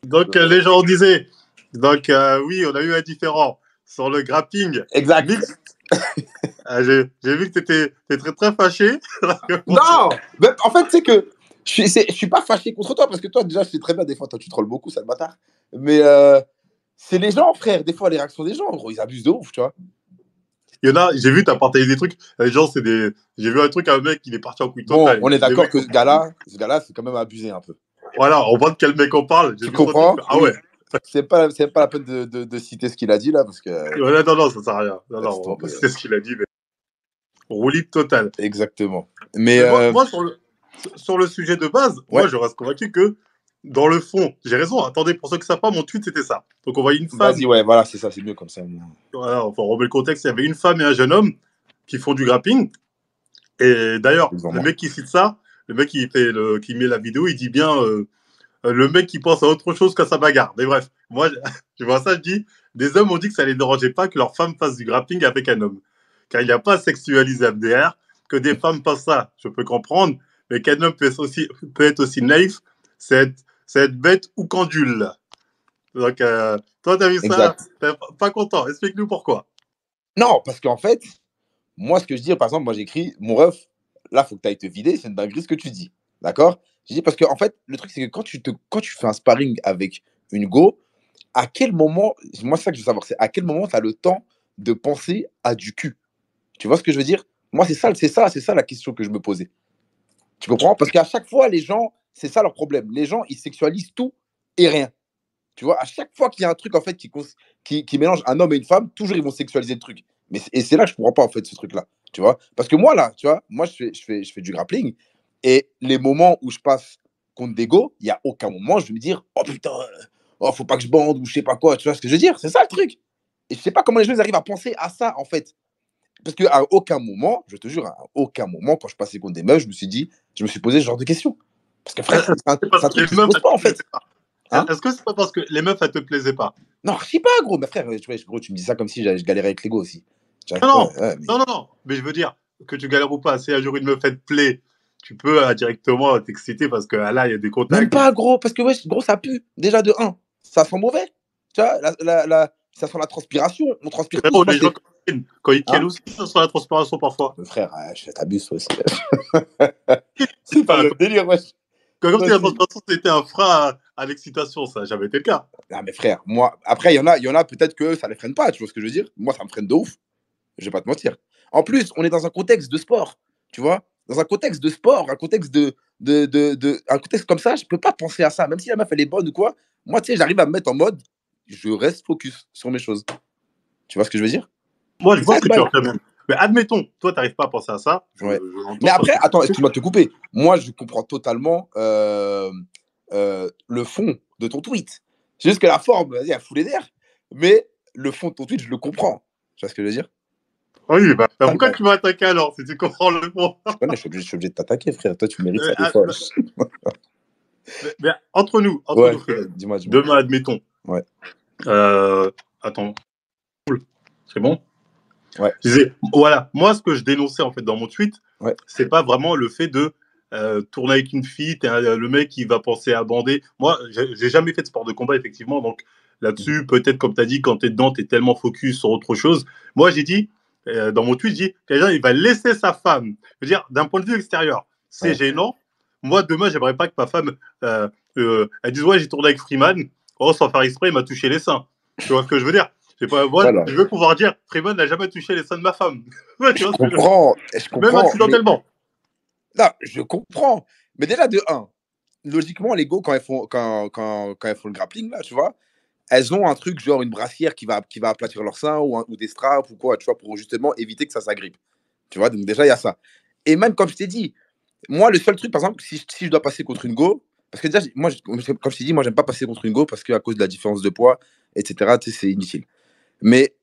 Donc, les gens disaient. Donc, oui, on a eu un différent sur le grappling Exact. mixte. J'ai vu que tu étais très, très fâché. Non, mais en fait, c'est que je suis pas fâché contre toi parce que toi, déjà, je sais très bien, des fois, toi, tu trolles beaucoup, sale bâtard. Mais c'est les gens, frère. Des fois, les réactions des gens, gros, ils abusent de ouf, tu vois. Il y en a, j'ai vu, tu as partagé des trucs. Les gens, c'est des. J'ai vu un truc, un mec, il est parti en couille Bon, totale. on est Des d'accord mecs, que ce gars-là, c'est quand même abusé un peu. voilà, on voit de quel mec on parle. J'ai Tu vu son truc. comprends? Ah Oui. ouais. C'est pas la peine de citer ce qu'il a dit là parce que Ouais, non, non, ça sert à rien. Non, non, laisse on va pas tomber. citer ce qu'il a dit, mais roulis total. Exactement. Mais Mais moi sur le sujet de base, ouais, moi, je reste convaincu que dans le fond, j'ai raison. Attendez, pour ceux qui ne savent pas, mon tweet, c'était ça. Donc, on voyait une femme. vas-y, ouais, voilà, c'est ça, c'est mieux comme ça. Voilà, enfin, on remet le contexte. Il y avait une femme et un jeune homme qui font du grappling. Et d'ailleurs, Devant le moi. mec qui cite ça, le mec qui met la vidéo, il dit bien le mec qui pense à autre chose qu'à sa bagarre. Mais bref, moi, je vois ça, je dis des hommes ont dit que ça les dérangeait pas que leur femme fasse du grappling avec un homme. Car il n'y a pas à sexualiser MDR, que des femmes fassent ça, je peux comprendre, mais qu'un homme peut être aussi naïf, c'est être bête ou candule. Donc, toi, t'as vu ça, Exact. t'es pas content. Explique-nous pourquoi. Non, parce qu'en fait, moi, ce que je dis, par exemple, moi, j'écris, mon ref, là, faut que tu ailles te vider, c'est une dinguerie ce que tu dis. D'accord? Je dis parce qu'en fait, le truc, c'est que quand tu fais un sparring avec une go, à quel moment, moi, c'est ça que je veux savoir, c'est à quel moment tu as le temps de penser à du cul? Tu vois ce que je veux dire? Moi, c'est ça la question que je me posais. Tu comprends? Parce qu'à chaque fois, les gens, c'est ça leur problème. Les gens, ils sexualisent tout et rien. Tu vois, à chaque fois qu'il y a un truc en fait qui mélange un homme et une femme, toujours ils vont sexualiser le truc. Et c'est là que je comprends pas en fait ce truc-là. Tu vois, parce que moi là, tu vois, moi je fais du grappling et les moments où je passe contre des go, il y a aucun moment je vais me dire oh putain, oh faut pas que je bande ou je sais pas quoi. Tu vois ce que je veux dire? C'est ça le truc. Et je sais pas comment les gens ils arrivent à penser à ça en fait. Parce qu'à aucun moment, je te jure, à aucun moment, quand je passais contre des meufs, je me suis posé ce genre de questions. Parce que frère, C'est parce c'est un que truc les qui se meufs, pose elles pas te en fait. plaisaient pas. Hein? Est-ce que c'est pas parce que les meufs, elles te plaisaient pas? Non, je sais pas, gros. Mais frère, gros, tu me dis ça comme si je galérais avec l'ego aussi. Non, non, Ouais, mais... non, non, non. Mais je veux dire, que tu galères ou pas, si un jour une meuf, elle te plaît, tu peux directement t'exciter parce que là, il y a des Même contacts. pas, gros, parce que, ouais, gros, ça pue. Déjà, de un, ça sent mauvais. Tu vois, ça sent la transpiration. On transpire tous. Frérot, Moi, les gens, c'est. quand ils tiennent Hein? aussi, ça sent la transpiration parfois. Mais frère, t'abuses aussi. C'est pas Enfin, le même délire, wesh. comme si la Vas-y. transpiration, c'était un frein à l'excitation, ça n'a jamais été le cas. Ah, mais frère, moi, après, il y en a peut-être que ça les freine pas, tu vois ce que je veux dire? Moi, ça me freine de ouf. Je vais pas te mentir. En plus, on est dans un contexte de sport, tu vois? Dans un contexte de sport, un contexte un contexte comme ça, je peux pas penser à ça. Même si la meuf, elle est bonne ou quoi, moi, tu sais, j'arrive à me mettre en mode, je reste focus sur mes choses. Tu vois ce que je veux dire? Moi, je C'est vois ça ce le que tu bail. as fait même. Mais admettons, toi, tu n'arrives pas à penser à ça. Ouais. Je Mais l'entends parce après, que. attends, excuse-moi de te couper. Moi, je comprends totalement le fond de ton tweet. C'est juste que la forme, vas-y, elle fout les nerfs. Mais le fond de ton tweet, je le comprends. Tu vois ce que je veux dire? Oui, bah, Ça le pourquoi bail. tu m'as attaqué alors si tu comprends le fond? Je connais, je suis obligé de t'attaquer, frère. Toi, tu mérites Euh, ça des ah, fois. mais entre nous, Ouais, Fred, dis-moi, dis-moi. demain, admettons. Ouais, Attends, c'est bon? ouais, Je disais, voilà, moi, ce que je dénonçais en fait dans mon tweet, ouais. c'est pas vraiment le fait de tourner avec une fille, le mec qui va penser à bander. Moi, j'ai jamais fait de sport de combat, effectivement, donc Mhm. là-dessus, peut-être comme tu as dit, quand tu es dedans, tu es tellement focus sur autre chose. Moi, j'ai dit, dans mon tweet, j'ai dit, quelqu'un, il va laisser sa femme. Je veux dire, d'un point de vue extérieur, c'est Ouais. gênant. Moi, demain, j'aimerais pas que ma femme, elle dise, ouais, j'ai tourné avec Freeman, oh, sans faire exprès, il m'a touché les seins. Tu vois ce que je veux dire? Moi, Voilà. je veux pouvoir dire, Freeman n'a jamais touché les seins de ma femme. Tu vois ce que Je même comprends, mais accidentellement. là, je comprends. Mais déjà, de un, logiquement, les go, quand elles font le grappling, là, tu vois, elles ont un truc, genre une brassière qui va aplatir leur sein ou des straps ou quoi, tu vois, pour justement éviter que ça s'agrippe. Tu vois, donc déjà, il y a ça. Et même, comme je t'ai dit, moi, le seul truc, par exemple, si je dois passer contre une go, parce que déjà, moi, comme je t'ai dit, moi, j'aime pas passer contre une go parce qu'à cause de la différence de poids, etc., tu sais, c'est inutile. Mais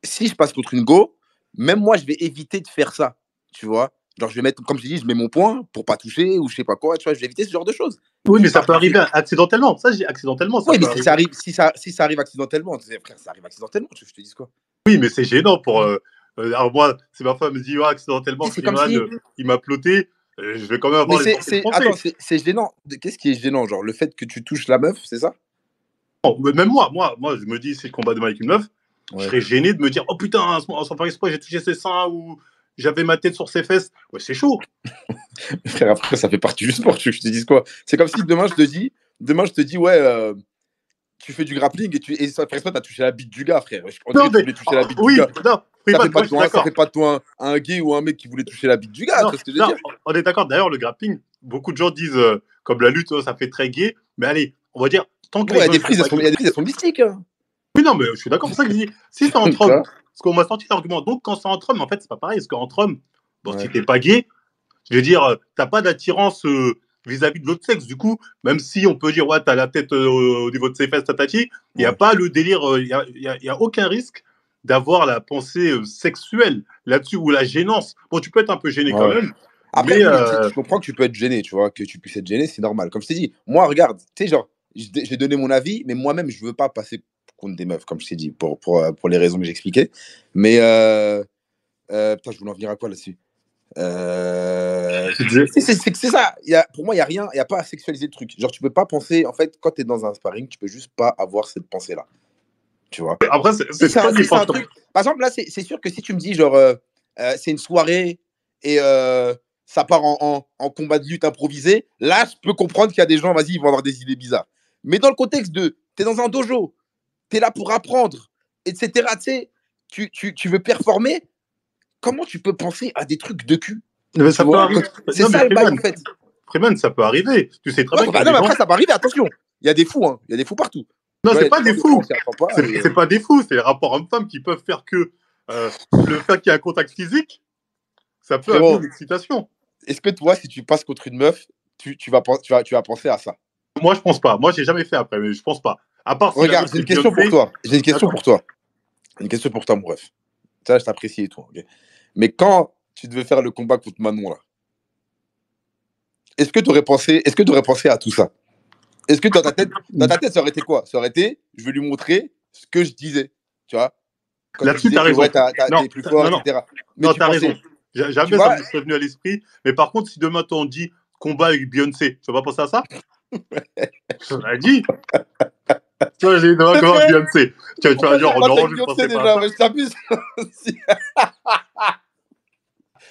si je passe contre une go, même moi, je vais éviter de faire ça, tu vois. Genre, je vais mettre, comme je dis, je mets mon point pour pas toucher ou je sais pas quoi, tu vois, je vais éviter ce genre de choses. Oui, mais D'une ça part, peut je sais. arriver accidentellement. Ça, je dis accidentellement, ça Oui, mais peut si ça arriver. arrive, si ça arrive accidentellement, tu sais, frère, ça arrive accidentellement, tu veux que je te dise quoi. Oui, mais c'est gênant pour. Alors, moi, si ma femme me dit, ouais, accidentellement, Tu sais, c'est comme Freeman, si. il m'a ploté, je vais quand même Mais avoir les pensées attends, français. c'est gênant. Qu'est-ce qui est gênant? Genre, le fait que tu touches la meuf, c'est ça? même moi, je me dis, si je combat demain avec une meuf, je serais gêné de me dire, oh putain, sans faire exprès, j'ai touché ses seins ou j'avais ma tête sur ses fesses. Ouais, c'est chaud. Frère, après, ça fait partie du sport, tu veux que je te dise quoi? C'est comme si demain, je te dis, ouais, tu fais du grappling et ça fait exprès, t'as touché la bite du gars, frère. On dirait que tu voulais toucher la bite du gars. Non, Ça fait pas de toi un gay ou un mec qui voulait toucher la bite du gars, tu vois ce que je veux dire? On est d'accord. D'ailleurs, le grappling, beaucoup de gens disent, comme la lutte, ça fait très gay. Mais allez, on va dire, tant que il y a des prises, elles sont mystiques. Hein. Oui, non, mais je suis d'accord. C'est ça que je dis. Si c'est entre hommes, parce qu'on m'a sorti l'argument. Donc, quand c'est entre hommes, en fait, c'est pas pareil. Parce qu'entre hommes, bon, si t'es pas gay, je veux dire, t'as pas d'attirance vis-à-vis de l'autre sexe. Du coup, même si on peut dire, ouais, t'as la tête au niveau de ses fesses, tatati, il n'y a pas le délire, il y a aucun risque d'avoir la pensée sexuelle là-dessus ou la gênance. Bon, tu peux être un peu gêné quand même. Après, je comprends que tu peux être gêné, tu vois, que tu puisses être gêné, c'est normal. Comme je t'ai dit, moi, regarde, tu sais, genre, j'ai donné mon avis, mais moi-même, je veux pas passer contre des meufs, comme je t'ai dit, pour les raisons que j'expliquais. Mais, putain, je voulais en venir à quoi là-dessus c'est ça. Pour moi, il n'y a pas à sexualiser le truc. Genre, tu peux pas penser, en fait, quand tu es dans un sparring, tu peux juste pas avoir cette pensée-là. Tu vois. Après, c'est un truc. Par exemple, là, c'est sûr que si tu me dis, genre, c'est une soirée et ça part en combat de lutte improvisé, là, je peux comprendre qu'il y a des gens, vas-y, ils vont avoir des idées bizarres. Mais dans le contexte de, tu es dans un dojo, tu es là pour apprendre, etc., tu veux performer, comment tu peux penser à des trucs de cul? C'est ça le bail, en fait. Freeman, ça peut arriver. Tu sais très bien. Mais après, ça peut arriver, attention. Il y a des fous, hein. Il y a des fous partout. Non, c'est pas des fous. C'est pas des fous. C'est les rapports hommes-femmes qui peuvent faire que le fait qu'il y ait un contact physique, ça peut avoir une excitation. Est-ce que toi, si tu passes contre une meuf, tu vas penser à ça? Moi, je pense pas. Moi, j'ai jamais fait après, mais je pense pas. À part si regarde, j'ai une question pour toi. J'ai une question pour toi. Une question pour toi, mon ref. Ça, je t'apprécie et tout. Okay. Mais quand tu devais faire le combat contre Manon, là, est-ce que tu aurais pensé à tout ça? Est-ce que dans ta tête, ça aurait été quoi? Ça aurait été, je vais lui montrer ce que je disais. Tu vois? Là-dessus, t'as raison. Ouais, t'es plus fort, etc. Mais non, t'as raison. Jamais ça me serait venu à l'esprit. Mais par contre, si demain, on dit combat avec Beyoncé, tu vas pas penser à ça? On a dit. Tu vois, j'ai demain combat avec Beyoncé. Tu vas dire, non, je ne pensais pas à ça. Je t'abuse.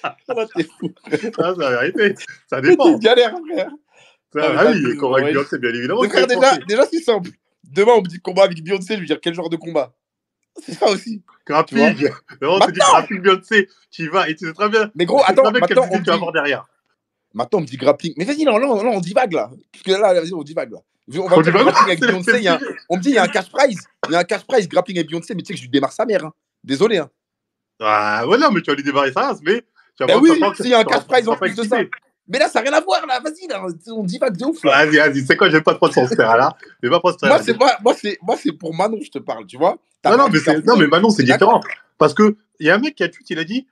Là, t'es fou. Ça, c'est la vérité. Ça dépend. C'est galère, frère. Oui, combat avec Beyoncé, bien évidemment. Frère, déjà, c'est simple. Demain, on me dit combat avec Beyoncé, je veux dire quel genre de combat? C'est ça aussi. Grappling. On te dit grappling Beyoncé, tu y vas et tu sais très bien. Mais gros, attends, maintenant, on tu vas voir derrière. Maintenant, on me dit grappling. Mais vas-y, là, on divague, là. Parce que là, vas-y, on divague, là. On va dire grappling avec Beyoncé. On me dit, il y a un cash prize. Il y a un cash prize grappling avec Beyoncé, mais tu sais que je lui démarre sa mère. Hein. Désolé. Hein. Ah, ouais, non, mais tu vas lui démarrer sa race, mais. Oui, s'il y a un cash prize en plus de ça. Mais là, ça n'a rien à voir, là. Vas-y, là. On divague de ouf, là. Vas-y. C'est quoi, j'aime pas trop de son frère, là. Moi, c'est pour Manon, je te parle, tu vois. Non, mais Manon, c'est différent. Parce qu'il y a un mec qui a tweet, il a dit,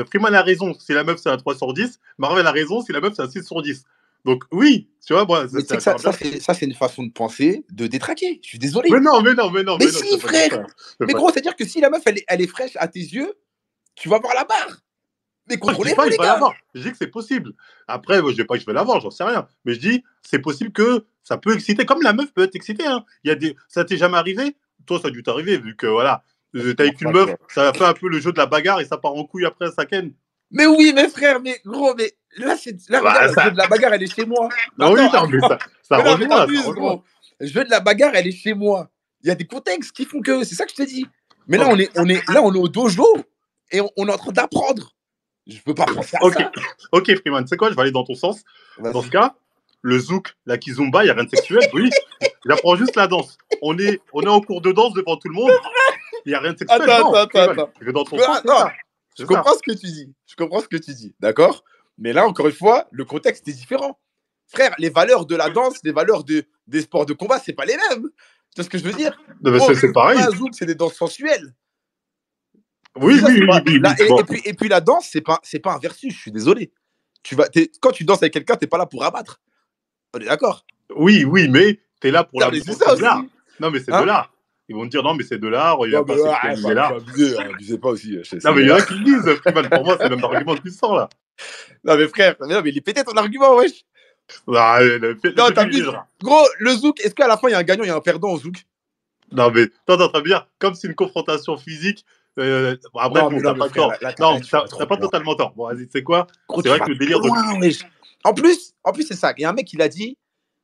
Freeman a raison si la meuf c'est un 3 sur 10, Marvel a raison si la meuf c'est un 6 sur 10. Donc oui, tu vois, moi, ça c'est une façon de penser, de détraquer. Je suis désolé. Mais non. Mais si, frère. Mais gros, c'est-à-dire que si la meuf elle est fraîche à tes yeux, tu vas voir la barre. Mais contrôlez pas, les gars. Je dis que c'est possible. Après, je dis pas que je vais l'avoir, j'en sais rien. Mais je dis, c'est possible que ça peut exciter, comme la meuf peut être excitée. Hein. Ça t'est jamais arrivé? Toi, ça a dû t'arriver, vu que voilà, t'es avec une meuf, ça fait un peu le jeu de la bagarre et ça part en couille après, ça ken. Mais oui, mes frères, mais gros, mais là, regarde, le jeu de la bagarre, elle est chez moi. Non, mais ça rejoint. Le jeu de la bagarre, elle est chez moi. Il y a des contextes qui font que, c'est ça que je te dis. Mais là, on est au dojo et on est en train d'apprendre. Je peux pas penser à ça. Ok, Freeman, tu sais quoi, je vais aller dans ton sens. Dans ce cas, le zouk, la kizomba, il n'y a rien de sexuel, oui. J'apprends juste la danse. On est en cours de danse devant tout le monde. Il n'y a rien de sexuel. Attends. Je vais dans ton sens. Je comprends ce que tu dis. D'accord? Mais là, encore une fois, le contexte est différent. Frère, les valeurs de la danse, les valeurs des sports de combat, c'est pas les mêmes. Tu vois ce que je veux dire? C'est pareil. Un zouk, c'est des danses sensuelles. Oui. Et puis la danse, c'est pas un versus, je suis désolé. Quand tu danses avec quelqu'un, t'es pas là pour abattre. On est d'accord? Oui, mais t'es là pour la de l'art. Non, mais c'est de l'art. Ils vont te dire non, mais c'est de l'art, il n'y a pas sexualisé l'art. Abusez pas aussi. Non, mais il y en a qui le disent, pour moi, c'est même l'argument puissant là. Non, mais frère, mais il est pété ton argument, wesh. Ah, Non, le t'as film vu? jugera. Gros, le Zouk, est-ce qu'à la fin, il y a un gagnant, il y a un perdant au Zouk? Non, mais toi, t'es en train de dire, comme c'est une confrontation physique, bon, après, bon, Non, t'as mais pas frère, tort. là, Non, tu vas t'as trop pas loin. totalement tort. Bon, vas-y, c'est quoi? Gros, C'est tu vrai vas que le trop délire de. loin, wesh. En plus, c'est ça. Il y a un mec qui l'a dit,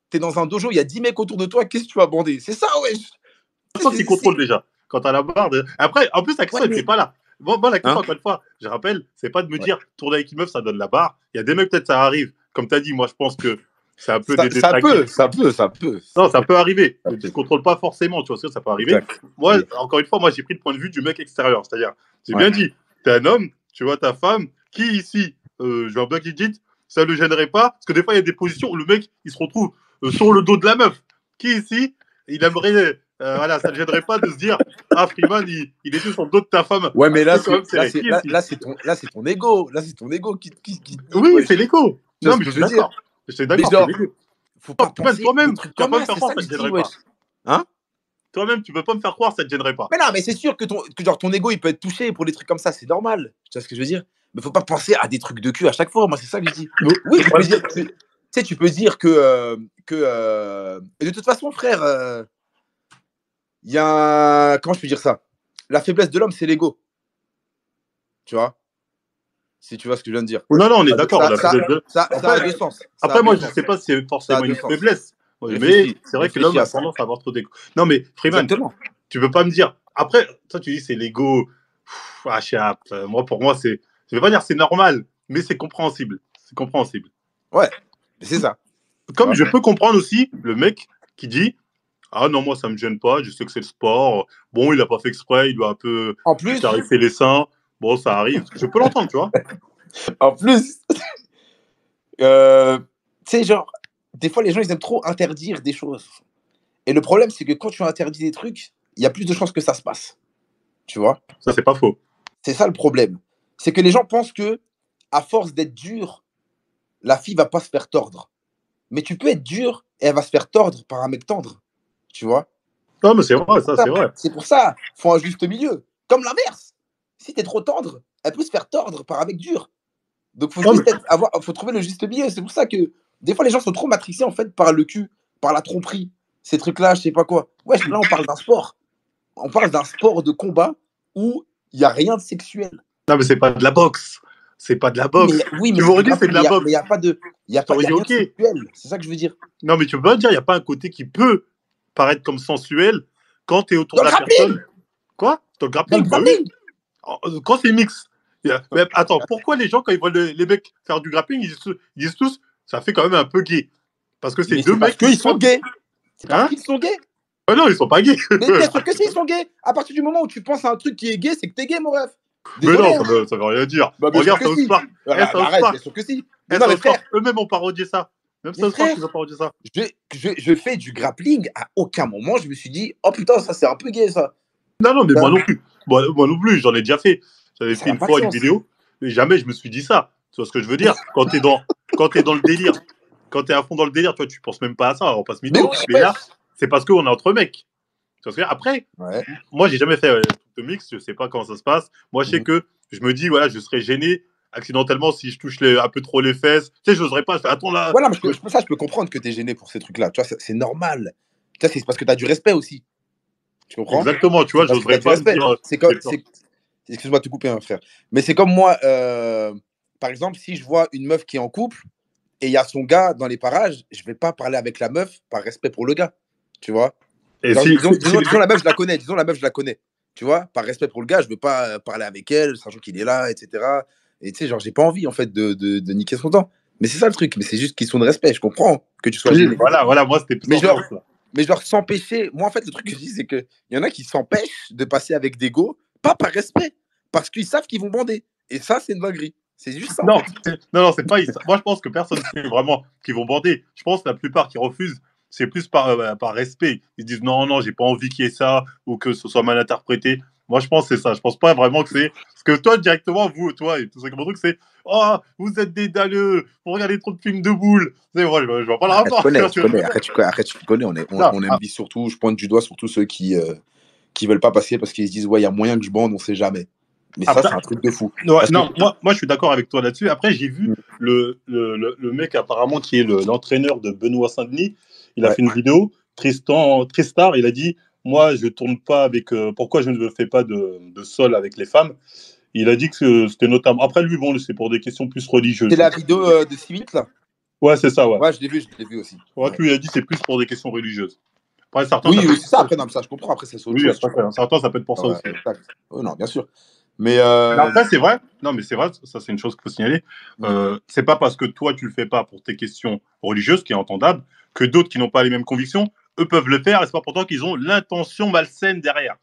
t'es dans un dojo, il y a 10 mecs autour de toi, qu'est-ce que tu vas bander? C'est ça, wesh. Personne qui contrôle déjà. Quand t'as la barre. Après, en plus, la Ouais, question, elle mais. fait pas là. Moi, la question, Hein? encore une fois, je rappelle, c'est pas de me Ouais. dire, tourner avec une meuf, ça donne la barre. Il y a des mecs, peut-être, ça arrive. Comme t'as dit, moi, je pense que c'est un peu des Ça détraqués. peut, ça peut, ça peut. Non, ça peut arriver. Ça Tu peut. contrôles pas forcément, tu vois, ça peut arriver. Exact. Moi, Oui. encore une fois, moi, j'ai pris le point de vue du mec extérieur. C'est-à-dire, j'ai Ouais. bien dit, t'es un homme, tu vois ta femme, qui ici, je vais un peu qui dit, ça le gênerait pas, parce que des fois, il y a des positions où le mec, il se retrouve sur le dos de la meuf. Qui ici, il aimerait, voilà, ça le gênerait pas de se dire, ah, Freeman, il était sur le dos de ta femme, Ouais, un mais peu quand même serré. Qui ici? là, c'est ton ego. Là, c'est ton ego qui te nique, Oui, c'est wesh. l'écho. Tu vois Non, ce mais que je je suis veux dire? d'accord. Je suis Mais d'accord, c'est genre, l'écho. faut pas Même penser des toi-même, trucs tu vas comme pas me ça, faire c'est croire ça que que ça je te dis, gênerait wesh. pas. Hein? Toi-même, tu peux pas me faire croire que ça te gênerait pas. Mais non, mais c'est sûr que genre, ton ego, il peut être touché pour des trucs comme ça, c'est normal. Tu vois ce que je veux dire? Mais faut pas penser à des trucs de cul à chaque fois. Moi, c'est ça que je dis. Oui, tu peux dire, tu sais, tu peux dire et de toute façon, frère, il y a comment je peux dire ça? La faiblesse de l'homme, c'est l'ego. Tu vois? Si tu vois ce que je viens de dire. Non, non, on est Ça, d'accord. ça, ça, ça Après, a deux sens. Ça a après, deux moi, je ne sens. sais pas si c'est Ça a forcément deux une sens. faiblesse. Mais Réfléchis. c'est vrai que l'homme Réfléchis a à ça. tendance à avoir trop d'égo. Non, mais Freeman, Exactement. tu peux pas me dire. Après, toi, tu dis c'est l'ego. Ah, moi, pour moi, c'est. Je vais pas dire c'est normal, mais c'est compréhensible. C'est compréhensible. Ouais, c'est ça. Tu Comme vois? je peux comprendre aussi le mec qui dit ah non, moi, ça me gêne pas. Je sais que c'est le sport. Bon, il a pas fait exprès. Il doit un peu En lui plus, caresser les seins. Bon, ça arrive. Je peux l'entendre, tu vois. en plus, tu sais, genre, des fois, les gens, ils aiment trop interdire des choses. Et le problème, c'est que quand tu interdis des trucs, il y a plus de chances que ça se passe. Tu vois? Ça, c'est pas faux. C'est ça le problème. C'est que les gens pensent que, à force d'être dur, la fille va pas se faire tordre. Mais tu peux être dur et elle va se faire tordre par un mec tendre. Tu vois? Non, mais c'est vrai, ça, c'est vrai. C'est pour ça, faut un juste milieu. Comme l'inverse. Si tu es trop tendre, elle peut se faire tordre par un mec dur. Donc, Non, mais faut trouver le juste milieu. C'est pour ça que des fois, les gens sont trop matrixés en fait par le cul, par la tromperie, ces trucs-là, je sais pas quoi. Wesh, là, on parle d'un sport. On parle d'un sport de combat où il n'y a rien de sexuel. non, mais c'est pas de la boxe. C'est pas de la Oui, mais, boxe. oui, mais Tu c'est du m'aurais dit c'est grappling, de la mais il boxe. n'y a pas de. Je t'aurais Y a dit rien de ok. sexuel. C'est ça que je veux dire. Non, mais tu peux pas dire, il n'y a pas un côté qui peut paraître comme sensuel quand tu es autour Dans de le la grappling. personne. Quoi? Dans le Dans le grappling? Bah oui. grappling. Quand c'est mix. Mais attends, pourquoi les gens, quand ils voient les mecs faire du grappling, ils disent tous, ça fait quand même un peu gay. Parce que c'est Mais deux c'est parce mecs qui qu'ils se sont frappent. gays. C'est parce Hein? qu'ils sont gays. Ah non, ils sont pas gays. Mais bien sûr que si, ils sont gays. À partir du moment où tu penses à un truc qui est gay, c'est que t'es gay, mon ref. Mais Désolé. non, Hein. ça veut rien dire. Bah, bien sûr Regarde que South si. Park. South Arrête, bien Park. sûr que si. Mais non, mais South Park, frère, eux-mêmes ont parodié ça. Même mais South Park, frère, ils ont parodié ça. je fais du grappling. À aucun moment, je me suis dit, oh putain, ça c'est un peu gay, ça. Non, non, mais moi Ça non plus. Moi non plus, j'en ai déjà fait. J'avais ça fait n'a une pas de fois une sens. vidéo, mais jamais je me suis dit ça. Tu vois ce que je veux dire? Quand t'es dans le délire, quand t'es à fond dans le délire, toi, tu penses même pas à ça, on passe Mais mytho. oui, Mais là, wesh. c'est parce qu'on est entre mecs. Tu vois ce que je veux dire. Après, Ouais. moi, j'ai jamais fait de mix, je sais pas comment ça se passe. Moi, je sais que je me dis, voilà, je serais gêné accidentellement si je touche un peu trop les fesses. Tu sais, je n'oserais pas. Je fais, attends là. Voilà, je peux comprendre que t'es gêné pour ces trucs-là. Tu vois, c'est normal. Tu vois, c'est parce que t'as du respect aussi. Tu comprends? Exactement, tu C'est vois, parce que t'as j'oserais du pas me respect. dire, C'est comme. j'ai peur. Excuse-moi de te couper, hein, frère. Mais c'est comme moi, par exemple, si je vois une meuf qui est en couple et il y a son gars dans les parages, je vais pas parler avec la meuf par respect pour le gars. Tu vois? Et Genre, si, disons la meuf, je la connais. Disons la meuf, je la connais. Tu vois? Par respect pour le gars, je vais pas parler avec elle, sachant qu'il est là, etc. Et tu sais, genre, j'ai pas envie, en fait, de niquer son temps. Mais c'est ça le truc. Mais c'est juste question de respect. Je comprends que tu sois oui, gêné. voilà, moi, c'était plus Mais en genre, sens là. mais genre s'empêcher. Moi, en fait, le truc que je dis, c'est qu'il y en a qui s'empêchent de passer avec des go, pas par respect, parce qu'ils savent qu'ils vont bander. Et ça, c'est une dinguerie. C'est juste ça, en Non, fait. non, c'est pas. Moi, je pense que personne sait vraiment qu'ils vont bander. Je pense que la plupart qui refusent, c'est plus par respect. Ils se disent non, non, j'ai pas envie qu'il y ait ça ou que ce soit mal interprété. Moi, je pense que c'est ça. Je pense pas vraiment que c'est. Parce que toi, directement, vous, toi et tout ça, comme truc, c'est oh, vous êtes des dalleux, vous regardez trop de films de boules. C'est vrai, je vois pas le Arrête, tu rapport. connais, tu connais. Arrête, tu connais. Non, On aime dit surtout, je pointe du doigt surtout ceux qui veulent pas passer parce qu'ils se disent, ouais, il y a moyen que je bande, on sait jamais. Mais ça, Après, c'est un truc de fou. ouais, Parce que, non, moi, je suis d'accord avec toi là-dessus. Après, j'ai vu le mec apparemment qui est l'entraîneur de Benoît Saint-Denis. Il a ouais, fait une vidéo, Tristar. Il a dit, moi, je tourne pas avec. Pourquoi je ne fais pas de sol avec les femmes? Il a dit que c'était notamment. Après, lui, bon, c'est pour des questions plus c'est religieuses. la vidéo de 6 minutes, là. Ouais, c'est ça, ouais. Ouais, je l'ai vu aussi. Ouais, Ouais. lui, il a dit c'est plus pour des questions religieuses. Après, certains, ça Oui, peut c'est ça. être. Après, non, mais ça, je comprends. Après, c'est autre Oui, chose, tu après, vois. certains, ça peut être pour ça Ouais, aussi. exact. Oui, non, bien sûr. Mais, Mais après, c'est vrai. Non, mais c'est vrai, ça, c'est une chose qu'il faut signaler. mm, C'est pas parce que toi, tu le fais pas pour tes questions religieuses, qui est entendable, que d'autres qui n'ont pas les mêmes convictions, eux peuvent le faire, et c'est pas pourtant qu'ils ont l'intention malsaine derrière.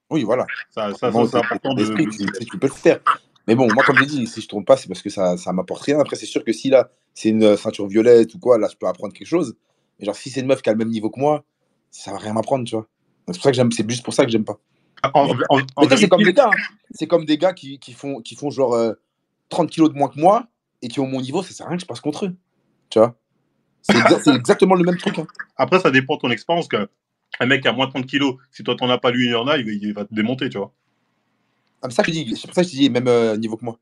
oui, voilà. Ça, Vraiment, c'est t'es important d'esprit, de dire. tu peux le faire. Mais bon, moi, comme j'ai dit, si je tourne pas, c'est parce que ça m'apporte rien. Après, c'est sûr que si là, c'est une ceinture violette ou quoi, là, je peux apprendre quelque chose. Mais genre, si c'est une meuf qui a le même niveau que moi, ça va rien m'apprendre, tu vois. Donc, c'est pour ça que j'aime, c'est juste pour ça que j'aime pas. En, Mais, en mais tu sais, c'est comme vérité, des gars, hein. C'est comme des gars qui font genre 30 kilos de moins que moi et qui ont mon niveau, ça sert à rien que je passe contre eux. Tu vois. C'est exactement le même truc, hein. après, ça dépend de ton expérience. Un mec qui a moins de 30 kilos, si toi, t'en as pas, lui, il en a, il va te démonter, tu vois. Ah, mais ça, je te dis, c'est pour ça que je te dis, même niveau que moi.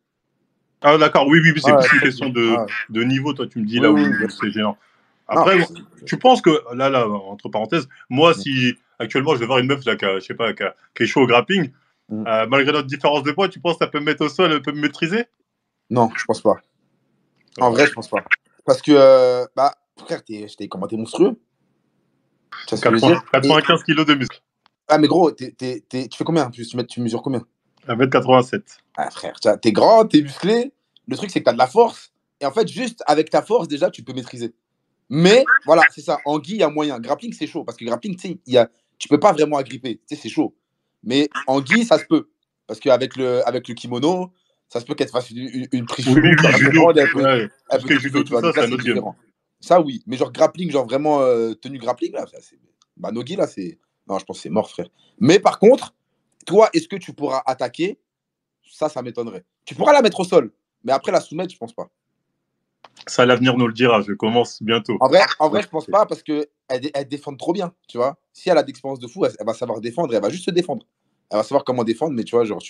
Ah, d'accord, oui, c'est Ouais, plus c'est une ça que je question dis. Ouais. de niveau, toi, tu me dis Oui, là où oui, oui, bien sûr. c'est gênant. Non, Après, tu penses que, là, entre parenthèses, moi, si actuellement je vais voir une meuf, là, je sais pas, qui est chaud au grappling, mm. malgré notre différence de poids, tu penses que ça peut me mettre au sol, elle peut me maîtriser? Non, je pense pas. En Ouais. vrai, je pense pas. Parce que, bah, frère, comment t'es monstrueux. Tu vois ce que je veux dire? 95 kilos de muscle, Ah, mais gros, tu fais combien en plus? Tu mesures combien? 1,87 m. Ah, frère, t'es grand, t'es musclé. Le truc, c'est que t'as de la force. Et en fait, juste avec ta force, déjà, tu peux maîtriser. Mais voilà, c'est ça. Anguille, il y a moyen. Grappling, c'est chaud. Parce que grappling, tu sais, tu peux pas vraiment agripper. Tu sais, c'est chaud. Mais anguille, ça se peut. Parce qu'avec avec le kimono, ça se peut qu'elle te fasse une prise Oui, chelou, tu vas rien judo. comprendre, Ouais, tout elle ce peut qui est judo, t'étouffer, tu tout vois. ça, Donc là, c'est un c'est autre game. différent. Ça, oui. Mais genre grappling, genre vraiment tenue grappling, là, ça, c'est. Bah, Nogi, là, c'est. Non, je pense que c'est mort, frère. Mais par contre, toi, est-ce que tu pourras attaquer? Ça m'étonnerait. Tu pourras la mettre au sol. Mais après, la soumettre, je pense pas. Ça, l'avenir nous le dira. Je commence bientôt. En vrai, je pense pas parce qu'elle défend trop bien, tu vois. Si elle a d'expérience de fou, elle va savoir défendre, elle va juste se défendre. Elle va savoir comment défendre, mais tu vois, genre,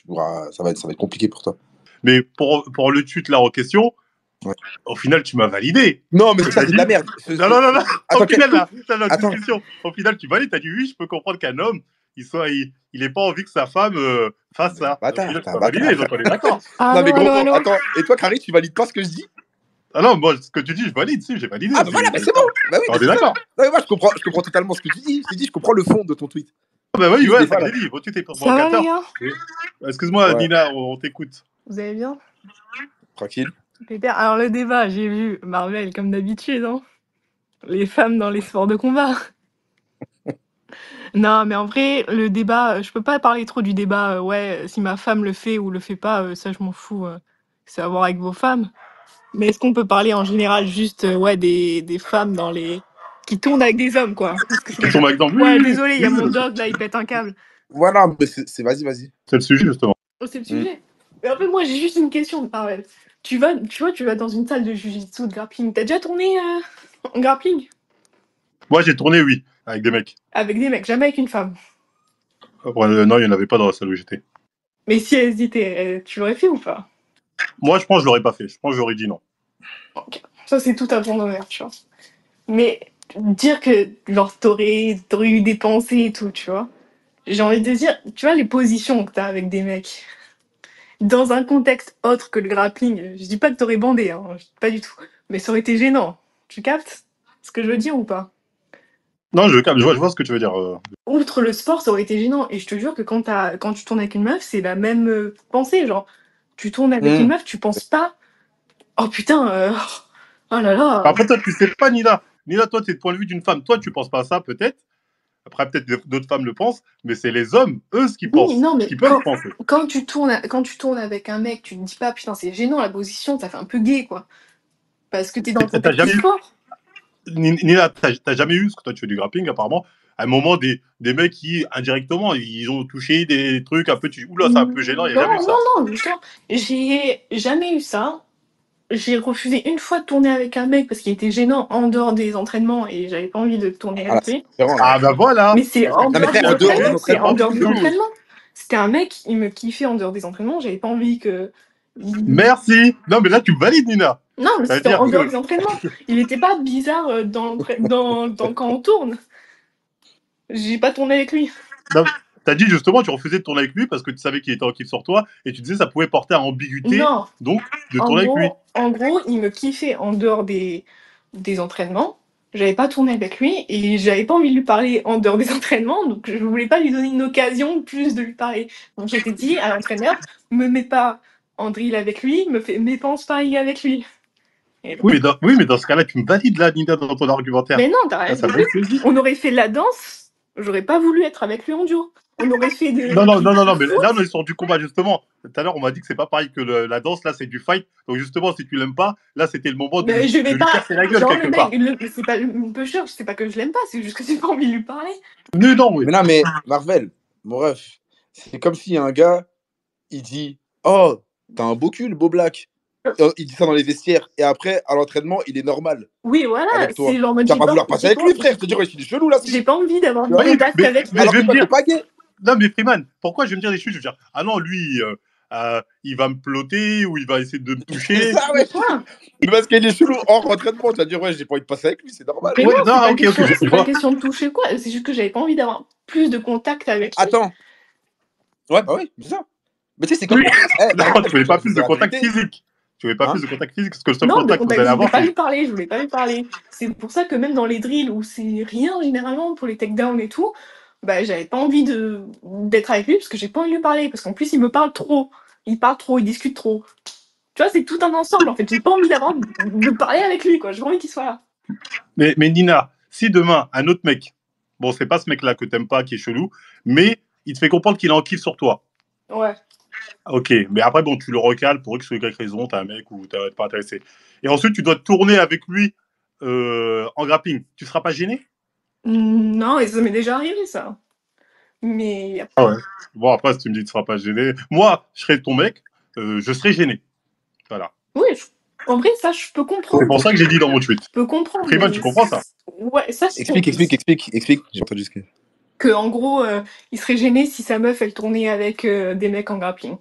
ça va être compliqué pour toi. Mais pour le tweet là en question, Ouais. au final, tu m'as validé. Non, mais ça, T'as c'est de la dit. merde. Non. Au Attends, final, là, la attends. discussion. Au final, tu valides. T'as dit oui, je peux comprendre qu'un homme, il ait pas envie que sa femme fasse Mais un ça. Au bâtard, final, t'es tu un m'as validé, bâtard. donc on est d'accord. Non, mais Allô, allô, gros, allô. attends. Et toi, Carrie, tu valides pas ce que je dis? Ah non, moi, ce que tu dis, je valide. Si, j'ai validé. Ah, bah voilà, bah c'est bon. Bah oui, On bah est c'est ça. d'accord. Non, mais moi, je comprends totalement ce que tu dis. Je t'ai dit, je comprends le fond de ton tweet. Ah bah oui, Juste ouais, des c'est ça fois, que là. j'ai dit. Votre tweet est Ça va, les provocateur. gars? Excuse-moi, Ouais, Nina, on t'écoute. Vous allez bien? tranquille. Pépère. Alors, le débat, j'ai vu Marvel, comme d'habitude, hein. Les femmes dans les sports de combat. Non, mais en vrai, le débat, je peux pas parler trop du débat, ouais, si ma femme le fait ou le fait pas, ça, je m'en fous. C'est à voir avec vos femmes. Mais est-ce qu'on peut parler en général juste, ouais, des femmes dans les. Qui tournent avec des hommes, quoi? Parce que Qui sont avec dans. ouais, désolé, il y a mon Oui. dog, là, il pète un câble. Voilà, mais vas-y, vas-y. C'est le sujet, justement. Oh, c'est le Mm. sujet. Mais en fait, moi, j'ai juste une question, Marvel. Tu vas dans une salle de jiu-jitsu, de grappling. T'as déjà tourné en grappling? Moi, j'ai tourné, oui, avec des mecs. Avec des mecs, jamais avec une femme. Non, il n'y en avait pas dans la salle où j'étais. Mais si elle hésitait, tu l'aurais fait ou pas? Moi, je pense que je l'aurais pas fait. Je pense que j'aurais dit non. Ok. Ça, c'est tout à ton honneur, tu vois. Mais dire que, genre, t'aurais eu des pensées et tout, tu vois. J'ai envie de dire, tu vois, les positions que t'as avec des mecs, dans un contexte autre que le grappling, je dis pas que t'aurais bandé, hein, pas du tout. Mais ça aurait été gênant. Tu captes ce que je veux dire ou pas? Non, je vois ce que tu veux dire. Outre le sport, ça aurait été gênant. Et je te jure que quand tu tournes avec une meuf, c'est la même pensée. Genre, tu tournes avec une Mm. meuf, tu penses pas. Oh putain, oh là là. Après, toi, tu sais pas, Nina. Nina, toi, tu es le point de vue d'une femme. Toi, tu penses pas à ça, peut-être. Après, peut-être d'autres femmes le pensent. Mais c'est les hommes, eux, ce qu'ils Oui, pensent. non, Ce mais qu'ils peuvent penser. quand tu tournes avec un mec, tu te dis pas, putain, c'est gênant la position, ça fait un peu gay, quoi. Parce que t'es dans le T'as contexte du jamais eu, sport. Nina, t'as jamais eu, parce que toi, tu fais du grappling, apparemment, à un moment, des mecs qui, indirectement, ils ont touché des trucs un peu. Oula, c'est un peu gênant, il n'y a Non, jamais eu ça. non, justement. J'ai jamais eu ça. J'ai refusé une fois de tourner avec un mec parce qu'il était gênant en dehors des entraînements et j'avais pas envie de tourner Ah, là, avec c'est lui. différent, là. Ah, bah voilà. Mais c'est en Non, mais dehors frère, des en dehors des entraînements, c'est en entraînements, Pas dehors du des tout. entraînements. c'était un mec, il me kiffait en dehors des entraînements, j'avais pas envie que. Merci. Non, mais là, tu me valides, Nina. Non, mais c'était C'est-à-dire en dehors que. des entraînements. Il était pas bizarre quand on tourne. J'ai pas tourné avec lui. Non, t'as dit justement, tu refusais de tourner avec lui parce que tu savais qu'il était en kiff sur toi et tu disais que ça pouvait porter à ambiguïté, Non, donc de tourner avec lui. en gros, il me kiffait en dehors des entraînements. J'avais pas tourné avec lui et j'avais pas envie de lui parler en dehors des entraînements, donc je voulais pas lui donner une occasion plus de lui parler. Donc j'étais dit à l'entraîneur, me mets pas en drill avec lui, mets pas en sparring avec lui. Oui, mais dans ce cas-là, tu me valides là, Nina, dans ton argumentaire. Mais non, t'as Ah, raison. ça me fait plaisir. On aurait fait de la danse, j'aurais pas voulu être avec lui en duo. On aurait fait des. Non, mais là, on est sur du combat, justement. Tout à l'heure, on m'a dit que c'est pas pareil que la danse, là, c'est du fight. Donc, justement, si tu l'aimes pas, là, c'était le moment de Mais je vais lui pas. casser la gueule Genre, quelque part. c'est pas une peu cher, c'est pas que je l'aime pas, c'est juste que j'ai pas envie de lui parler. Non, oui. Mais non, mais Marvel, mon ref, c'est comme si un gars, il dit oh, t'as un beau cul, le beau black. Il dit ça dans les vestiaires. Et après, à l'entraînement, il est normal. Oui, voilà, Avec toi. c'est genre mode. Tu vas pas vouloir passer avec lui, frère. Te dire, ouais, il est chelou là. J'ai pas envie d'avoir de Oui, contact avec lui. mais Alors je vais que me toi, dire. t'es pas gay. Non, mais Freeman, pourquoi je vais me dire des choses? Je vais dire, ah non, lui, il va me ploter ou il va essayer de me toucher. C'est ça, ouais. Mais parce qu'il est chelou hors entraînement. Tu vas dire, ouais, j'ai pas envie de passer avec lui, c'est normal. Mais Ouais, non, non, c'est pas question de toucher quoi, c'est juste que j'avais pas envie d'avoir plus de contact avec lui. Attends. Ouais, bah oui, c'est ça. Mais tu sais, c'est comme. Oui. Non, tu voulais pas plus de contact vérité. physique. Tu voulais pas Hein? plus de contact physique parce que le seul Non, de contact que vous contact, allez je voulais avoir, pas c'est. lui parler, je voulais pas lui parler. C'est pour ça que même dans les drills où c'est rien généralement pour les takedowns et tout, bah j'avais pas envie d'être avec lui parce que j'ai pas envie de lui parler. Parce qu'en plus il me parle trop. Il parle trop, il discute trop. Tu vois, c'est tout un ensemble en fait. J'ai pas envie de parler avec lui quoi. J'ai pas envie qu'il soit là. Mais Nina, si demain, un autre mec, bon, c'est pas ce mec-là que t'aimes pas, qui est chelou, mais il te fait comprendre qu'il est en kiff sur toi. Ouais. Ok, mais après, bon, tu le recales pour X ou Y raison, t'as un mec ou t'es pas intéressé. Et ensuite, tu dois tourner avec lui en grappling. Tu seras pas gêné? Non, et ça m'est déjà arrivé ça. Mais Ah ouais. Bon, après, si tu me dis que tu seras pas gêné, moi, je serais ton mec, je serais gêné. Voilà. oui, en vrai, ça je peux comprendre. C'est pour ça que j'ai dit dans mon tweet. Je peux comprendre. Freeman, mais tu comprends ça? Ouais, ça je Explique. J'ai entendu ce que. Que en gros, il serait gêné si sa meuf elle tournait avec des mecs en grappling.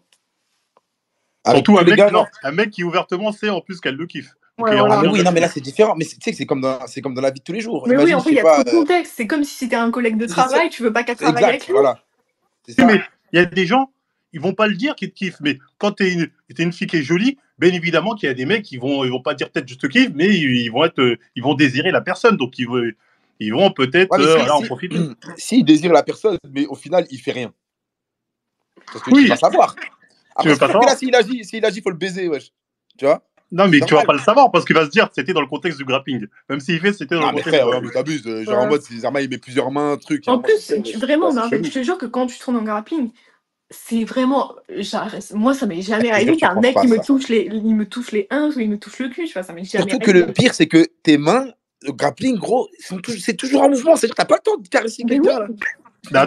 Surtout les gars, non. un mec qui ouvertement sait en plus qu'elle le kiffe. Ouais, Okay, voilà. Ah, mais oui, non, mais là c'est différent. Mais tu sais que c'est comme dans la vie de tous les jours. Mais imagine, oui, en fait, il y a trop de contexte. C'est comme si c'était un collègue de travail, tu veux pas qu'elle travaille avec lui. Voilà. Oui, mais il y a des gens, ils vont pas le dire qu'ils te kiffent. Mais quand t'es une fille qui est jolie, bien évidemment qu'il y a des mecs qui vont pas dire peut-être je te kiffe, mais ils vont désirer la personne. Donc ils vont peut-être en profiter. S'il désire la personne, mais au final il fait rien. Parce que Oui. tu vas savoir. Tu veux pas savoir. Là, s'il agit, faut le baiser, wesh. Tu vois? Non, mais tu vas pas le savoir parce qu'il va se dire c'était dans le contexte du grappling. Même s'il fait c'était dans le contexte. Frère, mais t'abuses. Genre en mode, Zerma il met plusieurs mains, truc. En plus, vraiment, je te jure que quand tu tournes en grappling, c'est vraiment. Moi, ça m'est jamais arrivé qu'un mec il me touche les hanches ou il me touche le cul. Tu vois, ça m'est jamais arrivé. Surtout que le pire, c'est que tes mains, le grappling, gros, c'est toujours en mouvement. C'est-à-dire que t'as pas le temps de caresser quelqu'un là.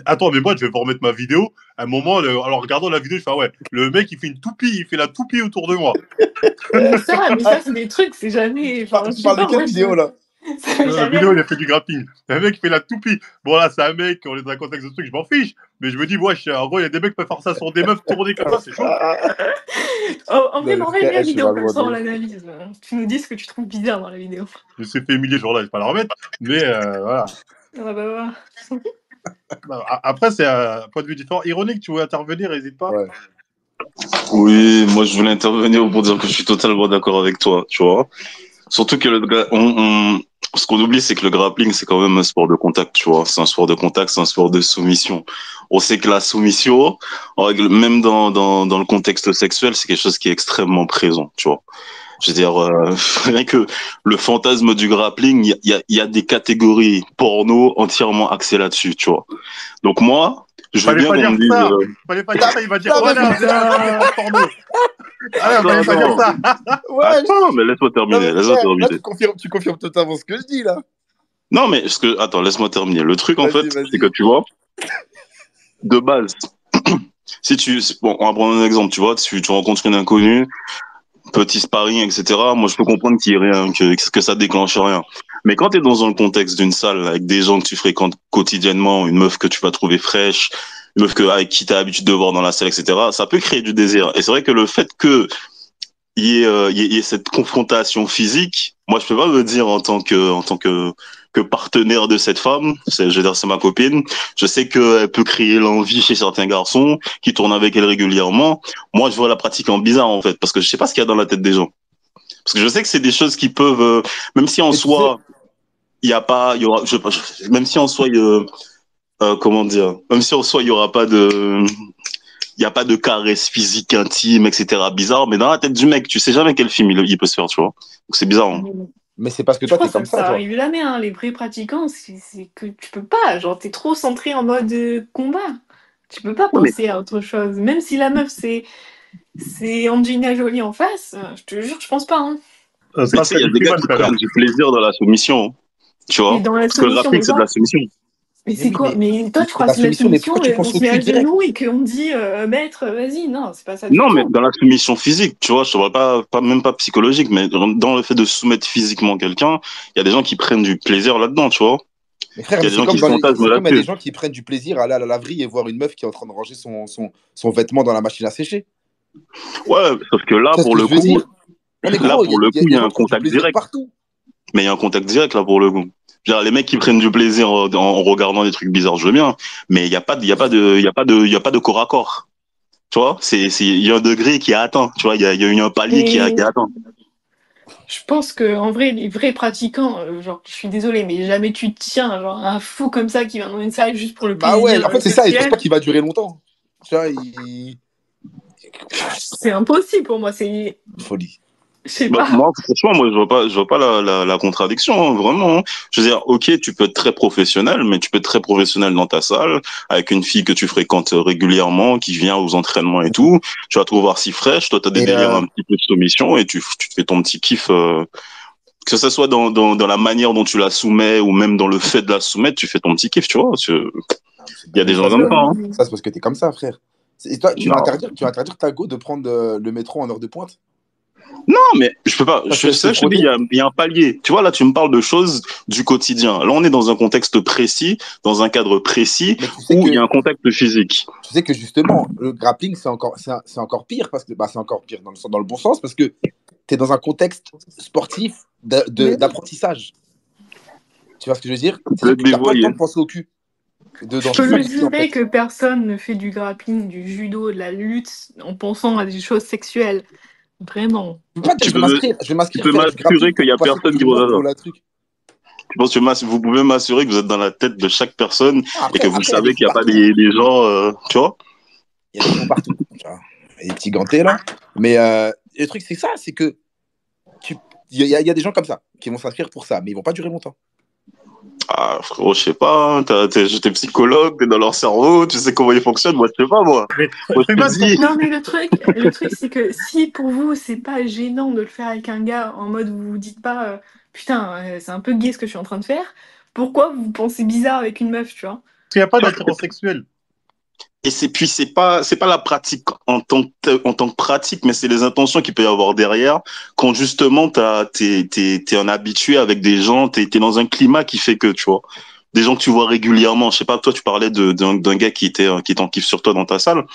Attends, mais moi, je vais vous remettre ma vidéo. À un moment, alors regardant la vidéo, je fais ouais, le mec, il fait une toupie, il fait la toupie autour de moi. mais ça c'est des trucs, c'est jamais. Tu parles de quelle vidéo là? La vidéo, il a fait du grappling. Un mec, il fait la toupie. Bon, là, c'est un mec, on est dans un contexte de truc, je m'en fiche. Mais je me dis, en gros, il y a des mecs qui peuvent faire ça sur des meufs tournées comme ça, c'est chaud. En vrai, m'envoie la vidéo comme ça, on l'analyse. Tu nous dis ce que tu trouves bizarre dans la vidéo. Je me suis fait humilier ce jour-là, je vais pas la remettre. Mais voilà. Ah bah voilà. Après, c'est un point de vue différent. Ironique, tu veux intervenir, n'hésite pas. Ouais. Oui, moi je voulais intervenir pour dire que je suis totalement d'accord avec toi, tu vois. Surtout que ce qu'on oublie, c'est que le grappling, c'est quand même un sport de contact, tu vois. C'est un sport de contact, c'est un sport de soumission. On sait que la soumission, même dans le contexte sexuel, c'est quelque chose qui est extrêmement présent, tu vois. Je veux dire, rien que le fantasme du grappling, il y a des catégories porno entièrement axées là-dessus, tu vois. Donc moi, je veux bien qu'on me dise... Fallait pas dire ça, il va dire porno. Ah, fallait pas dire ça. Attends, mais laisse-moi terminer. Là, tu confirmes totalement ce que je dis, là. Non, mais attends, laisse-moi terminer. Le truc, en fait, c'est que tu vois, de base, bon, on va prendre un exemple, tu vois, si tu rencontres une inconnue, petit sparring, etc., moi, je peux comprendre qu'il y ait rien, que ça déclenche rien. Mais quand t'es dans le contexte d'une salle avec des gens que tu fréquentes quotidiennement, une meuf que tu vas trouver fraîche, une meuf avec qui t'as l'habitude de voir dans la salle, etc., ça peut créer du désir. Et c'est vrai que le fait que il y ait cette confrontation physique, moi, je peux pas me dire que partenaire de cette femme, je veux dire, c'est ma copine, je sais qu'elle peut créer l'envie chez certains garçons qui tournent avec elle régulièrement. Moi, je vois la pratique en bizarre, en fait, parce que je sais pas ce qu'il y a dans la tête des gens. Parce que je sais que c'est des choses qui peuvent, même si en Mais tu sais, soi, il y a pas, il y aura, même si en soi, comment dire, même si en soi, il y aura pas de, il y a pas de caresse physique intime, etc. bizarre, mais dans la tête du mec, tu sais jamais quel film il peut se faire, tu vois. Donc c'est bizarre, hein. mais c'est parce que Je toi, crois t'es que ça, comme ça, ça toi. arrive jamais, hein. Les vrais pratiquants, c'est que tu peux pas. Genre, t'es trop centré en mode combat. Tu peux pas Ouais, mais penser à autre chose. Même si la meuf, c'est Angelina Jolie en face, je te jure, je pense pas, hein. mais Ça, tu sais, il c'est y a du des gars Freeman qui tout à l'heure. prennent du plaisir dans la soumission, hein, tu Mais vois. dans la Parce que le soumission, grappling, mais c'est de la quoi? soumission. Mais Mais c'est oui, quoi? Mais toi, tu mais crois que la c'est de la soumission, mais soumission, pourquoi tu on penses se au met cul à direct? genoux et qu'on dit maître, vas-y. Non, c'est pas ça du Non, mais tout. dans la soumission physique, tu vois, je te parle pas, même pas psychologique, mais dans le fait de soumettre physiquement quelqu'un, il y a des gens qui prennent du plaisir là-dedans, tu vois. Mais frère, Il y a mais des gens qui fantasment c'est comme il y a des là-dessus. gens qui prennent du plaisir à aller à la laverie et voir une meuf qui est en train de ranger son vêtement dans la machine à sécher. Ouais, sauf que là, Tu sais ce pour que je le veux coup, dire? Non, mais gros, il y il a y a des gens un qui trouvent du contact plaisir direct. partout. Mais il y a un contact direct là pour le coup. Genre, les mecs qui prennent du plaisir en regardant des trucs bizarres, je veux bien. Mais il y a pas de corps à corps. Tu vois, il y a un degré qui est atteint. Tu vois, il y a eu un palier qui est Mais atteint. je pense que en vrai, les vrais pratiquants, genre, je suis désolée, mais jamais tu te tiens, genre, un fou comme ça qui va dans une salle juste pour le Bah ouais, plaisir en fait, c'est ça, et je pense sexuel. pas qu'il va durer longtemps. Tu vois, C'est impossible pour moi. C'est, folie. je sais Bah, pas. moi, franchement, je vois pas la contradiction, hein, vraiment, hein. Je veux dire, ok, tu peux être très professionnel, mais tu peux être très professionnel dans ta salle, avec une fille que tu fréquentes régulièrement, qui vient aux entraînements et tout. Tu vas te voir si fraîche, toi, t'as des Et délires un petit peu de soumission, et tu te fais ton petit kiff, que ce soit dans la manière dont tu la soumets, ou même dans le fait de la soumettre, tu fais ton petit kiff, tu vois. c'est Il y a des dingue, gens comme ça, hein. ça, c'est parce que t'es comme ça, frère. Et toi, Non. tu vas interdire ta go de prendre le métro en heure de pointe? Non, mais je peux pas. Parce que C'est ça c'est que je te trop dis, dur. il y a un palier. Tu vois, là, tu me parles de choses du quotidien. Là, on est dans un contexte précis, dans un cadre précis, Mais tu sais où il y a que, un contact physique. justement, le grappling, c'est encore pire, parce que bah, c'est encore pire dans le bon sens, parce que tu es dans un contexte sportif Mais oui. d'apprentissage. Tu vois ce que je veux dire? Tu peux C'est-à-dire te que tu n'as pas le temps dévoyer. de penser au cul Je dans peux ce que le tu dis, en jurer fait. que personne ne fait du grappling, du judo, de la lutte en pensant à des choses sexuelles. Vraiment. Je peux pas te dire, Tu peux je vais tu m'inscrire peux faire du grappling m'assurer qu'il y pour a passer personne pour qui une va meuf faire ou ça. la truc. Je pense que vous pouvez m'assurer que vous êtes dans la tête de chaque personne et que vous Après, il y a des savez fous qu'il n'y a pas partout. des gens, tu vois. Il y a des fous partout. Tu vois. Il y a des petits gantés, là. Mais le truc, c'est ça, c'est que il y a des gens comme ça qui vont s'inscrire pour ça, mais ils vont pas durer longtemps. Ah, frérot, je sais pas, hein, t'es psychologue, t'es dans leur cerveau, tu sais comment ils fonctionnent, moi, je sais pas, moi. Mais Moi, je Freeman, te dis. Non, mais le truc, c'est que si pour vous, c'est pas gênant de le faire avec un gars en mode vous vous dites pas putain, c'est un peu gay ce que je suis en train de faire, pourquoi vous pensez bizarre avec une meuf, tu vois? parce qu'il n'y a pas d'attirance sexuelle. Et puis c'est pas la pratique en tant que pratique, mais c'est les intentions qu'il peut y avoir derrière. Quand justement t'es un habitué avec des gens, t'es dans un climat qui fait que, tu vois, des gens que tu vois régulièrement. Je sais pas, toi tu parlais d'un gars qui était en kiff sur toi dans ta salle.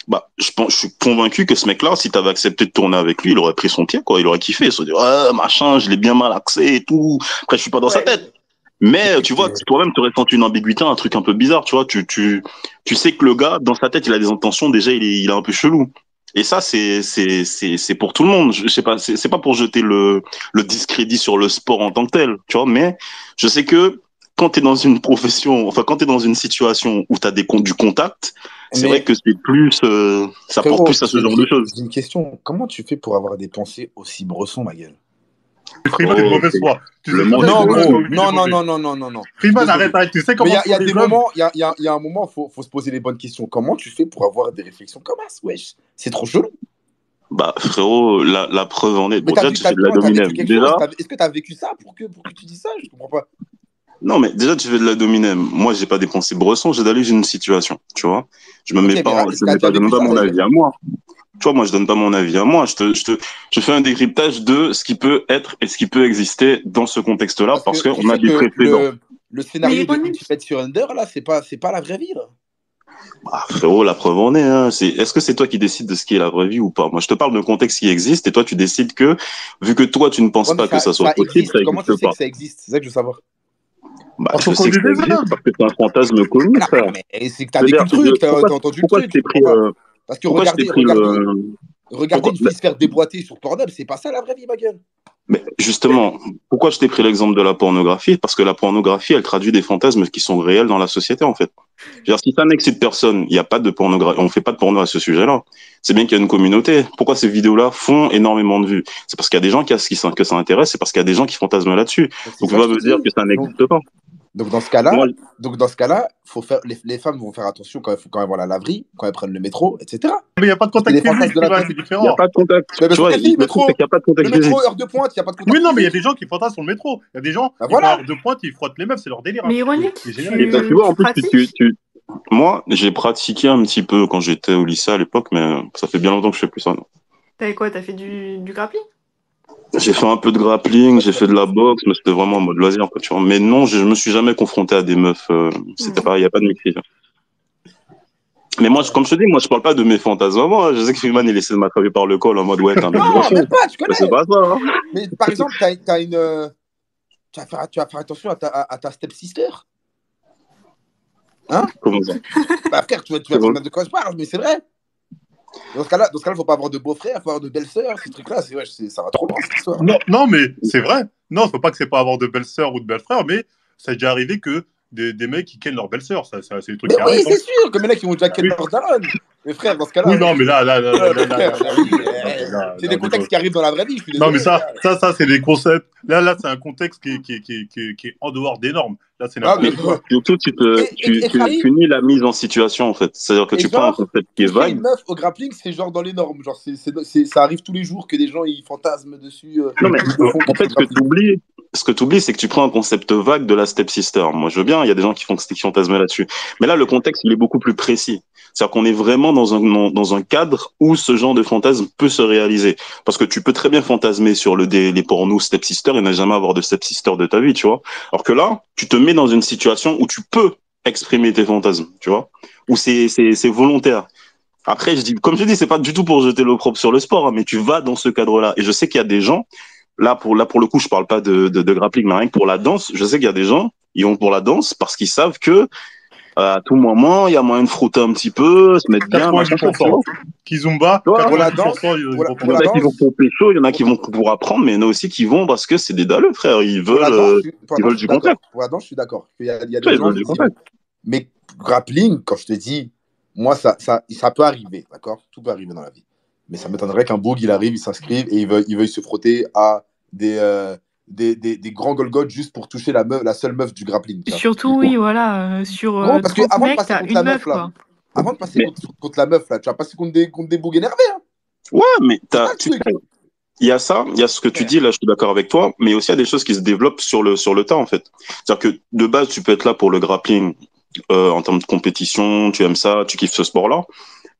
Bah je suis convaincu que ce mec-là, si t'avais accepté de tourner avec lui, il aurait pris son pied, quoi. Il aurait kiffé, il se dit ouais machin, je l'ai bien malaxé et tout. Après je suis pas dans sa Ouais. tête. Mais tu vois, toi-même, tu aurais senti une ambiguïté, un truc un peu bizarre, tu vois. Tu sais que le gars, dans sa tête, il a des intentions, déjà, il est un peu chelou. Et ça, c'est pour tout le monde. Je sais pas, c'est pas pour jeter le discrédit sur le sport en tant que tel, tu vois. Mais je sais que quand t'es dans une profession, enfin, quand t'es dans une situation où t'as du contact, c'est vrai Mais que c'est plus, ça porte frérot, plus à ce genre de choses. j'ai une question. Comment tu fais pour avoir des pensées aussi bressons, ma gueule? Freeman est de Oh, mauvaise foi. Tu le sais très monde, bien Non, que c'est c'est gros. lui, il est Non, non, mauvais. non, non, non, non, non. Je suis Freeman, désolé. arrête. Tu sais Mais comment il y a sont les des hommes. moments, il y a un moment, faut se poser les bonnes questions. Comment tu fais pour avoir des réflexions comme ça, wesh? C'est trop chelou. bah, frérot, la preuve en est. Mais Bon, déjà, tu fais de la t'as vécu dominem. quelque chose? Déjà, Est-ce que t'as vécu ça pour que tu dis ça? Je comprends pas. non, mais déjà, tu fais de la dominem. Moi, j'ai pas dépensé Bresson, j'ai d'aller une situation, tu vois. Ok, mais est-ce que t'as déjà Je donne vécu pas ça mon d'ailleurs? avis à moi. Tu vois, moi, je donne pas mon avis à moi. Je fais un décryptage de ce qui peut être et ce qui peut exister dans ce contexte-là Parce parce que tu qu'on a sais des que précédents. le Mais scénario de Ronnie, Ultimate Surrender, là, c'est pas la vraie vie, là. Bah, frérot, la preuve en est, hein. Est-ce que c'est toi qui décides de ce qui est la vraie vie ou pas? Moi, je te parle d'un contexte qui existe et toi, tu décides que, vu que toi, tu ne penses Ouais, mais pas que ça soit ça possible, ça existe. Comment tu n'existe sais pas. que ça existe? C'est ça que je veux savoir. Bah, Parce je qu'on sais que connaît ça des existe hommes. parce que c'est un fantasme connu, Non, frère. mais c'est que t'as Je veux vécu dire, le truc, t'as pourquoi, entendu le pourquoi je truc, t'ai je pris, comprends pas. Parce que pourquoi je t'ai pris regardez pourquoi, une fille se faire déboîter sur Pornhub, c'est pas ça la vraie vie, ma gueule. mais justement, pourquoi je t'ai pris l'exemple de la pornographie? Parce que la pornographie, elle traduit des fantasmes qui sont réels dans la société, en fait. Je veux dire, si ça n'excite personne, il n'y a pas de pornographie, on fait pas de porno à ce sujet-là. C'est bien qu'il y a une communauté. Pourquoi ces vidéos-là font énormément de vues? C'est parce qu'il y a des gens que ça intéresse, c'est parce qu'il y a des gens qui fantasment là-dessus. Donc c'est Donc, tu ça que vas je te me dire dis. que ça n'existe pas. Donc dans ce Moi, cas-là, faut faire, les femmes vont faire attention quand elles vont à la laverie, quand elles prennent le métro, etc. Mais il n'y a pas de Parce que contact les fantasmes physique, de tu vois, l'internet. c'est il n'y a différent. pas de contact. Mais Tu vois, faut quelle fille, le truc, c'est métro? qu'il n'y a pas de Le contact métro, physique. heure de pointe, il n'y a pas de Oui, contact non, mais il y a physique. des gens qui fantasment sur le métro. Il y a des gens, Bah ils font voilà. heure de pointe, ils frottent les meufs, c'est leur délire. Mais Hein. ironique, C'est génial. Et ben, tu tu vois, en plus, pratiques? moi, j'ai pratiqué un petit peu quand j'étais au lycée à l'époque, mais ça fait bien longtemps que je fais plus ça. Non. T'avais quoi? T'as fait du grappling? J'ai fait un peu de grappling, j'ai fait de la boxe, mais c'était vraiment en mode loisir, quoi, tu vois. Mais non, je me suis jamais confronté à des meufs. C'était Hmm. pas, il y a pas de mixité. Mais moi, comme je te dis, moi, je parle pas de mes fantasmes. Moi, je sais que Freeman, il essaie de m'attraper par le col en mode, ouais, t'es un mec Non, branché. même pas, tu Mais c'est connais. pas ça, hein. Mais par exemple, t'as une. Tu vas faire attention à ta stepsister. Hein? Comment ça? Bah frère, tu vas Comment- de quoi je parle, mais c'est vrai. Dans ce cas-là, faut pas avoir de beau-frère, faut avoir de belle-sœur, ces trucs-là, ça va trop loin cette histoire. Non, non, mais c'est vrai. Non, faut pas que c'est pas avoir de belle-sœur ou de belle-frère, mais ça a déjà arrivé que des mecs qui kennent leur belle-sœur. C'est des trucs Mais qui oui, arrivent. c'est Hein. sûr, comme il y en a qui vont déjà ken Oui. leur daronne. Mais frère, dans ce cas-là, Oui, non, mais frère, oui. oui, Non, mais c'est là, des on est contextes qui arrivent dans la vraie vie, je suis Non, mais désolé. c'est des concepts. Là, c'est un contexte qui est en dehors des normes. Là, c'est Ah, mais... n'importe quoi. Surtout, tu nies la mise en situation, en fait. C'est-à-dire que Et tu prends un genre, concept qui est toucher vague. une meuf au grappling, c'est genre dans les normes. Genre, ça arrive tous les jours que des gens ils fantasment dessus. Non, mais ils le font en fait, au grappling. ce que tu oublies, c'est que tu prends un concept vague de la stepsister. Moi, je veux bien, il y a des gens qui fantasment là-dessus. Mais là, le contexte, il est beaucoup plus précis. C'est-à-dire qu'on est vraiment dans un cadre où ce genre de fantasme peut se réaliser. Parce que tu peux très bien fantasmer sur les pornos stepsister et ne jamais avoir de stepsister de ta vie, tu vois. Alors que là, tu te mets dans une situation où tu peux exprimer tes fantasmes, tu vois. Où c'est volontaire. Après, comme je dis, c'est pas du tout pour jeter l'opprobre sur le sport, hein, mais tu vas dans ce cadre-là. Et je sais qu'il y a des gens, là pour le coup, je parle pas de grappling, mais rien que pour la danse, je sais qu'il y a des gens, ils vont pour la danse parce qu'ils savent que à tout moment, il y a moyen de frotter un petit peu, se mettre bien, machin, tu vois. 90%. Kizumba, Tu vois, Pour la danse, 90%, ils vont pour il y pour en la ça. a qui vont danse, pour pécho, il y en a qui vont pour apprendre, mais il y en a aussi qui vont parce que c'est des dalleux, frère. pour la danse, Ils veulent je suis du d'accord. contact. Pour la danse, je suis d'accord. Il y a Tu vois, des ils gens veulent du qui y vont. contact. Mais grappling, quand je te dis, moi, ça peut arriver, d'accord? Tout peut arriver dans la vie. Mais ça m'étonnerait qu'un boug, il arrive, il s'inscrive et il veuille se frotter à des grands Golgoth juste pour toucher la seule meuf du grappling. Tu vois. Surtout, oui, voilà, sur Gros, parce que 30 avant de mecs, passer t'as contre une la meuf, meuf, là, quoi. avant de passer Mais- contre la meuf, là, tu vas passer contre des bougs énervés. Hein. Ouais, mais C'est ça le tu truc. sais, il y a ça, il y a ce que tu dis, là, je suis d'accord avec toi, mais aussi il y a des choses qui se développent sur le tas, en fait. C'est-à-dire que de base, tu peux être là pour le grappling en termes de compétition, tu aimes ça, tu kiffes ce sport-là,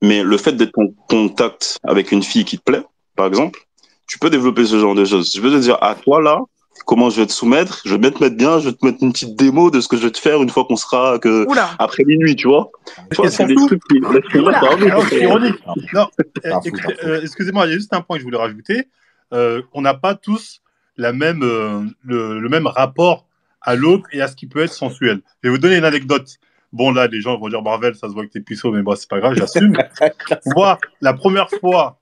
mais le fait d'être en contact avec une fille qui te plaît, par exemple, tu peux développer ce genre de choses. Je peux te dire, à toi, là, comment je vais te soumettre, je vais bien te mettre bien, je vais te mettre une petite démo de ce que je vais te faire une fois qu'on sera Oula, après minuit, tu vois. Tu vois, Et c'est des surtout, trucs qui laissent tomber, Oula. ça arrive, non, c'est frérot. ironique. Non, T'as fou, t'as fou. excusez-moi, il y a juste un point que je voulais rajouter. On n'a pas tous le même rapport à l'autre et à ce qui peut être sensuel. Je vais vous donner une anecdote. Bon, là, les gens vont dire Marvel, ça se voit que t'es puceau, mais bon, c'est pas grave, j'assume. Moi, la première fois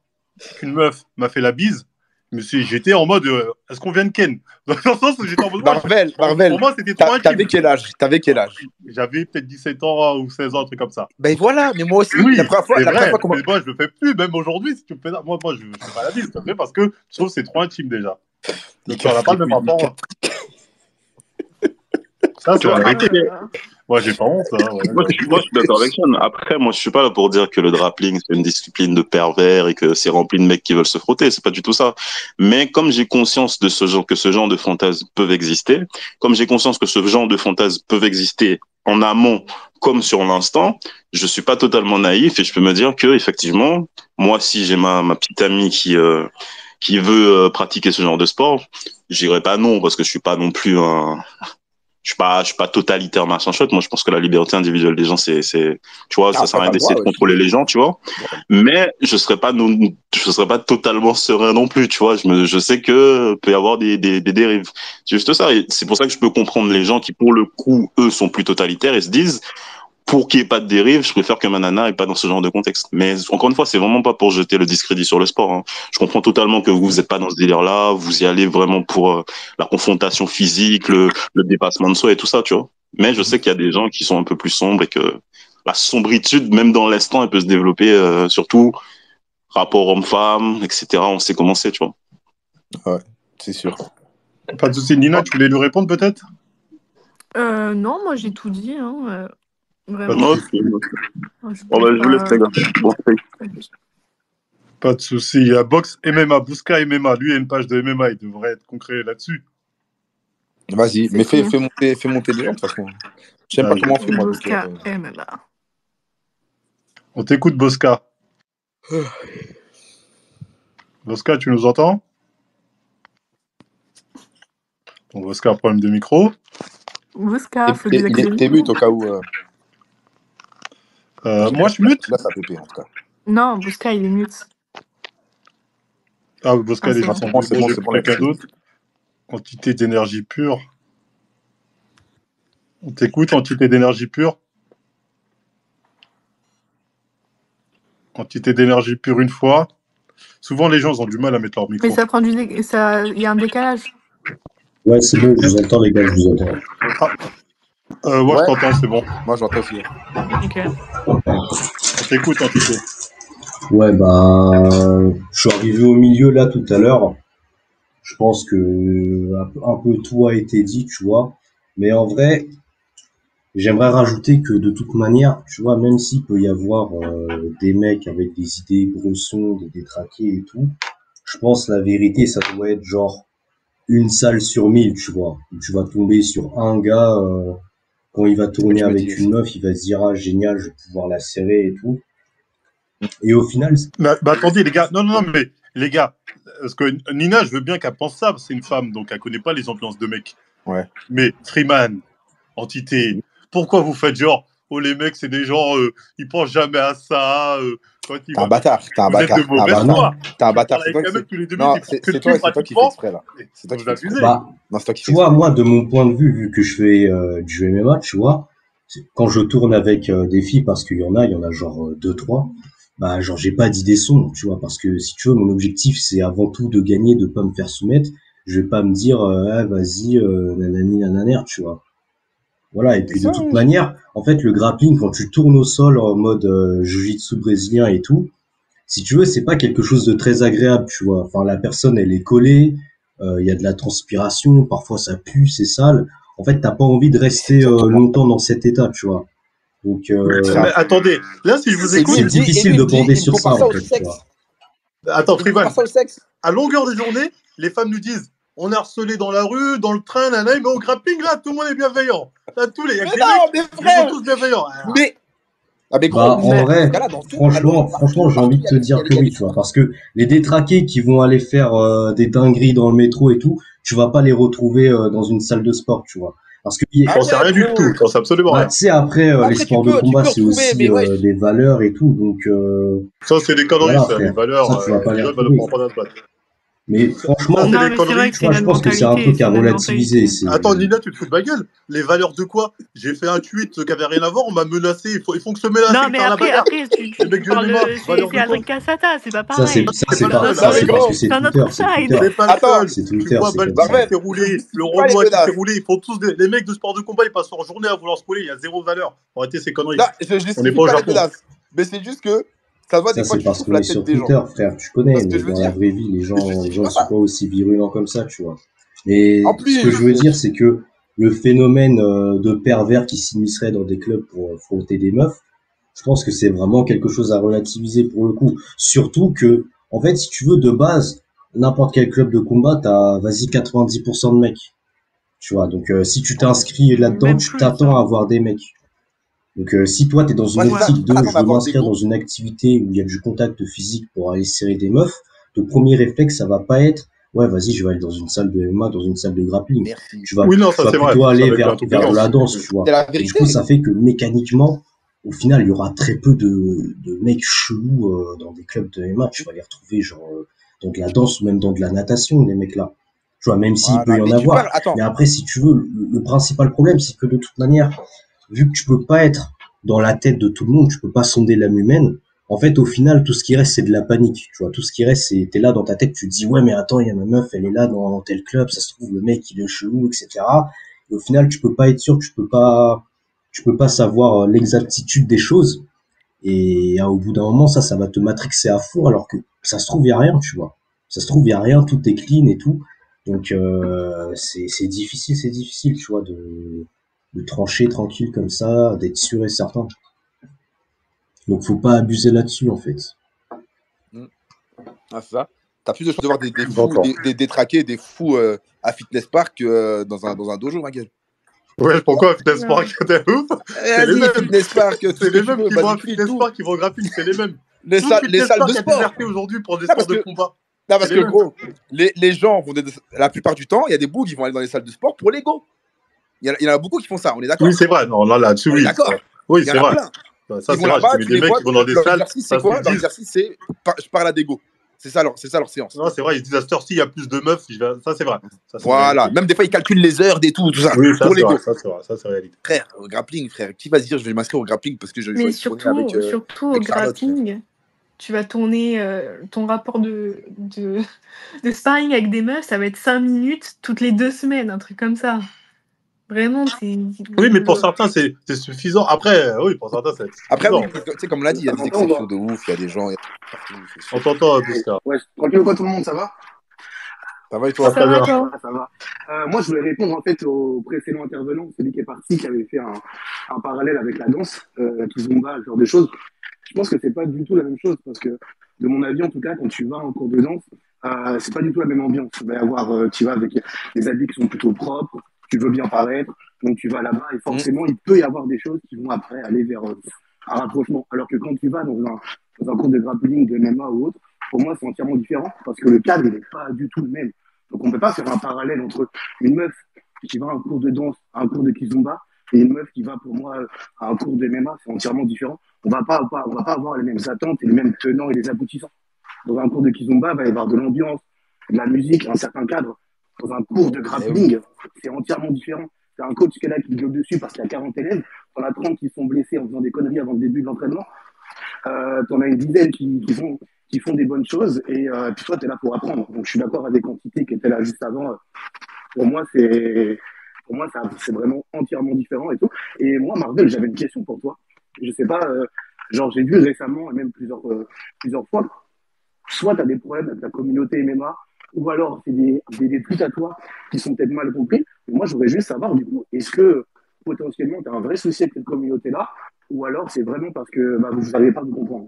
qu'une meuf m'a fait la bise, j'étais en mode est-ce qu'on vient de Ken? Dans le sens où j'étais en mode Marvel, pour moi, c'était trop intime. T'avais quel âge? J'avais peut-être 17 ans ou 16 ans, un truc comme ça. Ben voilà, mais moi aussi, Oui, la première c'est vrai. fois qu'on Mais moi, je le fais plus, même aujourd'hui. Si tu me fais ça, moi, je ne fais pas la bise. Je le fais parce que je trouve que c'est trop intime déjà. Donc, on n'a pas le même rapport. Ça, Tu c'est vois, vrai. après, Moi, j'ai pas honte. Hein, ouais. moi, je suis d'accord avec Sean. Après, moi, je suis pas là pour dire que le grappling, c'est une discipline de pervers et que c'est rempli de mecs qui veulent se frotter. C'est pas du tout ça. Mais comme j'ai conscience de que ce genre de fantasmes peuvent exister, comme j'ai conscience que ce genre de fantasmes peuvent exister en amont comme sur l'instant, je suis pas totalement naïf et je peux me dire que, effectivement, moi, si j'ai ma petite amie qui veut pratiquer ce genre de sport, j'irai pas non parce que je suis pas non plus je suis pas totalitaire, machin chouette. Moi, je pense que la liberté individuelle des gens, tu vois, ça sert à rien d'essayer de contrôler les gens, tu vois. Mais je serais pas totalement serein non plus, tu vois. Je sais que peut y avoir des dérives. C'est juste ça. Et c'est pour ça que je peux comprendre les gens qui, pour le coup, eux, sont plus totalitaires et se disent, pour qu'il n'y ait pas de dérive, je préfère que ma nana n'est pas dans ce genre de contexte. Mais encore une fois, c'est vraiment pas pour jeter le discrédit sur le sport. Hein. Je comprends totalement que vous n'êtes pas dans ce délire-là, vous y allez vraiment pour la confrontation physique, le dépassement de soi et tout ça, tu vois. Mais je sais qu'il y a des gens qui sont un peu plus sombres et que la sombritude, même dans l'instant, elle peut se développer, surtout rapport homme-femme, etc. On sait comment c'est, tu vois. Ouais, c'est sûr. Pas de souci. Nina, tu voulais lui répondre peut-être? Non, moi j'ai tout dit. Hein, vraiment. Pas de Ok. Je vous laisse, les gars. Bon, Pas de souci. Il y a Box MMA, Bouska MMA. Lui, il a une page de MMA. Il devrait être concret là-dessus. Vas-y, mais fais monter les gens de toute façon. Je sais pas comment on fait, moi. Bouska MMA. On t'écoute, Bosca. Bosca, tu nous entends? Bon, Bosca a un problème de micro. Bouska, faut t'es mute au cas où. Moi, je suis mute? Là, ça pépé, en tout cas. Non, Bouska, il est mute. Ah, Bosca, il est mute. C'est bon, quelqu'un d'autre. Quantité d'énergie pure. On t'écoute, quantité d'énergie pure. Quantité d'énergie pure une fois. Souvent, les gens ont du mal à mettre leur micro. Mais ça prend il y a un décalage. Ouais, c'est bon, je vous entends, les gars, je vous entends. Moi, je t'entends, c'est bon. Moi, j'entends aussi. Ok. On t'écoute, quantité. Ouais, je suis arrivé au milieu, là, tout à l'heure. Je pense que un peu tout a été dit, tu vois. Mais en vrai, j'aimerais rajouter que de toute manière, tu vois, même s'il peut y avoir des mecs avec des idées grossons, des détraqués et tout, je pense la vérité, ça doit être genre une salle sur 1000, tu vois. Tu vas tomber sur un gars, quand il va tourner avec une meuf, il va se dire, ah, génial, je vais pouvoir la serrer et tout. Et au final... attendez, les gars. Non, mais les gars, parce que Nina, je veux bien qu'elle pense ça, c'est une femme, donc elle connaît pas les ambiances de mecs. Ouais. Mais Freeman, entité, pourquoi vous faites genre, oh les mecs, c'est des gens, ils pensent jamais à ça. T'es un bâtard, T'es un bâtard. T'es un bâtard. C'est toi qui fais exprès, là. C'est toi qui fais exprès. Tu vois, moi, de mon point de vue, vu que je fais du MMA, tu vois, quand je tourne avec des filles, parce qu'il y en a genre 2-3, genre j'ai pas d'idée sombre, tu vois, parce que si tu veux, mon objectif, c'est avant tout de gagner, de pas me faire soumettre. Je vais pas me dire, vas-y, nanani, nananer, tu vois. Voilà, et puis de toute manière, en fait, le grappling, quand tu tournes au sol en mode jiu-jitsu brésilien et tout, si tu veux, c'est pas quelque chose de très agréable, tu vois. Enfin, la personne, elle est collée, il y a de la transpiration, parfois ça pue, c'est sale. En fait, t'as pas envie de rester longtemps dans cet état, tu vois. Donc, mais attendez, là, si je vous écoute, c'est difficile de bander sur ça, en fait, tu vois. Attends, Freeman, à longueur de journée, les femmes nous disent, on est harcelé dans la rue, dans le train, nanana, mais au grappling, là, tout le monde est bienveillant. Là, tous les mecs, ils sont tous bienveillants. En vrai, franchement, j'ai envie de te dire que oui, tu vois, parce que les détraqués qui vont aller faire des dingueries dans le métro et tout, tu vas pas les retrouver dans une salle de sport, tu vois. Parce que j'en sais rien du tout, j'en sais absolument rien. Tu sais, après, les sports de combat, c'est aussi des valeurs et tout, donc ça, c'est des conneries, voilà, ça, les valeurs. Ça, tu vas pas les retrouver. Mais franchement, c'est des conneries. Je pense que c'est un truc à relativiser. Attends, Nina, tu te fous de ma gueule? Les valeurs de quoi? J'ai fait un tweet qui avait rien à voir, on m'a menacé. Ils font que se menacer. Non, mais après, tu parles de... C'est Adrien Cassata, c'est pas pareil. Ça, c'est pas parce que c'est Twitter. C'est pas le seul. C'est Twitter. Fait rouler, le Renoir qui fait rouler. Ils font tous les mecs de sport de combat, ils passent leur journée à vouloir se spoiler. Il y a zéro valeur. Arrêtez ces conneries. On n'est pas au Japon. Mais c'est juste que ça se voit des fois c'est parce qu'on est sur Twitter, frère, tu connais, mais dans la vraie vie, les gens sont pas aussi virulents comme ça, tu vois. Et ce que je veux dire, c'est que le phénomène de pervers qui s'immiscerait dans des clubs pour frotter des meufs, je pense que c'est vraiment quelque chose à relativiser pour le coup. Surtout que, en fait, si tu veux, de base, n'importe quel club de combat, t'as, vas-y, 90% de mecs. Tu vois, donc si tu t'inscris là-dedans, tu t'attends à avoir des mecs. Donc si toi t'es dans une optique de je veux m'inscrire dans une activité où il y a du contact physique pour aller serrer des meufs, ton premier réflexe ça va pas être ouais, vas-y, je vais aller dans une salle de MMA, dans une salle de grappling. Merci. Oui, non, Tu ça vas c'est vrai. plutôt C'est aller avec un vers, truc de vers de la danse. danse, tu vois. C'est la Et du coup, vérité. ça fait que mécaniquement, au final, il y aura très peu de mecs chelous dans des clubs de MMA. Tu vas les retrouver genre dans de la danse ou même dans de la natation, les mecs là. Tu vois, même s'il peut Voilà. y en Mais tu parles. avoir. Attends. Mais après, si tu veux, le principal problème, c'est que de toute manière, vu que tu peux pas être dans la tête de tout le monde, tu peux pas sonder l'âme humaine. En fait, au final, tout ce qui reste, c'est de la panique. Tu vois, tout ce qui reste, c'est t'es là dans ta tête, tu te dis ouais, mais attends, il y a ma meuf, elle est là dans tel club, ça se trouve le mec il est chelou, etc. Et au final, tu peux pas être sûr, tu peux pas savoir l'exactitude des choses. Et au bout d'un moment, ça va te matrixer à fond, alors que ça se trouve, il y a rien, tu vois. Ça se trouve, il y a rien, tout est clean et tout. Donc, c'est difficile, tu vois, de trancher tranquille comme ça, d'être sûr et certain. Donc, faut pas abuser là-dessus, en fait. Ah, c'est ça. T'as plus de chances de voir des fous, J'entends. des détraqués, des fous à Fitness Park dans un dojo, ma gueule. Ouais, pourquoi Fitness Non. Park, t'es ouf? C'est les Vas-y, mêmes. Fitness Park, tout ce C'est que les tu mêmes veux, qui vont à bodybuilding, Fitness tout. Park, qui vont au grappling, c'est les mêmes. Les Tout salles Fitness de Park a sport. déserté aujourd'hui pour des Non, sports parce de que, combat. non, parce C'est que les mêmes. gros, les gens vont la plupart du temps, il y a des bougs qui vont aller dans les salles de sport pour l'ego. Il y en a beaucoup qui font ça, on est d'accord. Oui, c'est vrai. Non, là-dessus, On est oui. d'accord. Oui, Il y en c'est a vrai. plein. Ça, Ils c'est vont vrai. J'ai là-bas, connu tu des les mecs vois, qui vont dans des leur salles, exercice, c'est parce quoi? qu'ils Leur disent. exercice, c'est je parle à d'ego. C'est ça leur séance. Non, c'est vrai, ils disent à cette heure-ci, il y a plus de meufs. Ça, c'est vrai. Ça, c'est une Voilà. réalité. Même des fois, ils calculent les heures, tout ça, Oui, ça, pour c'est vrai. l'ego. Ça, c'est vrai. Ça, c'est réalité. Frère, au grappling, frère, qui va se dire je vais m'inscrire au grappling parce que je Mais vais tourner avec, surtout au avec Charlotte, frère. grappling, tu vas tourner ton rapport de sparring avec des meufs, ça va être 5 minutes toutes les 2 semaines, un truc comme ça. Vraiment, c'est. Oui, mais pour certains, c'est suffisant. Après, oui, pour certains, c'est Après, suffisant. oui, parce que, tu sais, comme on l'a dit, il y a des exceptions de ouf, il y a des gens partout, c'est On sûr. t'entend, Biscar. Ouais, tranquille ou quoi tout le monde, ça va? Ça va et Ça toi? très Ça va, bien. toi? Ça va. Moi, je voulais répondre en fait au précédent intervenant, celui qui est parti, qui avait fait un parallèle avec la danse, Kizomba, ce genre de choses. Je pense que c'est pas du tout la même chose parce que, de mon avis, en tout cas, quand tu vas en cours de danse, c'est pas du tout la même ambiance. Il va y avoir, tu vas avec des habits qui sont plutôt propres, tu veux bien paraître, donc tu vas là-bas et forcément, il peut y avoir des choses qui vont après aller vers un rapprochement. Alors que quand tu vas dans un cours de grappling, de MMA ou autre, pour moi, c'est entièrement différent parce que le cadre, il n'est pas du tout le même. Donc, on ne peut pas faire un parallèle entre une meuf qui va à un cours de danse, à un cours de kizomba, et une meuf qui va, pour moi, à un cours de MMA. C'est entièrement différent. On va pas avoir les mêmes attentes et les mêmes tenants et les aboutissants. Dans un cours de kizomba, il va y avoir de l'ambiance, de la musique, un certain cadre. Dans un cours de grappling, c'est entièrement différent. C'est un coach qui est là qui gueule dessus parce qu'il y a 40 élèves. T'en as 30 qui sont blessés en faisant des conneries avant le début de l'entraînement. T'en as une dizaine qui font des bonnes choses et puis toi, tu es là pour apprendre. Donc, je suis d'accord avec Quantité qui était là juste avant. Pour moi, c'est vraiment entièrement différent et tout. Et moi, Marvel, j'avais une question pour toi. Je sais pas, genre, j'ai vu récemment, et même plusieurs fois, soit tu as des problèmes avec la communauté MMA, ou alors c'est des trucs à toi qui sont peut-être mal compris. Mais moi, j'aurais juste savoir, du coup, est-ce que potentiellement tu as un vrai souci avec cette communauté-là, ou alors c'est vraiment parce que vous n'arrivez pas à vous comprendre.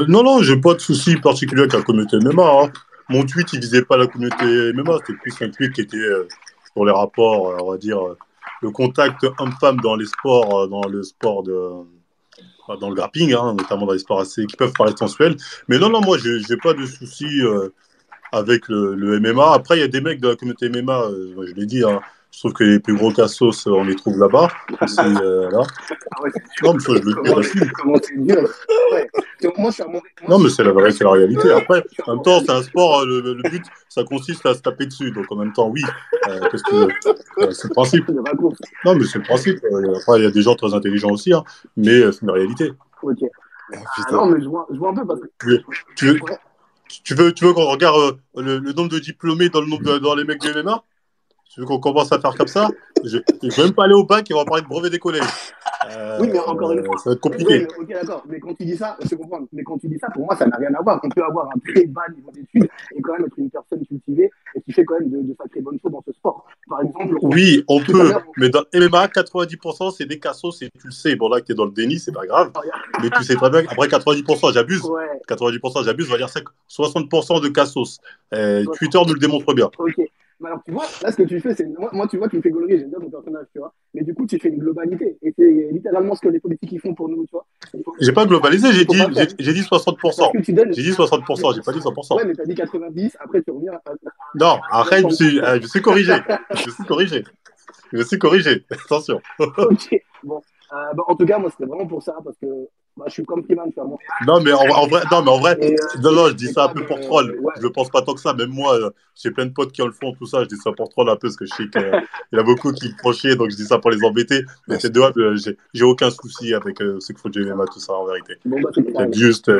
Non, j'ai pas de souci particulier avec la communauté MMA. Hein. Mon tweet, il visait pas la communauté MMA, c'était plus un tweet qui était sur les rapports, on va dire, le contact homme-femme dans les sports, dans le sport dans le grappling, hein, notamment dans les sports qui peuvent paraître sensuels. Mais non, moi, j'ai pas de souci avec le MMA. Après, il y a des mecs de la communauté MMA, je l'ai dit, hein, je trouve que les plus gros cassos, on les trouve là-bas. Aussi, là. Ah ouais, Non, mais ça, je le dis, j'assume. comment c'est dur. Ouais. Moi, je suis un mauvais. Non, mais c'est la réalité. Après, Je suis un en même mauvais- temps, c'est un sport, le but, ça consiste à se taper dessus. Donc, en même temps, oui, qu'est-ce que tu veux c'est le principe. de raccourci. Non, mais c'est le principe. Après, il y a des gens très intelligents aussi, hein, mais c'est une réalité. Ok. Ah, Ah putain. non, mais je vois un peu parce que. Tu veux, Ouais. tu veux qu'on regarde le nombre de diplômés dans les mecs du MMA? Tu veux qu'on commence à faire comme ça? Je ne vais même pas aller au bac et on va parler de brevet des collèges. Oui, mais encore une fois. Ça va être compliqué. Ouais, mais, ok, d'accord. Mais quand tu dis ça, je comprends. Mais quand tu dis ça, pour moi, ça n'a rien à voir. On peut avoir un très bas niveau d'études et quand même être une personne cultivée et qui fait quand même de sacrées bonnes choses dans ce sport. Par exemple, Oui, on tout à peut, l'heure, mais dans MMA, 90%, c'est des cassos, et tu le sais. Bon, là, tu es dans le déni, c'est pas grave. Mais tu sais très bien qu'après 90%, j'abuse. ouais. 90%, j'abuse, on va dire 60% de cassos. Twitter nous le démontre bien. Ok. Mais alors, tu vois, là, ce que tu fais, c'est. Moi, tu vois, tu me fais gaulerie, j'aime bien ton personnage, tu vois. Mais du coup, tu fais une globalité. Et c'est littéralement ce que les politiques ils font pour nous, tu vois. J'ai pas globalisé, Il faut pas le faire. j'ai dit Parce 60%. que tu donnes. J'ai dit 60%, j'ai pas dit 100%. Ouais, mais t'as dit 90, après tu reviens à Non, arrête, 60%. je suis corrigé. Je suis corrigé. Je suis corrigé. Attention. Ok, bon. Bah, en tout cas, moi, c'était vraiment pour ça, parce que bah, je suis comme Freeman, tu vois. Mon Non, mais en vrai, non, mais en vrai, et non, non, je dis c'est ça un quoi peu de. pour troll. Ouais, Je le pense pas tant que ça. Même moi, j'ai plein de potes qui en le font, tout ça. Je dis ça pour troll un peu, parce que je sais qu'il y en a beaucoup qui me font chier, donc je dis ça pour les embêter. Mais c'est Merci. de web, j'ai aucun souci avec ce qu'il faut du MMA, tout ça, en vérité. bon, bah, c'est pas J'aime grave. juste,